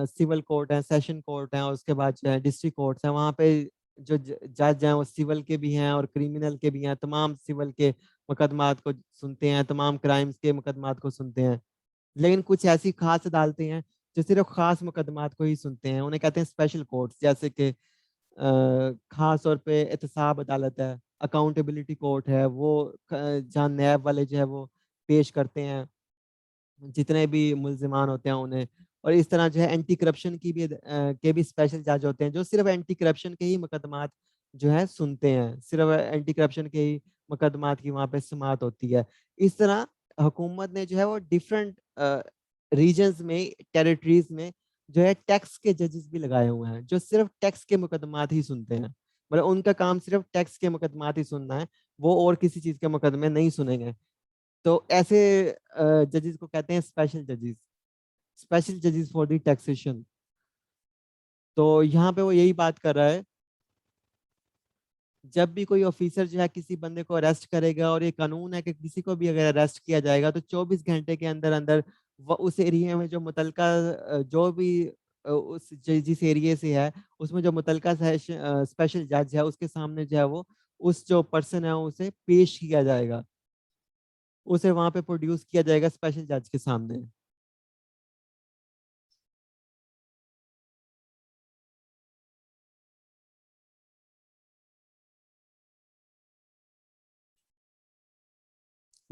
सिविल कोर्ट है, सेशन कोर्ट है, और उसके बाद जो है डिस्ट्रिक्ट कोर्ट है। वहाँ पे जो जज हैं वो सिविल के भी हैं और क्रिमिनल के भी हैं, तमाम सिविल के मुकदमात को सुनते हैं, तमाम क्राइम्स के मुकदमात को सुनते हैं। लेकिन कुछ ऐसी खास अदालतें हैं जो सिर्फ खास मुकदमात को ही सुनते हैं, उन्हें कहते हैं स्पेशल कोर्ट्स। जैसे कि खास तौर पे एहतसाब अदालत है, अकाउंटेबिलिटी कोर्ट है, वो जहाँ नैब वाले जो है वो पेश करते हैं जितने भी मुल्जिमान होते हैं उन्हें। और इस तरह जो है एंटी करप्शन के भी स्पेशल जज होते हैं, जो सिर्फ एंटी करप्शन के ही मुकदमात जो है सुनते हैं, सिर्फ एंटी करप्शन के ही मुकदमात की वहाँ पे सुनवाई होती है। इस तरह हुकूमत ने जो है वो डिफरेंट रीजन्स में, टेरिटरीज में जो है टैक्स के जजेस भी लगाए हुए हैं, जो सिर्फ टैक्स के मुकदमात ही सुनते हैं। मतलब उनका काम सिर्फ टैक्स के मुकदमात ही सुनना है, वो और किसी चीज के मुकदमे नहीं सुनेंगे। तो ऐसे जजेस को कहते हैं स्पेशल जजेस, स्पेशल जजेस फॉर द टैक्सेशन। तो यहाँ पे वो यही बात कर रहा है, जब भी कोई ऑफिसर जो है किसी बंदे को अरेस्ट करेगा, और ये कानून है कि किसी को भी अगर अरेस्ट किया जाएगा तो 24 घंटे के अंदर अंदर उस एरिया में जो मुतलका जो भी जिस एरिया से है उसमें जो मुतलका स्पेशल जज है उसके सामने जो है वो उस जो पर्सन है उसे पेश किया जाएगा, उसे वहां पे प्रोड्यूस किया जाएगा स्पेशल जज के सामने।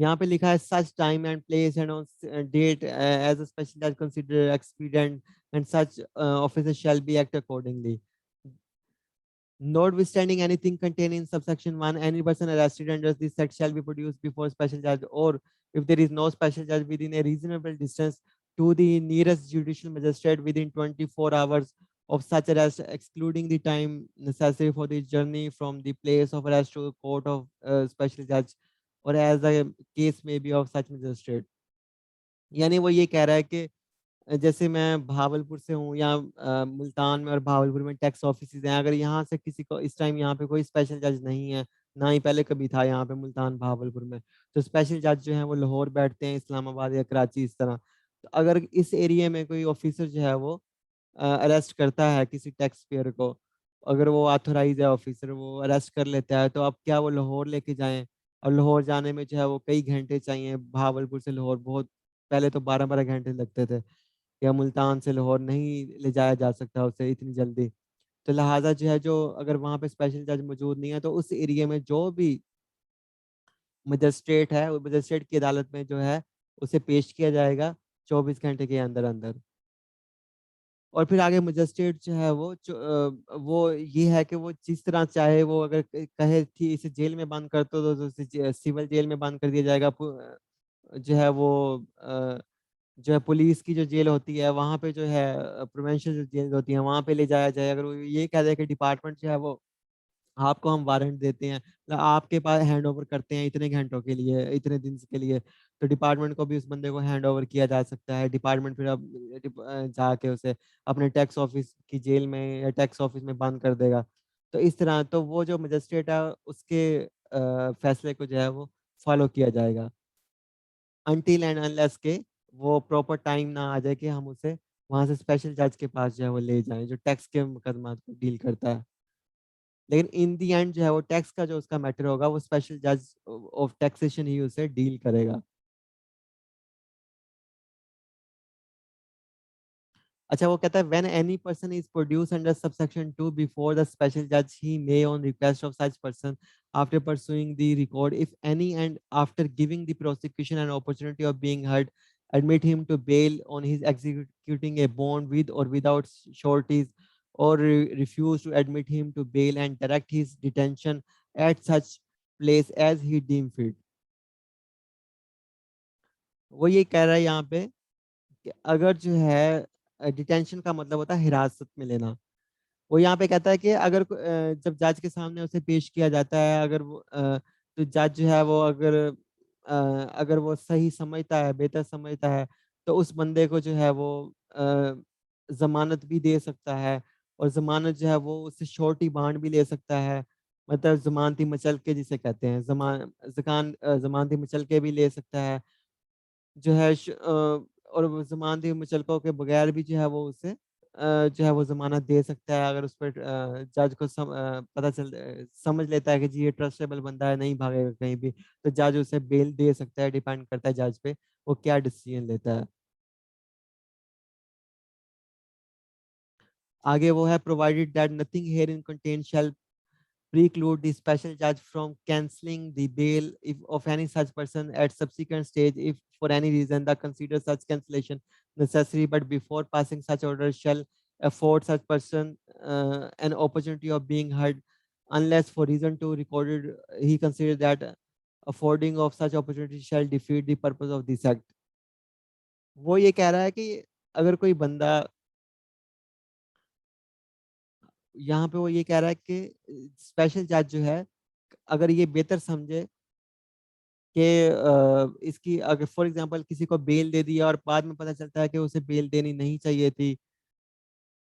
यहाँ पे लिखा है such time and place and on date as a special जज consider expedient and such officer shall be act accordingly. Notwithstanding anything contained in subsection 1, any person arrested under this section shall be produced before special judge, or if there is no special judge, within a reasonable distance to the nearest judicial magistrate within 24 hours of such arrest, excluding the time necessary for the journey from the place of arrest to the court of special judge, or as the case may be of such magistrate। यानी वो ये कह रहा है कि जैसे मैं भावलपुर से हूँ, या मुल्तान में और भावलपुर में टैक्स ऑफिसेज हैं, अगर यहाँ से किसी को इस टाइम यहाँ पे कोई स्पेशल जज नहीं है, ना ही पहले कभी था यहाँ पे मुल्तान भावलपुर में, तो स्पेशल जज जो है वो लाहौर बैठते हैं, इस्लामाबाद या कराची इस तरह। तो अगर इस एरिया में कोई ऑफिसर जो है वो अरेस्ट करता है किसी टैक्स पेयर को, अगर वो ऑथोराइज है ऑफिसर, वो अरेस्ट कर लेता है, तो अब क्या वो लाहौर लेके जाएं? और लाहौर जाने में जो है वो कई घंटे चाहिए। भावलपुर से लाहौर बहुत पहले तो 12-12 घंटे लगते थे, या मुल्तान से लाहौर नहीं ले जाया जा सकता उसे इतनी जल्दी। तो लिहाजा जो है, जो अगर वहाँ पे स्पेशल जज मौजूद नहीं है, तो उस एरिया में जो भी मजिस्ट्रेट है, वो मजिस्ट्रेट की अदालत में जो है उसे पेश किया जाएगा 24 घंटे के अंदर अंदर। और फिर आगे मजिस्ट्रेट जो है वो ये है कि वो जिस तरह चाहे, वो अगर कहे कि इसे जेल में बंद कर दो, तो उसे सिविल जेल में बंद कर दिया जाएगा। जो है वो जो है पुलिस की जो जेल होती है वहाँ पे जो है, प्रोविंशियल जो जेल होती है वहाँ पे ले जाया जाए। अगर वो ये कह दे कि डिपार्टमेंट जो है वो आपको हम वारंट देते हैं, मतलब आपके पास हैंड ओवर करते हैं इतने घंटों के लिए, इतने दिन के लिए, तो डिपार्टमेंट को भी उस बंदे को हैंड ओवर किया जा सकता है। डिपार्टमेंट फिर अब जाके उसे अपने टैक्स ऑफिस की जेल में या टैक्स ऑफिस में बंद कर देगा। तो इस तरह तो वो जो मजिस्ट्रेट है उसके फैसले को जो है वो फॉलो किया जाएगा, अनटिल एंड अनलेस के वो प्रॉपर टाइम ना आ जाए कि हम उसे वहां से स्पेशल जज के पास जो है वो ले जाएं, जो टैक्स के मुकदमा को डील करता है। लेकिन इन दी एंड जो है वो टैक्स का जो उसका मैटर होगा, वो स्पेशल जज ऑफ टैक्सेशन ही उसे डील करेगा। अच्छा, वो कहता है when any person is produce under subsection 2 before the special जज he may on request of such person after pursuing the record if any and after giving the prosecution an opportunity of being heard admit him to bail on his executing a bond with or without sureties, or refuse to admit him to bail and direct his detention at such place as he deem fit। वो ये कह रहा है यहाँ पे कि अगर जो है डिटेंशन का मतलब होता है हिरासत में लेना। वो यहाँ पे कहता है कि अगर जब जज के सामने उसे पेश किया जाता है, अगर वो तो जज जो है वो अगर वो सही समझता है, बेहतर समझता है, तो उस बंदे को जो है वो जमानत भी दे सकता है। और जमानत जो है वो उससे श्योरिटी बांड भी ले सकता है, मतलब जमानती मचल के जिसे कहते हैं, जमानती मचल के भी ले सकता है। जो है और वो ज़मानती मुचलकों के बगैर भी जो है वो उसे जो है वो ज़मानत दे सकता है, अगर उस पर जज को समझ लेता है कि जी ये ट्रस्टेबल बंदा है, नहीं भागेगा कहीं भी, तो जज उसे बेल दे सकता है। डिपेंड करता है जज पे वो क्या डिसीजन लेता है। आगे वो है provided that nothing herein contain shall preclude the special judge from cancelling the bail if of any such person at subsequent stage if for any reason the consider such cancellation necessary, but before passing such order shall afford such person an opportunity of being heard unless for reason to recorded he consider that affording of such opportunity shall defeat the purpose of this act। वो ये कह रहा है कि अगर कोई बंदा, यहाँ पे वो ये कह रहा है कि स्पेशल जज जो है अगर ये बेहतर समझे कि इसकी अगर फॉर एग्जांपल किसी को बेल दे दिया और बाद में पता चलता है कि उसे बेल देनी नहीं चाहिए थी,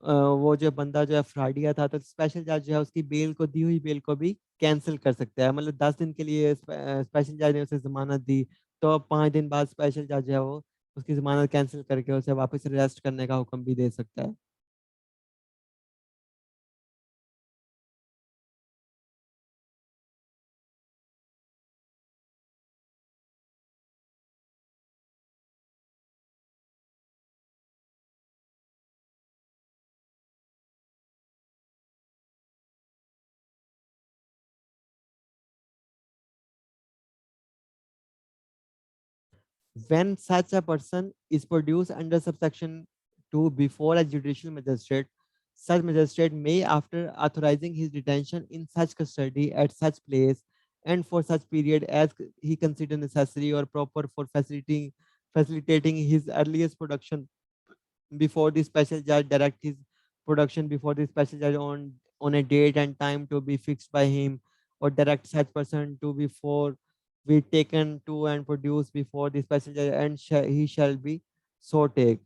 वो जो बंदा जो है फ्रॉडिया था, तो स्पेशल जज जो है उसकी बेल को, दी हुई बेल को भी कैंसिल कर सकता है। मतलब 10 दिन के लिए स्पेशल जज ने उसे जमानत दी, तो अब 5 दिन बाद स्पेशल जज जो है वो उसकी जमानत कैंसिल करके उसे वापस अरेस्ट करने का हुक्म भी दे सकता है। When such a person is produced under subsection 2 before a judicial magistrate, such magistrate may, after authorizing his detention in such custody at such place and for such period as he consider necessary or proper for facilitating his earliest production before the special judge, direct his production before the special judge on a date and time to be fixed by him, or direct such person to be taken to and produced before the special judge, and he shall be so take।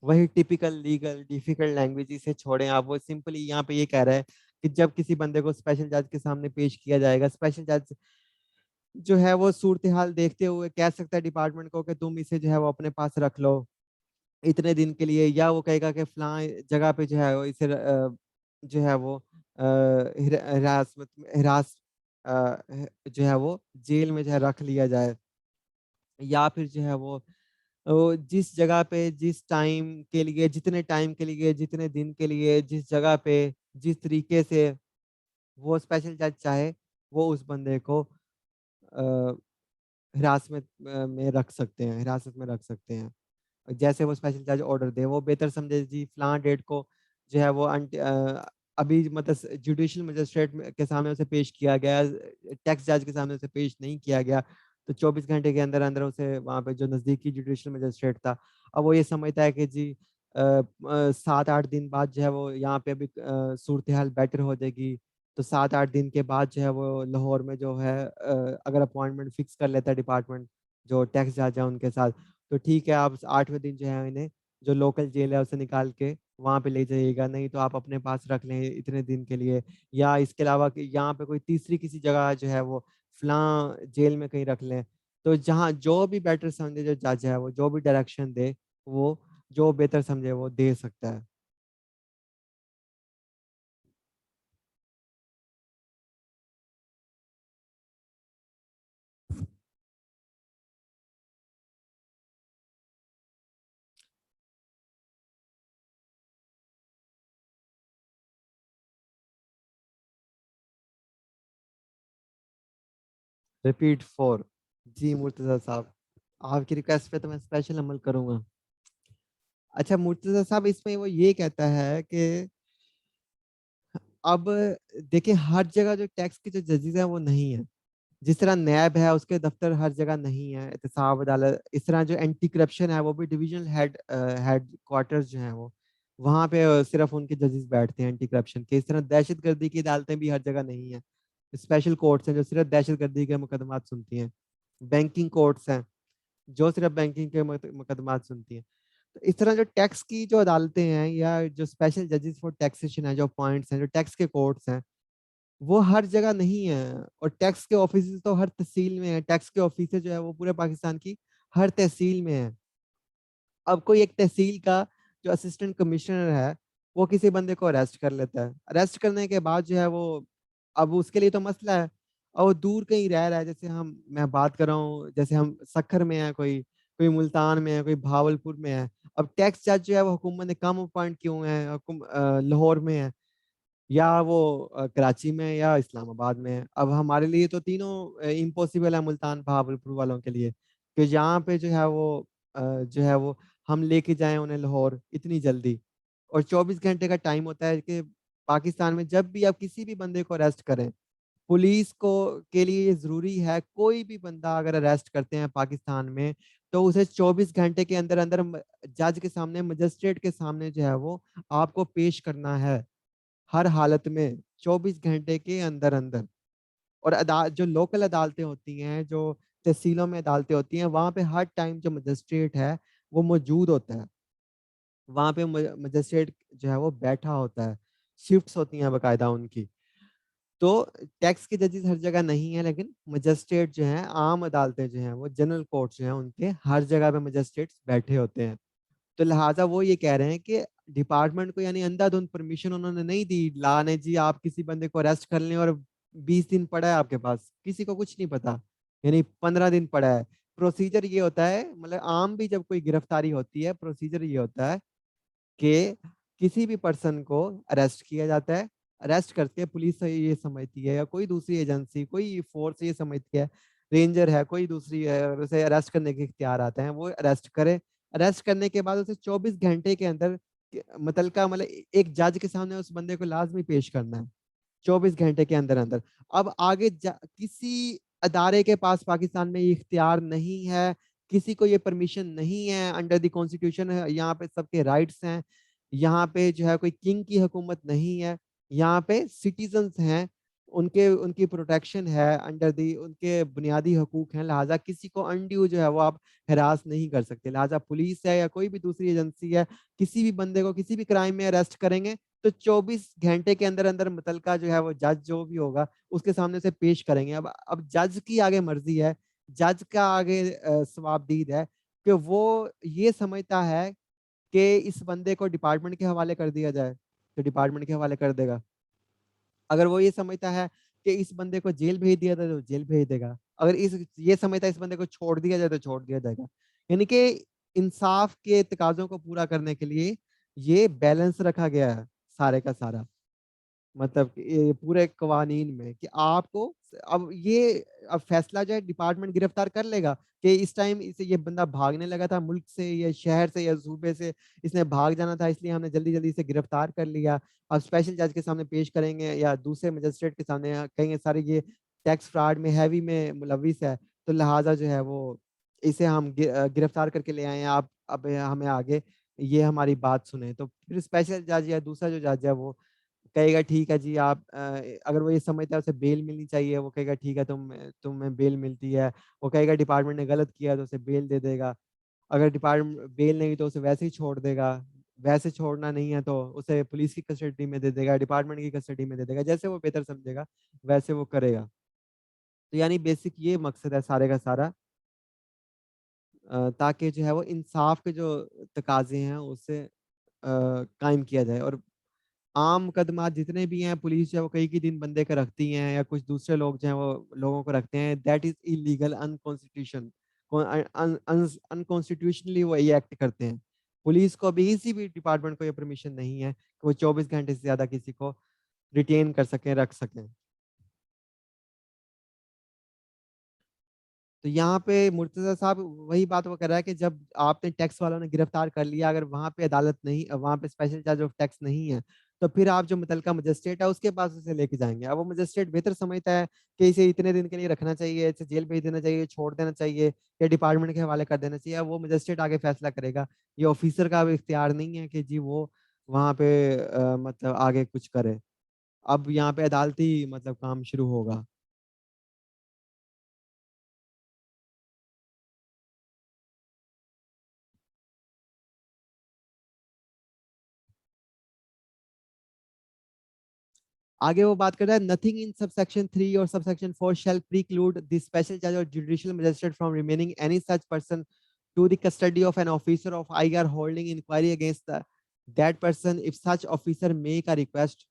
वही typical legal difficult language इसे छोड़ें आप, वो simply यहाँ पे ये कह रहा है कि जब किसी बंदे को स्पेशल जज के सामने पेश किया जाएगा, स्पेशल जज जो है वो सूरत हाल देखते हुए कह सकता है डिपार्टमेंट को कि तुम इसे जो है वो अपने पास रख लो इतने दिन के लिए, या वो कहेगा कि फलां जगह पे जो है वो इसे जो है वो हिरासत में जो है वो जेल में जो है रख लिया जाए, या फिर जो है वो जिस जगह पे जिस टाइम के लिए, जितने टाइम के लिए, जितने दिन के लिए, जिस जगह पे जिस तरीके से वो स्पेशल जज चाहे, वो उस बंदे को अ, हिरासत में रख सकते हैं। जैसे वो स्पेशल जज ऑर्डर दे, वो बेहतर समझे जी फलां डेट को जो है वो अभी मतलब जुडिशियल मजिस्ट्रेट के सामने उसे पेश किया गया, टैक्स जज के सामने उसे पेश नहीं किया गया, तो 24 घंटे के अंदर-अंदर उसे वहाँ पे जो नज़दीकी जुडिशियल मजिस्ट्रेट था, अब वो ये समझता है कि जी 7-8 दिन बाद जो है वो यहाँ पे अभी सूरत-ए-हाल बेटर हो जाएगी, तो 7-8 दिन के बाद जो है वो लाहौर में जो है अगर अपॉइंटमेंट फिक्स कर लेता है डिपार्टमेंट, जो टैक्स जज है उनके साथ, तो ठीक है, आप 8वें दिन जो है इन्हें जो लोकल जेल है उसे निकाल के वहाँ पे ले जाइएगा, नहीं तो आप अपने पास रख लें इतने दिन के लिए, या इसके अलावा कि यहाँ पे कोई तीसरी किसी जगह जो है वो फ़लाँ जेल में कहीं रख लें। तो जहाँ जो भी बेटर समझे जो जज है वो जो भी डायरेक्शन दे, वो जो बेहतर समझे वो दे सकता है। रिपीट 4। जी, मुर्तज़ा साहब, आपकी रिक्वेस्ट पे तो मैं स्पेशल अमल करूँगा। अच्छा, मुर्तज़ा साहब इसमें वो ये कहता है कि अब देखिए हर जगह जो टैक्स के जो जजेस हैं वो नहीं है। जिस तरह नैब है उसके दफ्तर हर जगह नहीं है, एहतसाब अदालत, इस तरह जो एंटी करप्शन है वो भी डिविजनल हेड क्वार्टर्स जो हैं वो, वहाँ पे सिर्फ़ उनके जजेस बैठते हैं एंटी करप्शन के। इस तरह दहशतगर्दी की अदालतें भी हर जगह नहीं है। स्पेशल कोर्ट्स हैं जो सिर्फ़ दहशतगर्दी के मुकदमात सुनती हैं। बैंकिंग कोर्ट्स हैं, जो सिर्फ़ बैंकिंग के मुकदमात सुनती हैं। तो इस तरह जो टैक्स की जो अदालतें हैं या जो स्पेशल जजेस फॉर टैक्सेशन है, जो पॉइंट्स हैं, जो टैक्स के कोर्ट्स हैं, वो हर जगह नहीं है, और टैक्स के ऑफिसेज़ तो हर तहसील में है। टैक्स के ऑफिसेज़ जो है वो पूरे पाकिस्तान की हर तहसील में है। अब कोई एक तहसील का जो असिस्टेंट कमिश्नर है, वो किसी बंदे को अरेस्ट कर लेता है। अरेस्ट करने के बाद जो है वो, अब उसके लिए तो मसला है, और वो दूर कहीं रह रहा है, जैसे मैं बात कर रहा हूँ, जैसे हम सक्खर में है कोई, कोई मुल्तान में है, कोई भावलपुर में है। अब टैक्स जज जो है वो हुकूमत ने कम अपॉइंट किए हुए हैं, लाहौर में है, या वो कराची में है, या इस्लामाबाद में है। अब हमारे लिए तो तीनों इम्पॉसिबल है, मुल्तान, बहावलपुर वालों के लिए, कि यहाँ पे जो है वो हम लेके जाएँ उन्हें लाहौर इतनी जल्दी। और 24 घंटे का टाइम होता है कि पाकिस्तान में जब भी आप किसी भी बंदे को अरेस्ट करें, पुलिस को के लिए ये ज़रूरी है, कोई भी बंदा अगर अरेस्ट करते हैं पाकिस्तान में, तो उसे 24 घंटे के अंदर-अंदर जज के सामने, मजिस्ट्रेट के सामने जो है वो आपको पेश करना है। हर हालत में 24 घंटे के अंदर-अंदर। और जो लोकल अदालतें होती हैं, जो तहसीलों में अदालतें होती हैं, वहाँ पे हर टाइम जो मजिस्ट्रेट है, वो मौजूद होता है। वहाँ पे मजिस्ट्रेट जो है वो बैठा होता है। शिफ्ट्स होती हैं बाकायदा उनकी। तो टैक्स के जजेस हर जगह नहीं है, लेकिन मजिस्ट्रेट जो हैं, आम अदालतें जो हैं, वो जनरल कोर्ट जो हैं, उनके हर जगह पे मजिस्ट्रेट्स बैठे होते हैं। तो लिहाज़ा वो ये कह रहे हैं कि डिपार्टमेंट को यानी अंधाधुंध परमिशन उन्होंने नहीं दी। लॉ ने जी आप किसी बंदे को अरेस्ट कर लें, और 20 दिन पड़ा है आपके पास, किसी को कुछ नहीं पता। यानी 15 दिन पड़ा है। प्रोसीजर ये होता है, मतलब आम भी जब कोई गिरफ्तारी होती है, प्रोसीजर ये होता है कि किसी भी पर्सन को अरेस्ट किया जाता है। अरेस्ट करके पुलिस ये समझती है, या कोई दूसरी एजेंसी, कोई फोर्स ये समझती है, रेंजर है, कोई दूसरी है, उसे अरेस्ट करने के इख्तियार आते हैं, वो अरेस्ट करे। अरेस्ट करने के बाद उसे 24 घंटे के अंदर मतलब एक जज के सामने उस बंदे को लाज़मी पेश करना है, 24 घंटे के अंदर-अंदर। अब आगे किसी अदारे के पास पाकिस्तान में ये इख्तियार नहीं है, किसी को ये परमिशन नहीं है, अंडर द कॉन्स्टिट्यूशन है, यहाँ पे सबके राइट्स हैं, यहाँ पे जो है कोई किंग की हुकूमत नहीं है, यहाँ पे सिटीज़न्स हैं, उनके उनकी प्रोटेक्शन है, अंडर द उनके बुनियादी हकूक हैं, लिहाज़ा किसी को अनड्यू जो है वो आप हरास नहीं कर सकते। लिहाज़ा पुलिस है या कोई भी दूसरी एजेंसी है, किसी भी बंदे को किसी भी क्राइम में अरेस्ट करेंगे, तो 24 घंटे के अंदर-अंदर मुतल्लिका जो है वो जज जो भी होगा, उसके सामने उसे पेश करेंगे। अब जज की आगे मर्ज़ी है, जज का आगे सवाबदीद है कि वो ये समझता है कि इस बंदे को डिपार्टमेंट के हवाले कर दिया जाए, तो डिपार्टमेंट के हवाले कर देगा। अगर वो ये समझता है कि इस बंदे को जेल भेज दिया था तो जेल भेज देगा, अगर इस ये समझता है इस बंदे को छोड़ दिया जाए तो छोड़ दिया जाएगा। यानी कि इंसाफ के तकाज़ों को पूरा करने के लिए ये बैलेंस रखा गया है सारे का सारा। मतलब कि ये पूरे कवानीन में कि आपको अब ये अब फैसला जो है डिपार्टमेंट गिरफ्तार कर लेगा कि इस टाइम इसे ये बंदा भागने लगा था मुल्क से या शहर से या सूबे से, इसने भाग जाना था इसलिए हमने जल्दी-जल्दी इसे गिरफ्तार कर लिया। अब स्पेशल जज के सामने पेश करेंगे या दूसरे मजिस्ट्रेट के सामने कहेंगे सारे ये टैक्स फ्रॉड में हैवी में मुलविस है, तो लिहाजा जो है वो इसे हम गिरफ्तार करके ले आए हैं, आप अब हमें आगे ये हमारी बात सुने। तो फिर स्पेशल जज या दूसरा जो जज है वो कहेगा ठीक है जी आप अगर वो ये समझता है उसे बेल मिलनी चाहिए, वो कहेगा ठीक है तुम्हें बेल मिलती है। वो कहेगा डिपार्टमेंट ने गलत किया तो उसे बेल दे देगा। अगर डिपार्टमेंट बेल नहीं तो उसे वैसे ही छोड़ देगा। वैसे छोड़ना नहीं है तो उसे पुलिस की कस्टडी में दे देगा, डिपार्टमेंट की कस्टडी में दे देगा। जैसे वो बेहतर समझेगा वैसे वो करेगा। तो यानी बेसिक ये मकसद है सारे का सारा ताकि जो है वो इंसाफ के जो तकाज़े हैं उसे कायम किया जाए और आम मुकदमा जितने भी हैं पुलिस जो है वो कई दिन बंदे को रखती हैं या कुछ दूसरे लोग जो हैं वो लोगों को रखते हैं दैट इज़ इल्लीगल अनकॉन्स्टिट्यूशन अनकॉन्स्टिट्यूशनली वो ये एक्ट करते हैं। पुलिस को भी किसी भी डिपार्टमेंट को ये परमिशन नहीं है कि वो 24 घंटे से ज़्यादा किसी को रिटेन कर सकें, रख सकें। तो यहाँ पे मुर्तज़ा साहब वही बात वो कर रहा है कि जब आपने टैक्स वालों ने गिरफ्तार कर लिया, अगर वहाँ पे अदालत नहीं वहाँ पे स्पेशल चार्ज ऑफ टैक्स नहीं है, तो फिर आप जो मुतल्लिका मजिस्ट्रेट है उसके पास उसे लेके जाएँगे। अब वो मजिस्ट्रेट बेहतर समझता है कि इसे इतने दिन के लिए रखना चाहिए, इसे जेल भेज देना चाहिए, छोड़ देना चाहिए या डिपार्टमेंट के हवाले कर देना चाहिए। अब वो मजिस्ट्रेट आगे फैसला करेगा। ये ऑफिसर का अब इख्तियार नहीं है कि जी वो वहाँ पे मतलब आगे कुछ करे। अब यहाँ पे अदालती मतलब काम शुरू होगा। आगे वो बात कर रहा है नथिंग इन सबसेक्शन 3 और subsection 4 shall preclude the special judge or judicial magistrate from remaining any such person to the custody of an officer of IR holding inquiry against that person if such officer make a request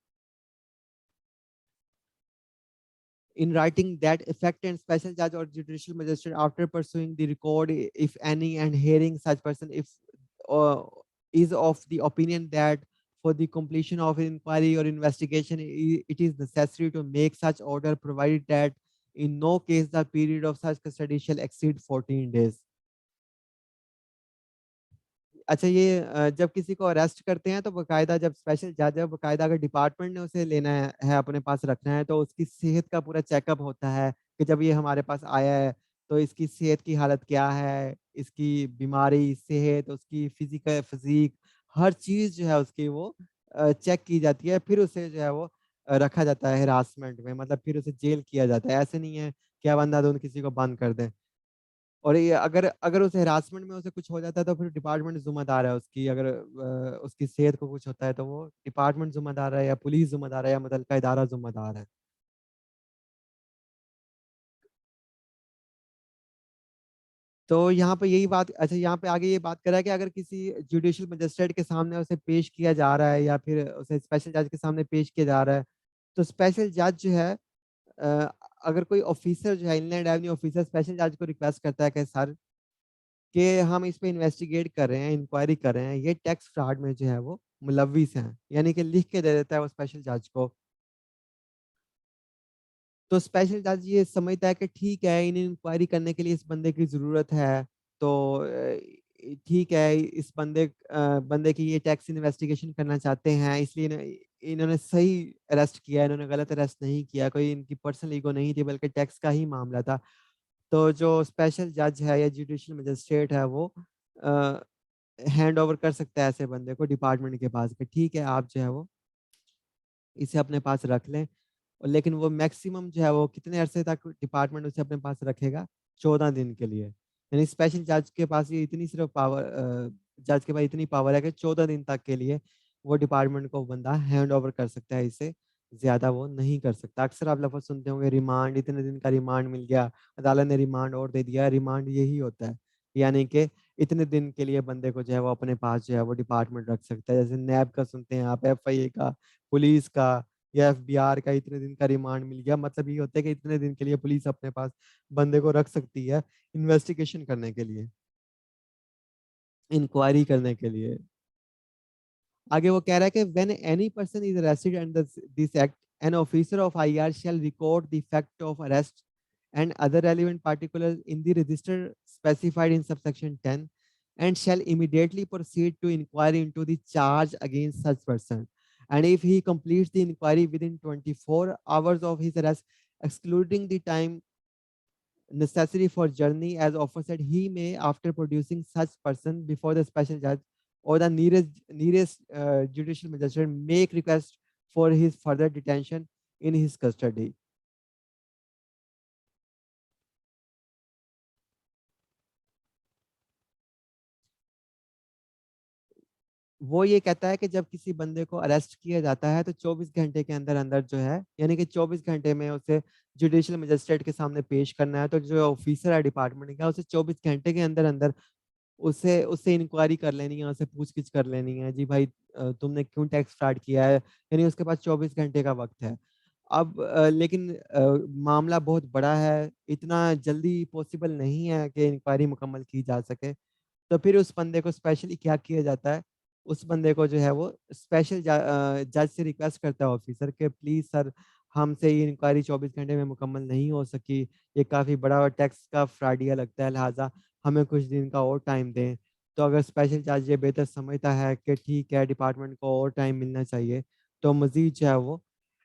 in writing that effect and special judge or judicial magistrate after pursuing the record if any and hearing such person if uh, is of the opinion that for the completion of an inquiry or investigation it is necessary to make such order provided that in no case the period of such custody shall exceed 14 days. अच्छा ये जब किसी को arrest करते हैं तो बकायदा जब स्पेशल जज है बकायदा अगर डिपार्टमेंट ने उसे लेना है अपने पास रखना है तो उसकी सेहत का पूरा चेकअप होता है कि जब ये हमारे पास आया है तो इसकी सेहत की हालत क्या है, इसकी बीमारी, सेहत, उसकी फिजिकल फिजिक हर चीज़ जो है उसकी वो चेक की जाती है। फिर उसे जो है वो रखा जाता है हिरासमेंट में मतलब फिर उसे जेल किया जाता है। ऐसे नहीं है कि अब अंधाधुंध किसी को बंद कर दें। और ये अगर अगर उसे हिरासमेंट में उसे कुछ हो जाता है तो फिर डिपार्टमेंट ज़िम्मेदार है उसकी अगर उसकी सेहत को कुछ होता है तो वो डिपार्टमेंट ज़िम्मेदार है या पुलिस ज़िम्मेदार है या मुतल्लिका इदारा ज़िम्मेदार है। तो यहाँ पे यही बात अच्छा यहाँ पे आगे ये बात कर रहा है कि अगर किसी जुडिशियल मजिस्ट्रेट के सामने उसे पेश किया जा रहा है या फिर उसे स्पेशल जज के सामने पेश किया जा रहा है, तो स्पेशल जज जो है अ, अगर कोई ऑफिसर जो है इनलैंड रेवेन्यू ऑफिसर स्पेशल जज को रिक्वेस्ट करता है कि सर कि हम इस पे इन्वेस्टिगेट कर रहे हैं, इंक्वायरी कर रहे हैं, ये टैक्स फ्रॉड में जो है वो मुलव्विस हैं, यानी कि लिख के दे देता है वो स्पेशल जज को। तो स्पेशल जज ये समझता है कि ठीक है, इन इंक्वायरी करने के लिए इस बंदे की ज़रूरत है, तो ठीक है, इस बंदे की ये टैक्स इन्वेस्टिगेशन करना चाहते हैं, इसलिए इन्होंने सही अरेस्ट किया है, इन्होंने गलत अरेस्ट नहीं किया, कोई इनकी पर्सनल ईगो नहीं थी, बल्कि टैक्स का ही मामला था। तो जो स्पेशल जज है या जुडिशियल मजिस्ट्रेट है, वो अ हैंड ओवर कर सकता है ऐसे बंदे को डिपार्टमेंट के पास कि ठीक है आप जो है वो इसे अपने पास रख लें। और लेकिन वो मैक्सिमम जो है वो कितने अरसे तक डिपार्टमेंट उसे अपने पास रखेगा? 14 दिन के लिए। यानी स्पेशल जज के पास ये इतनी सिर्फ पावर जज के पास इतनी पावर है कि 14 दिन तक के लिए वो डिपार्टमेंट को बंदा हैंड ओवर कर सकता है, इससे ज़्यादा वो नहीं कर सकता। अक्सर आप लफ़्ज़ सुनते होंगे रिमांड, इतने दिन का रिमांड मिल गया, अदालत ने रिमांड और दे दिया, रिमांड यही होता है। यानी कि इतने दिन के लिए बंदे को जो है वो अपने पास जो है वो डिपार्टमेंट रख सकता है। जैसे नैब का सुनते हैं आप, एफआईए का, पुलिस का, या एफबीआर का इतने दिन का रिमांड मिल गया, मतलब ये होता है कि इतने दिन के लिए पुलिस अपने पास बंदे को रख सकती है इन्वेस्टिगेशन करने के लिए, इंक्वायरी करने के लिए। आगे वो कह रहा है कि when any person is arrested under this act, an officer of IR shall record the fact of arrest and other relevant particulars in the register specified in subsection 10 and shall immediately proceed to inquiry into the charge against such person. And if he completes the inquiry within 24 hours of his arrest, excluding the time necessary for journey as aforesaid, he may, after producing such person before the special judge or the nearest judicial magistrate, make request for his further detention in his custody. वो ये कहता है कि जब किसी बंदे को arrest किया जाता है तो 24 घंटे के अंदर अंदर जो है, यानी कि 24 घंटे में उसे जुडिशियल मजिस्ट्रेट के सामने पेश करना है। तो जो ऑफिसर है डिपार्टमेंट का, उसे 24 घंटे के अंदर अंदर उससे उससे इंक्वायरी कर लेनी है, उससे पूछगिछ कर लेनी है, जी भाई तुमने क्यों टैक्स फ्रॉड किया है, यानी उसके पास 24 घंटे का वक्त है। अब लेकिन मामला बहुत बड़ा है, इतना जल्दी पॉसिबल नहीं है कि इंक्वायरी मुकम्मल की जा सके। तो फिर उस बंदे को स्पेशली क्या किया जाता है, उस बंदे को जो है वो स्पेशल जज से रिक्वेस्ट करता है ऑफिसर के, प्लीज सर हमसे ये इंक्वायरी 24 घंटे में मुकम्मल नहीं हो सकी, ये काफ़ी बड़ा टैक्स का फ्रॉडिया लगता है, लिहाजा हमें कुछ दिन का और टाइम दें। तो अगर स्पेशल जज ये बेहतर समझता है कि ठीक है डिपार्टमेंट को और टाइम मिलना चाहिए, तो मजीद जो है वो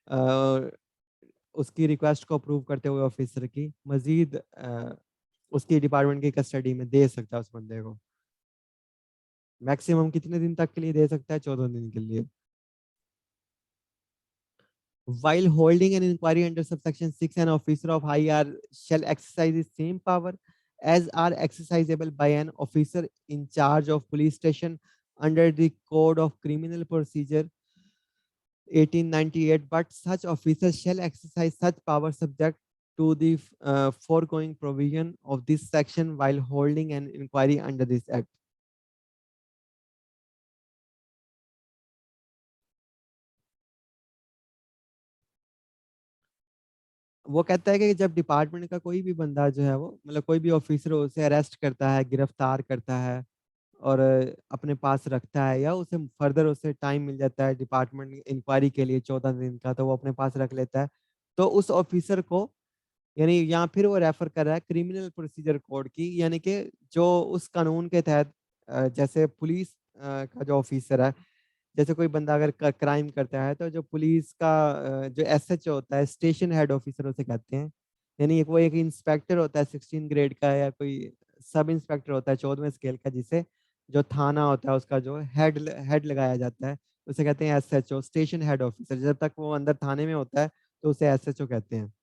अ, उसकी रिक्वेस्ट को अप्रूव करते हुए ऑफिसर की मजीद उसकी डिपार्टमेंट की कस्टडी में दे सकता है उस बंदे को। मैक्सिमम कितने दिन तक के लिए दे सकता है? 14 दिन के लिए। While holding an inquiry under subsection 6, an officer of IR shall exercise the same power as are exercisable by an officer in charge of police station under the Code of Criminal Procedure 1898, but such officers shall exercise such power subject to the foregoing provision of this section while holding an inquiry under this act. वो कहता है कि जब department का कोई भी बंदा जो है वो, मतलब कोई भी ऑफिसर उसे अरेस्ट करता है, गिरफ्तार करता है और अपने पास रखता है, या उसे फर्दर उसे टाइम मिल जाता है डिपार्टमेंट इंक्वायरी के लिए 14 दिन का, तो वो अपने पास रख लेता है। तो उस ऑफिसर को, यानी यहाँ फिर वो रेफर कर रहा है क्रिमिनल प्रोसीजर कोड की, यानी कि जो उस कानून के तहत जैसे पुलिस का जो ऑफिसर है, जैसे कोई बंदा अगर क्राइम करता है तो जो पुलिस का जो एसएचओ होता है, स्टेशन हेड ऑफिसर उसे कहते हैं, यानी वो एक इंस्पेक्टर होता है 16 ग्रेड का, या कोई सब इंस्पेक्टर होता है 14वें स्केल का, जिसे जो थाना होता है उसका जो हेड लगाया जाता है, उसे कहते हैं एसएचओ, स्टेशन हेड ऑफिसर। जब तक वो अंदर थाने में होता है तो उसे एसएचओ कहते हैं।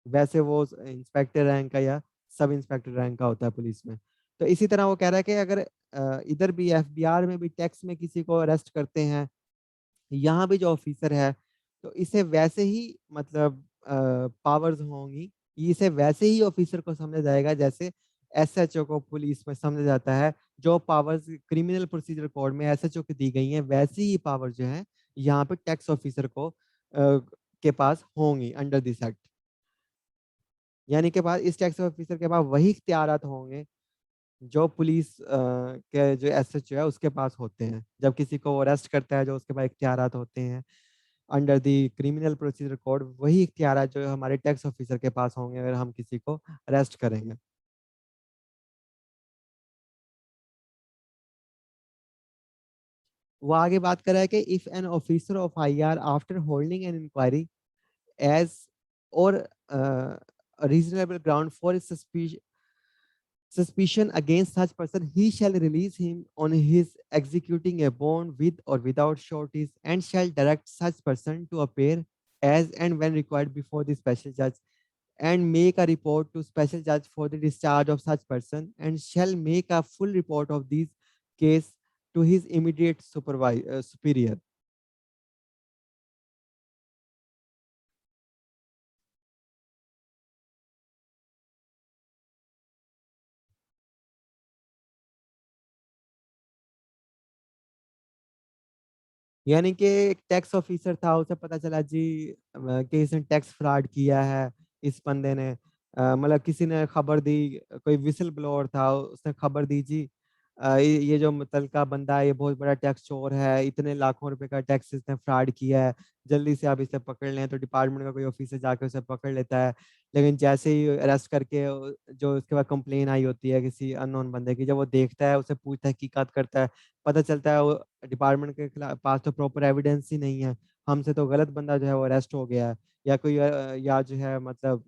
वैसे वो इंस्पेक्टर रैंक का या सब इंस्पेक्टर रैंक का होता है पुलिस में। तो इसी तरह वो कह रहा है कि अगर इधर भी एफबीआर में भी टैक्स में किसी को अरेस्ट करते हैं, यहाँ भी जो ऑफिसर है, तो इसे वैसे ही मतलब पावर्स होंगी, इसे वैसे ही ऑफिसर को समझा जाएगा जैसे एसएचओ को पुलिस में समझा जाता है। जो पावर्स क्रिमिनल प्रोसीजर कोड में एसएचओ को दी गई हैं, वैसी ही पावर जो है यहाँ पे टैक्स ऑफिसर को के पास होंगी अंडर दिस एक्ट। यानी के पास इस टैक्स ऑफिसर के पास वही इख्तियारात होंगे जो पुलिस के जो एसएचओ है उसके पास होते हैं। जब किसी को अरेस्ट करता है, जो उसके पास इख्तियारात होते हैं under the criminal procedure code, वही इख्तियारात जो हमारे टैक्स ऑफिसर के पास होंगे अगर हम किसी को अरेस्ट करेंगे। वो आगे बात कर रहा है कि if an officer of IR after holding an inquiry has और reasonable ground for suspicion against such person, he shall release him on his executing a bond with or without sureties, and shall direct such person to appear as and when required before the special judge, and make a report to special judge for the discharge of such person, and shall make a full report of these case to his immediate superior. यानी कि एक tax officer था, उसे पता चला जी कि इसने tax fraud किया है इस बंदे ने। मतलब किसी ने खबर दी, कोई व्हिसल ब्लोअर था, उसने खबर दी जी ये जो मुतलका बंदा है ये बहुत बड़ा टैक्स चोर है, इतने लाखों रुपए का टैक्स इसने फ्रॉड किया है, जल्दी से आप इसे पकड़ लें। तो डिपार्टमेंट का कोई ऑफिसर जाके उसे पकड़ लेता है। लेकिन जैसे ही अरेस्ट करके जो उसके बाद कंप्लेन आई होती है किसी अननोन बंदे की, जब वो देखता है, उसे पूछ तहकीकात करता है, पता चलता है वो डिपार्टमेंट के पास तो प्रॉपर एविडेंस ही नहीं है, हमसे तो गलत बंदा जो है वो अरेस्ट हो गया है। या कोई या जो है मतलब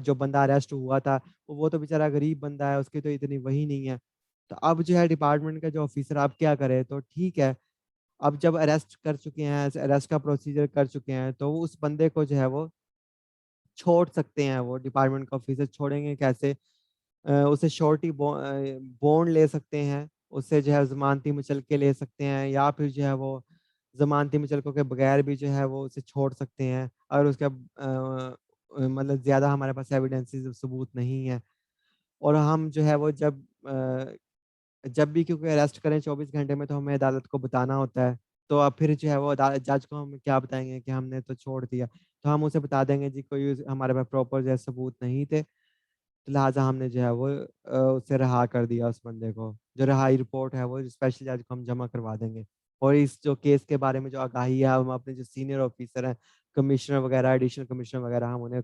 जो बंदा अरेस्ट हुआ था वो तो बेचारा गरीब बंदा है, उसकी तो इतनी वही नहीं है। तो अब जो है डिपार्टमेंट का जो ऑफिसर अब क्या करे, तो ठीक है, अब जब अरेस्ट कर चुके हैं, अरेस्ट का प्रोसीजर कर चुके हैं, तो वो उस बंदे को जो है वो छोड़ सकते हैं। वो डिपार्टमेंट का ऑफिसर छोड़ेंगे कैसे? उसे श्योरिटी बॉन्ड ले सकते हैं, उससे जो है ज़मानती मुचलके ले सकते हैं, या फिर जो है वो ज़मानती मुचलकों के बगैर भी जो है वो उसे छोड़ सकते हैं, अगर उसका मतलब ज़्यादा हमारे पास एविडेंसेस सबूत नहीं है। और हम जो है वो जब भी क्योंकि अरेस्ट करें 24 घंटे में, तो हमें अदालत को बताना होता है। तो अब फिर जो है वो अदालत जज को हम क्या बताएँगे कि हमने तो छोड़ दिया। तो हम उसे बता देंगे जी कोई हमारे पास प्रॉपर जो है सबूत नहीं थे, तो लिहाज़ा हमने जो है वो उसे रिहा कर दिया उस बंदे को। जो रिहाई रिपोर्ट है वो स्पेशल जज को हम जमा करवा देंगे। और इस जो केस के बारे में जो आगाही है, हम अपने जो सीनियर ऑफिसर हैं, कमिश्नर वगैरह, एडिशनल कमिश्नर वगैरह, हम उन्हें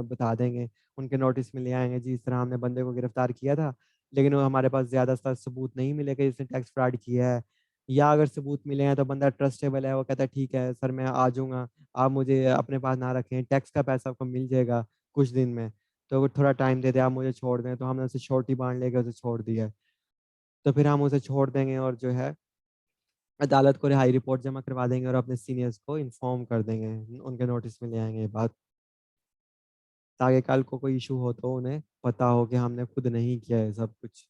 बता देंगे। उनके नोटिस में ले आएँगे जी इस तरह हमने बंदे को गिरफ्तार किया था, लेकिन वो हमारे पास ज़्यादा सबूत नहीं मिले कि इसने टैक्स फ्रॉड किया है। या अगर सबूत मिले हैं तो बंदा ट्रस्टेबल है, वो कहता है ठीक है सर मैं आ जाऊँगा, आप मुझे अपने पास ना रखें, टैक्स का पैसा आपको मिल जाएगा कुछ दिन में। तो वो थोड़ा टाइम दे दें, आप मुझे छोड़ दें, तो हमने उसे श्योरिटी बॉन्ड लेके उसे छोड़ दिया है। तो फिर हम उसे छोड़ देंगे और जो है अदालत को रिहाई रिपोर्ट जमा करवा देंगे और अपने सीनियर्स को इन्फॉर्म कर देंगे, उनके नोटिस में ले आएँगे ये बात, ताकि कल को कोई इश्यू हो तो उन्हें पता हो कि हमने खुद नहीं किया है सब कुछ।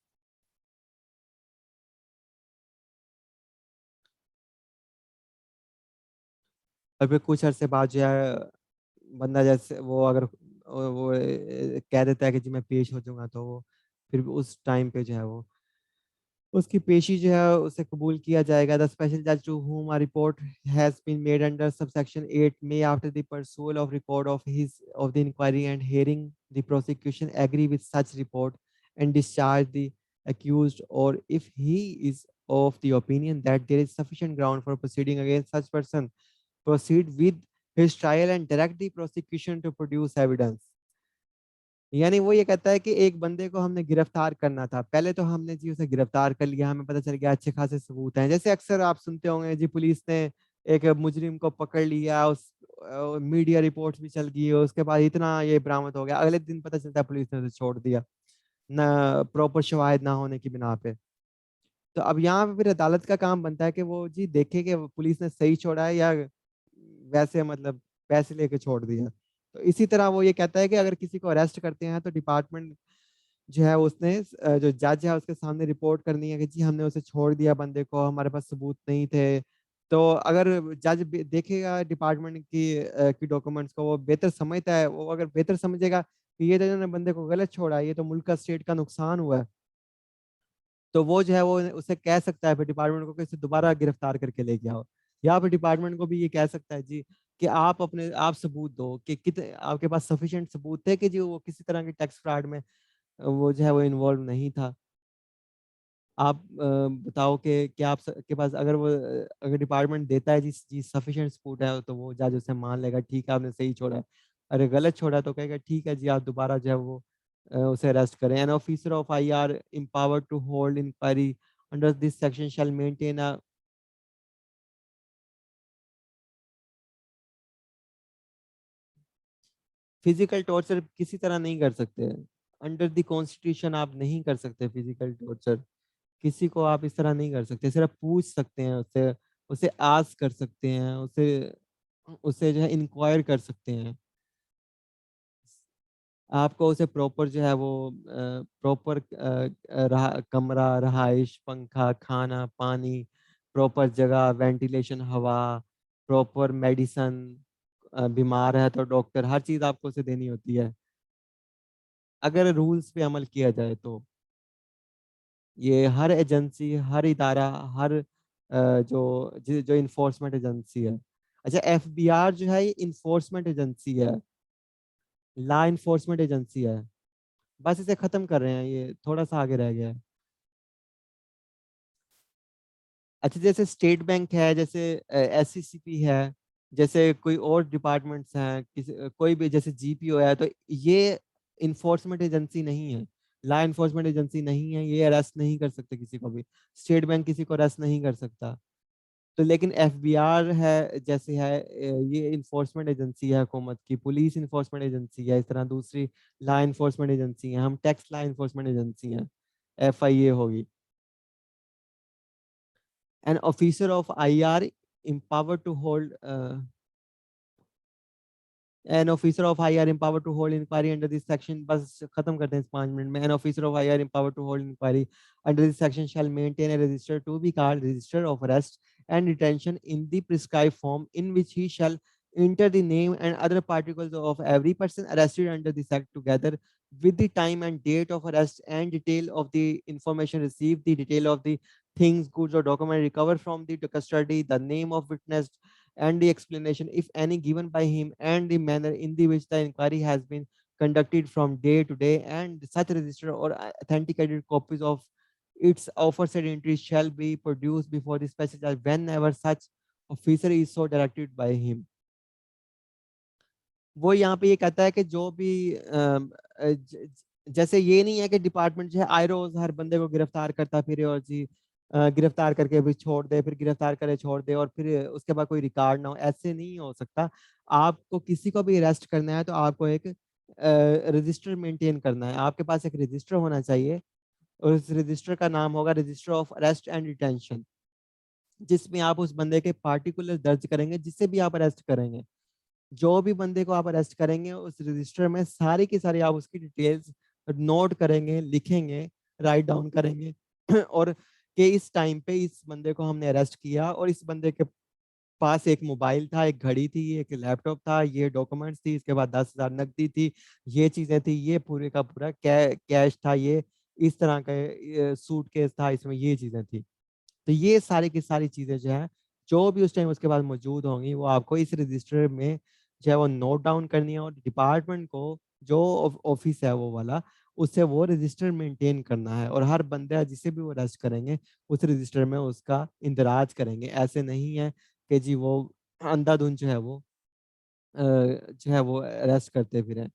और फिर कुछ अरसे बाद जो है बंदा जैसे वो अगर कह देता है कि जी मैं पेश हो जाऊँगा, तो वो फिर उस टाइम पे जो है वो उसकी पेशी जो है उसे कबूल किया जाएगा। द स्पेशल जज to whom a report has been made under subsection 8 may, after the perusal of record of the inquiry and hearing the prosecution, agree with such report and discharge the accused, or if he is of the opinion that there is sufficient ground for proceeding against such person, proceed with his trial and direct the prosecution to produce evidence। यानी वो ये कहता है कि एक बंदे को हमने गिरफ्तार करना था। पहले तो हमने जी उसे गिरफ्तार कर लिया, हमें पता चल गया अच्छे खासे सबूत हैं। जैसे अक्सर आप सुनते होंगे जी पुलिस ने एक मुजरिम को पकड़ लिया, मीडिया रिपोर्ट्स भी चल गई, उसके बाद इतना ये बरामद हो गया। अगले दिन पता चलता है पुलिस ने उसे छोड़ दिया, ना प्रॉपर शवाहिद ना होने की बिना पे। तो अब यहाँ पे फिर अदालत का काम बनता है कि वो जी देखे कि पुलिस ने सही छोड़ा है या वैसे मतलब पैसे लेके छोड़ दिया। तो इसी तरह वो ये कहता है कि अगर किसी को अरेस्ट करते हैं तो डिपार्टमेंट जो है उसने जो जज है उसके सामने रिपोर्ट करनी है कि जी हमने उसे छोड़ दिया बंदे को, हमारे पास सबूत नहीं थे। तो अगर जज देखेगा डिपार्टमेंट की डॉक्यूमेंट्स को, वो बेहतर समझता है, वो अगर बेहतर समझेगा कि ये तो इन्होंने बंदे को गलत छोड़ा है, ये तो मुल्क का स्टेट का नुकसान हुआ है, तो वो जो है वो उसे कह सकता है फिर डिपार्टमेंट को कि इसे दोबारा गिरफ्तार करके लेके आओ। या फिर डिपार्टमेंट को भी ये कह सकता है जी कि आप सबूत दो कि कितने आपके पास सफिशिएंट सबूत थे कि जी वो किसी तरह के टैक्स फ्रॉड में वो जो है वो इन्वॉल्व नहीं था। आप बताओ कि क्या के पास अगर अगर डिपार्टमेंट देता है जी जी सफिशिएंट सबूत है, तो वो जज उसे मान लेगा ठीक है आपने सही छोड़ा है। अरे गलत छोड़ा तो कहेगा ठीक है जी आप दोबारा जो है वो उसे अरेस्ट करें। An officer of IR empowered to hold inquiry under this section shall maintain a physical torture किसी तरह नहीं कर सकते। अंडर द कॉन्स्टिट्यूशन आप नहीं कर सकते फिजिकल टॉर्चर। किसी को आप इस तरह नहीं कर सकते, सिर्फ पूछ सकते हैं उससे, उसे आस्क कर सकते हैं, उसे उसे जो है इंक्वायर कर सकते हैं। आपको उसे प्रॉपर जो है वो प्रॉपर कमरा, रहाइश, पंखा, खाना, पानी, प्रॉपर जगह, वेंटिलेशन, हवा, प्रॉपर मेडिसिन, बीमार है तो डॉक्टर, हर चीज़ आपको उसे देनी होती है। अगर रूल्स पे अमल किया जाए तो। ये हर एजेंसी, हर इदारा, हर जो इन्फोर्समेंट एजेंसी है। अच्छा, एफबीआर जो है ये इन्फोर्समेंट एजेंसी है, लॉ इन्फोर्समेंट एजेंसी है। बस इसे खत्म कर रहे हैं, ये थोड़ा सा आगे रह गया है। अच्छा, जैसे स्टेट बैंक है, जैसे एससीसीपी है, जैसे कोई और डिपार्टमेंट्स हैं, कोई भी जैसे जीपीओ है, तो ये इन्फोर्समेंट एजेंसी नहीं है, लॉ इन्फोर्समेंट एजेंसी नहीं है, ये अरेस्ट नहीं कर सकते किसी को भी। स्टेट बैंक किसी को अरेस्ट नहीं कर सकता। तो लेकिन एफबीआर है जैसे है, ये इन्फोर्समेंट एजेंसी है हुकूमत की, पुलिस इन्फोर्समेंट एजेंसी है, इस तरह दूसरी लॉ इन्फोर्समेंट एजेंसी है, हम टैक्स लॉ इन्फोर्समेंट एजेंसी हैं, एफआईए होगी। An officer of IR empowered to hold an officer of IR empowered to hold inquiry under this section, बस खत्म करते हैं इस 5 मिनट में। An officer of IR empowered to hold inquiry under this section shall maintain a register to be called register of arrest and detention in the prescribed form, in which he shall enter the name and other particles of every person arrested under this act, together with the time and date of arrest and detail of the information received, the detail of the things, goods or document recovered from the custody, the name of witness and the explanation, if any, given by him, and the manner in the which the inquiry has been conducted from day to day, and such register or authenticated copies of its aforesaid entries shall be produced before the special judge whenever such officer is so directed by him. वो यहाँ पे ये कहता है कि जो भी जैसे ये नहीं है कि डिपार्टमेंट जो है आए रोज हर बंदे को गिरफ्तार करता फिरे और जी गिरफ्तार करके भी छोड़ दे, फिर गिरफ्तार करे छोड़ दे, और फिर उसके बाद कोई रिकॉर्ड ना हो, ऐसे नहीं हो सकता। आपको किसी को भी अरेस्ट करना है तो आपको एक रजिस्टर मेंटेन करना है, आपके पास एक रजिस्टर होना चाहिए, और उस रजिस्टर का नाम होगा register of arrest and detention, जिसमें आप उस बंदे के पार्टिकुलर दर्ज करेंगे जिससे भी आप अरेस्ट करेंगे। जो भी बंदे को आप अरेस्ट करेंगे उस रजिस्टर में सारी की सारी आप उसकी डिटेल्स नोट करेंगे, लिखेंगे, राइट डाउन करेंगे और कि इस टाइम पे इस बंदे को हमने अरेस्ट किया और इस बंदे के पास एक मोबाइल था, एक घड़ी थी, एक लैपटॉप था, ये डॉक्यूमेंट्स थी, इसके बाद 10,000 नकदी थी, ये चीजें थी, ये पूरे का पूरा कैश था, ये इस तरह का सूटकेस था, इसमें ये चीजें थी। तो ये सारी की सारी चीजें जो है, जो भी उस टाइम उसके बाद मौजूद होंगी, वो आपको इस रजिस्टर में जो है वो नोट डाउन करनी है, और डिपार्टमेंट को जो ऑफिस है वो वाला, उससे वो रजिस्टर मेंटेन करना है, और हर बंदा जिसे भी वो अरेस्ट करेंगे उस रजिस्टर में उसका इंदराज करेंगे। ऐसे नहीं है कि जी वो अंधाधुंध जो है वो अरेस्ट करते फिरें।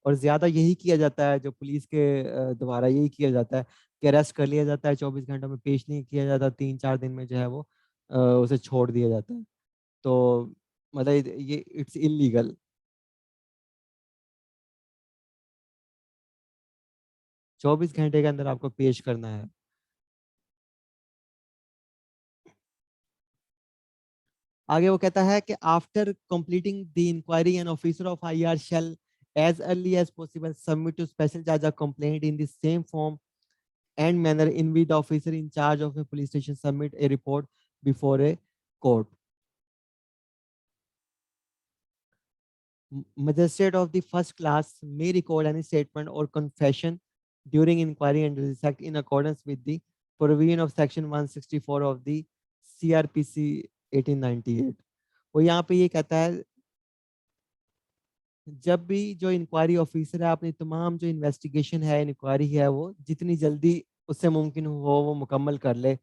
और ज्यादा यही किया जाता है, जो पुलिस के द्वारा यही किया जाता है कि अरेस्ट कर लिया जाता है, 24 घंटों में पेश नहीं किया जाता, 3-4 दिन में जो है वो उसे छोड़ दिया जाता है। तो मतलब ये इट्स इलीगल। 24 घंटे के अंदर आपको पेश करना है। आगे वो कहता है कि after completing the inquiry an officer of IR shall as early as possible submit to special judge a complaint in the same form and manner in which the officer in charge of a police station submit a report before a court. Magistrate of the first class may record any statement or confession during inquiry under this act in accordance with the provision of section 164 of the CRPC 1898. वो यहाँ पे ये कहता है, जब भी जो inquiry officer है अपनी तमाम जो इन्वेस्टिगेशन है, इंक्वायरी है, वो जितनी जल्दी उससे मुमकिन हो वो मुकम्मल कर ले,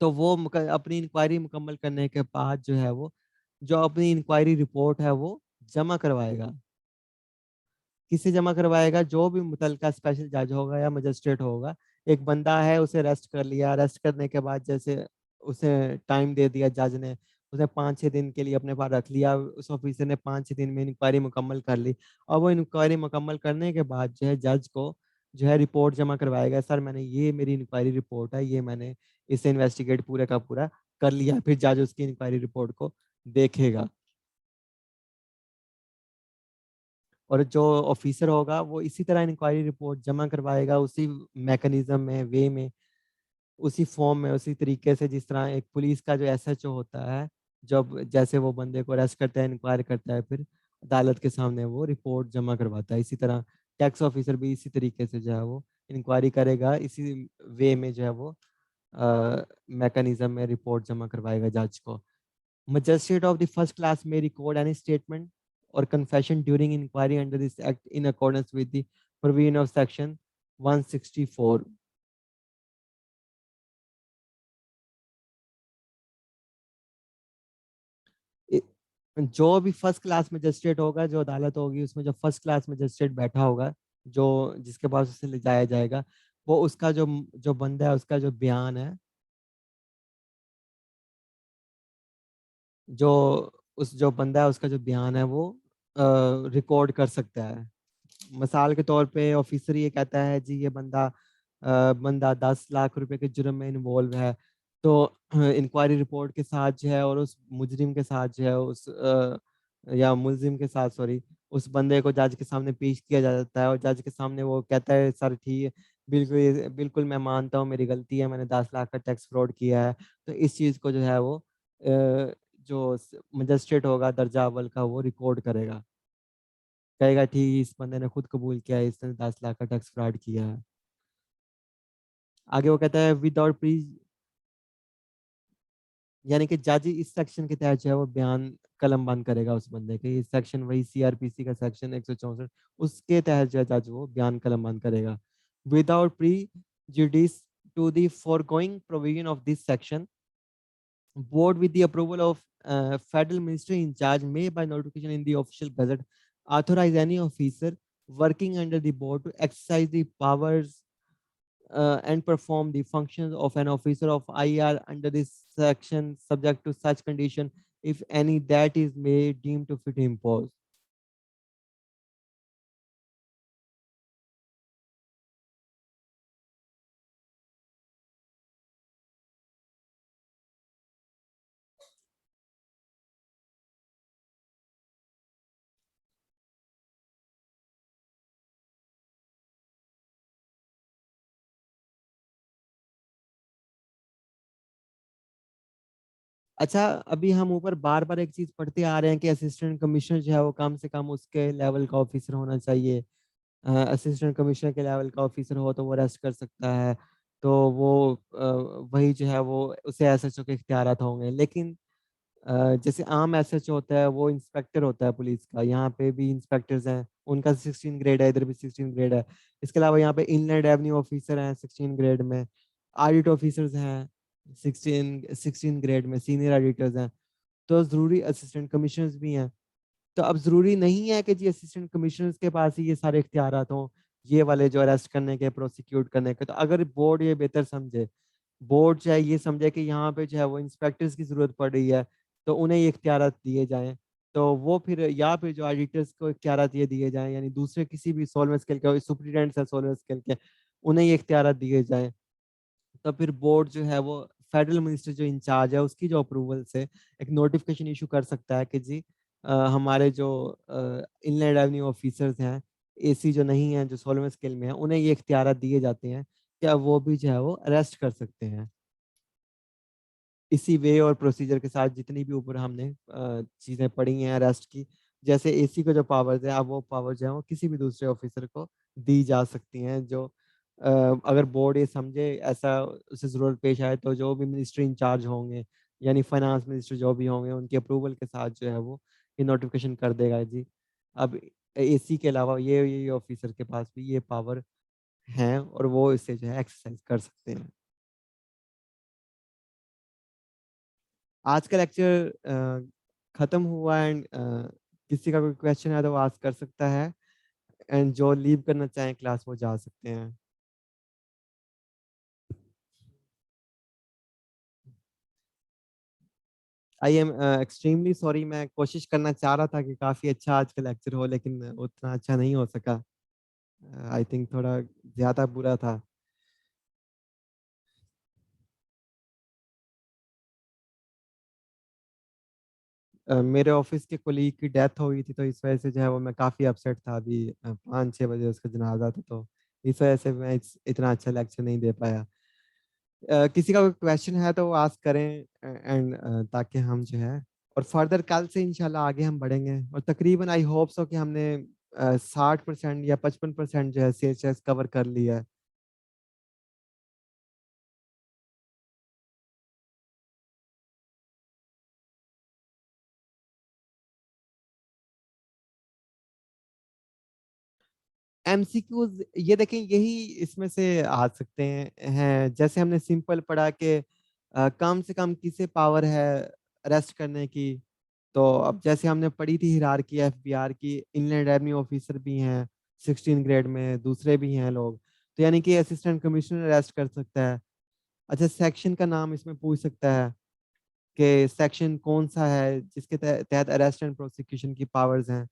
तो वो अपनी इंक्वायरी मुकम्मल करने के बाद जो है वो जो अपनी इंक्वायरी रिपोर्ट है वो जमा करवाएगा। किससे जमा करवाएगा? जो भी मुतलका स्पेशल जज होगा या मजिस्ट्रेट होगा। एक बंदा है, उसे अरेस्ट कर लिया, अरेस्ट करने के बाद जैसे उसे टाइम दे दिया जज ने, उसे 5-6 दिन के लिए अपने पास रख लिया, उस ऑफिसर ने 5-6 दिन में इंक्वायरी मुकम्मल कर ली, और वो इंक्वायरी मुकम्मल करने के बाद जो है जज को जो है रिपोर्ट जमा करवाएगा, सर मैंने ये मेरी इंक्वायरी रिपोर्ट है, ये मैंने इसे इन्वेस्टिगेट पूरे का पूरा कर लिया। फिर जज उसकी इंक्वायरी रिपोर्ट को देखेगा, और जो ऑफिसर होगा वो इसी तरह इंक्वायरी रिपोर्ट जमा करवाएगा, उसी मैकेनिज्म में, वे में, उसी फॉर्म में, उसी तरीके से जिस तरह एक पुलिस का जो एसएचओ होता है, जब जैसे वो बंदे को अरेस्ट करता है, इंक्वायर करता है, फिर अदालत के सामने वो रिपोर्ट जमा करवाता है, इसी तरह टैक्स ऑफिसर भी इसी तरीके से जो है वो इंक्वायरी करेगा, इसी वे में जो है वो मैकेनिज्म में रिपोर्ट जमा करवाएगा जज को। Magistrate of the first class में record any statement or confession during inquiry under this act in accordance with the provision of section 164। जो भी फर्स्ट क्लास मजिस्ट्रेट होगा, जो अदालत होगी उसमें जो फर्स्ट क्लास मजिस्ट्रेट बैठा होगा, जो जिसके पास उसे ले जाया जाएगा, वो उसका जो जो बंदा है उसका जो बयान है, जो उस जो बंदा है उसका जो बयान है वो रिकॉर्ड कर सकता है। मिसाल के तौर पे ऑफिसर ये कहता है जी ये बंदा 10 लाख रुपए के जुर्म में इन्वॉल्व है, तो इंक्वायरी रिपोर्ट के साथ जो है और उस मुजरिम के साथ जो है या मुलजिम के साथ सॉरी, उस बंदे को जज के सामने पेश किया जाता है और जज के सामने वो कहता है सर ठीक है, बिल्कुल बिल्कुल मैं मानता हूँ मेरी गलती है, मैंने 10 लाख का टैक्स फ्रॉड किया है। तो इस चीज़ को जो है वो जो मजिस्ट्रेट होगा दर्जा अव्वल का वो रिकॉर्ड करेगा, कहेगा ठीक इस बंदे ने खुद कबूल किया है, इसने 10 लाख का टैक्स फ्रॉड किया है। आगे वो कहता है विदाउट प्री, यानी कि जज इस सेक्शन के तहत जो है वो बयान कलम बंद करेगा उस बंदे के। ये सेक्शन वही सीआरपीसी का सेक्शन 164, उसके तहत जो है जज वो बयान कलम बंद करेगा। Without prejudice to the foregoing provision of this section, board with the approval of federal minister in charge may by notification in the official gazette authorize any officer working under the board to exercise the powers and perform the functions of an officer of IR under this section subject to such condition if any that is made deemed to fit impose। अच्छा, अभी हम ऊपर बार बार एक चीज पढ़ते आ रहे हैं कि असिस्टेंट कमिश्नर जो है वो कम से कम उसके लेवल का ऑफिसर होना चाहिए। असिस्टेंट कमिश्नर के लेवल का ऑफिसर हो तो वो अरेस्ट कर सकता है, तो वो वही जो है वो उसे एसएचओ के इख्तियारात होंगे। लेकिन जैसे आम एसएचओ होता है वो इंस्पेक्टर होता है पुलिस का, यहाँ पे भी इंस्पेक्टर्स हैं, उनका 16 ग्रेड है, इधर भी 16 ग्रेड है। इसके अलावा यहाँ पे इनलैंड रेवेन्यू ऑफिसर हैं 16 ग्रेड में, ऑडिट ऑफिसर्स हैं 16 ग्रेड में, सीनियर ऑडिटर्स हैं, तो जरूरी असिस्टेंट कमिश्नर्स भी हैं। तो अब जरूरी नहीं है कि जी असिस्टेंट कमिश्नर्स के पास ही ये सारे इख्तियारात हों, ये वाले जो अरेस्ट करने के, प्रोसिक्यूट करने के। तो अगर बोर्ड ये बेहतर समझे, बोर्ड चाहे ये समझे कि यहाँ पे जो है वो इंस्पेक्टर्स की जरूरत पड़ रही है, तो उन्हें ये इख्तियारात दिए जाएं, तो वो फिर या फिर जो ऑडिटर्स को इख्तियारात ये दिए जाएं, यानी दूसरे किसी भी सोलवेंट स्केल के सुप्रीटेंडेंट है सोलवेंट स्केल के, उन्हें ये इख्तियारात दिए जाएं। तो फिर बोर्ड जो है वो फेडरल मिनिस्टर जो इंचार्ज है उसकी जो अप्रूवल से एक नोटिफिकेशन इशू कर सकता है कि जी हमारे जो इनलैंड रेवेन्यू ऑफिसर्स हैं, एसी जो नहीं है, जो 16वें स्केल में है, उन्हें ये इख्तियारात दिए जाते हैं, क्या वो भी जो है वो अरेस्ट कर सकते हैं। इसी वे और प्रोसीजर के साथ जितनी भी ऊपर हमने चीजें पढ़ी हैं अरेस्ट की, जैसे एसी को जो पावर्स है, अब वो पावर जो है वो किसी भी दूसरे ऑफिसर को दी जा सकती हैं। जो अगर बोर्ड ये समझे ऐसा उसे जरूरत पेश आए, तो जो भी मिनिस्टर इंचार्ज होंगे, यानी फाइनेंस मिनिस्टर जो भी होंगे, उनके अप्रूवल के साथ जो है वो ये नोटिफिकेशन कर देगा जी। अब एसी के अलावा ये ऑफिसर के पास भी ये पावर हैं और वो इसे जो है एक्सरसाइज कर सकते हैं। आज का लेक्चर खत्म हुआ एंड किसी का कोई क्वेश्चन है तो वो आस्क कर सकता है, एंड जो लीव करना चाहें क्लास वो जा सकते हैं। आई एम एक्सट्रीमली सॉरी, मैं कोशिश करना चाह रहा था कि काफ़ी अच्छा आज का लेक्चर हो, लेकिन उतना अच्छा नहीं हो सका। आई थिंक थोड़ा ज़्यादा बुरा था। मेरे ऑफिस के कोलीग की डेथ हो गई थी, तो इस वजह से जो है वो मैं काफ़ी अपसेट था। अभी 5-6 बजे उसका जनाजा था, तो इस वजह से मैं इतना अच्छा लेक्चर नहीं दे पाया। किसी का कोई क्वेश्चन है तो वो आस्क करें, एंड ताकि हम जो है और फर्दर कल से इंशाल्लाह आगे हम बढ़ेंगे, और तकरीबन आई होप सो कि हमने 60% या 55% जो है CHS कवर कर लिया है। एमसीक्यूज ये देखें, यही इसमें से आ सकते हैं। जैसे हमने सिंपल पढ़ा कि कम से कम किसे पावर है अरेस्ट करने की। तो अब जैसे हमने पढ़ी थी हिरार्की एफबीआर की, इनलैंड रेवेन्यू ऑफिसर भी हैं 16 ग्रेड में, दूसरे भी हैं लोग। तो यानी कि असिस्टेंट कमिश्नर अरेस्ट कर सकता है। अच्छा, सेक्शन का नाम इसमें पूछ सकता है कि सेक्शन कौन सा है जिसके तहत अरेस्ट एंड प्रोसिक्यूशन की पावर्स हैं।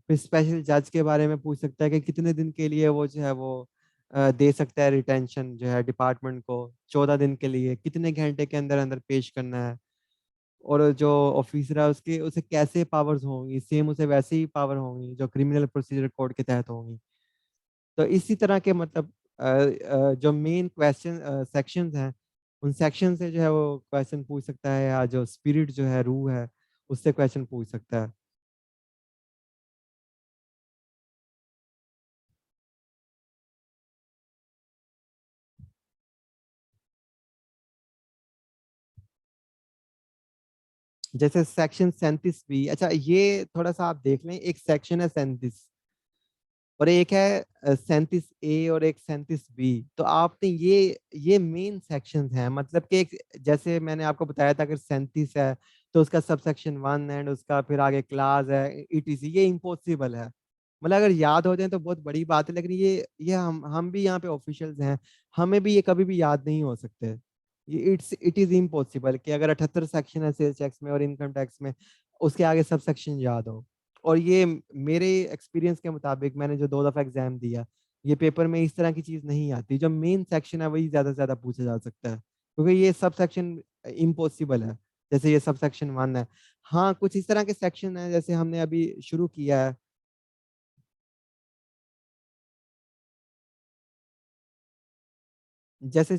फिर स्पेशल जज के बारे में पूछ सकता है कि कितने दिन के लिए वो जो है वो दे सकता है रिटेंशन जो है डिपार्टमेंट को। 14 दिन के लिए, कितने घंटे के अंदर अंदर पेश करना है। और जो ऑफिसर है उसके उसे कैसे पावर्स होंगी, सेम उसे वैसे ही पावर होंगी जो क्रिमिनल प्रोसीजर कोड के तहत होंगी। तो इसी तरह के मतलब जो मेन क्वेश्चन सेक्शंस हैं, उन सेक्शन से जो है वो क्वेश्चन पूछ सकता है, या जो स्पिरिट जो है, रूह है, उससे क्वेश्चन पूछ सकता है। जैसे सेक्शन 37 बी, अच्छा ये थोड़ा सा आप देख लें, एक सेक्शन है 37 और एक है 37 ए और एक 37 बी। तो आपने ये मेन सेक्शंस हैं, मतलब कि एक, जैसे मैंने आपको बताया था अगर 37 है तो उसका सब सेक्शन 1 एंड उसका फिर आगे क्लास है ईटीसी। ये इम्पॉसिबल है, मतलब अगर याद हो जाए तो बहुत बड़ी बात है, लेकिन ये हम भी यहाँ पे ऑफिशियल्स हैं, हमें भी ये कभी भी याद नहीं हो सकते। ये इट इज इम्पॉसिबल कि अगर 78 सेक्शन है सेल्स टैक्स में और इनकम टैक्स में, उसके आगे सब सेक्शन याद हो। और ये मेरे एक्सपीरियंस के मुताबिक, मैंने जो 2 दफा एग्जाम दिया, ये पेपर में इस तरह की चीज नहीं आती। जो मेन सेक्शन है वही ज्यादा से ज्यादा पूछा जा सकता है, क्योंकि ये सब सेक्शन इम्पॉसिबल है। जैसे ये सब सेक्शन 1 है। हाँ, कुछ इस तरह के सेक्शन है जैसे हमने अभी शुरू किया है। जैसे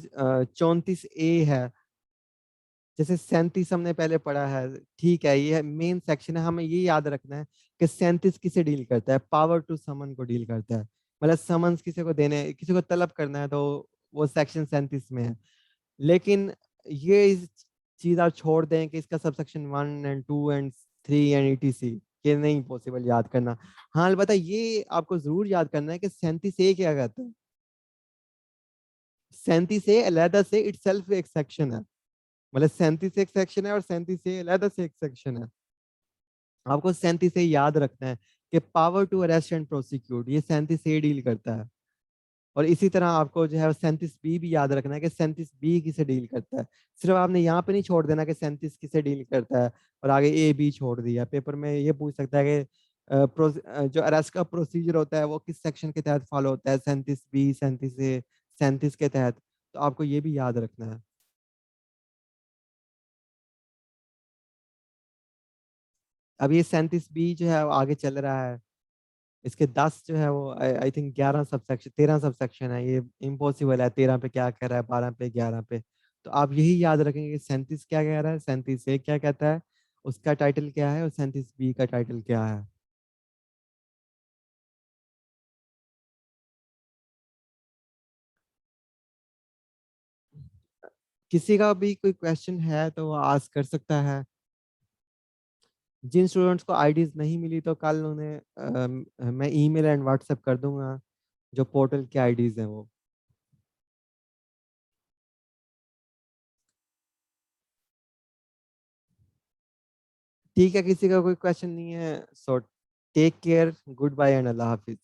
34 ए है, जैसे 37 हमने पहले पढ़ा है। ठीक है, ये मेन सेक्शन है, हमें ये याद रखना है कि 37 किसे डील करता है, पावर टू समन को डील करता है। मतलब समन्स किसी को देने, किसी को तलब करना है तो वो सेक्शन 37 में है। लेकिन ये इस चीज आप छोड़ दें कि इसका sub section 1 and 2 and 3 and etc, ये नहीं पॉसिबल याद करना। हाँ, अलबत्ता ये आपको जरूर याद करना है कि 37 ए क्या कहता है। 37 ए अलहदा से इटसेल्फ एक सेक्शन है, मतलब 37 एक सेक्शन है और 37 से अलग से एक सेक्शन है। आपको 37 से याद रखना है कि power to arrest and prosecute ये 37 से डील करता है। और इसी तरह आपको जो है 37 बी भी याद रखना है कि 37 बी किसे डील करता है। सिर्फ आपने यहाँ पे नहीं छोड़ देना कि 37 किसे डील करता है और आगे ए बी छोड़ दिया। पेपर में ये पूछ सकता है कि जो अरेस्ट का प्रोसीजर होता है वो किस सेक्शन के तहत फॉलो होता है, 37 बी, 37 ए, 37 के तहत। तो आपको ये भी याद रखना है। अब ये 37 बी जो है वो आगे चल रहा है, इसके 10 जो है वो I think 11 sub section, 13 sub section है। ये इम्पॉसिबल है 13 पे क्या कह रहा है, 12 पे, 11 पे। तो आप यही याद रखेंगे कि 37 क्या कह रहा है, 37 ए क्या कहता है, उसका टाइटल क्या है और 37 बी का टाइटल क्या है। किसी का भी कोई क्वेश्चन है तो वो आस्क कर सकता है। जिन स्टूडेंट्स को आईडीज नहीं मिली तो कल उन्हें मैं ईमेल एंड व्हाट्सएप कर दूंगा जो पोर्टल की आईडीज हैं वो। ठीक है, किसी का कोई क्वेश्चन नहीं है, so take care, good bye and अल्लाह हाफिज।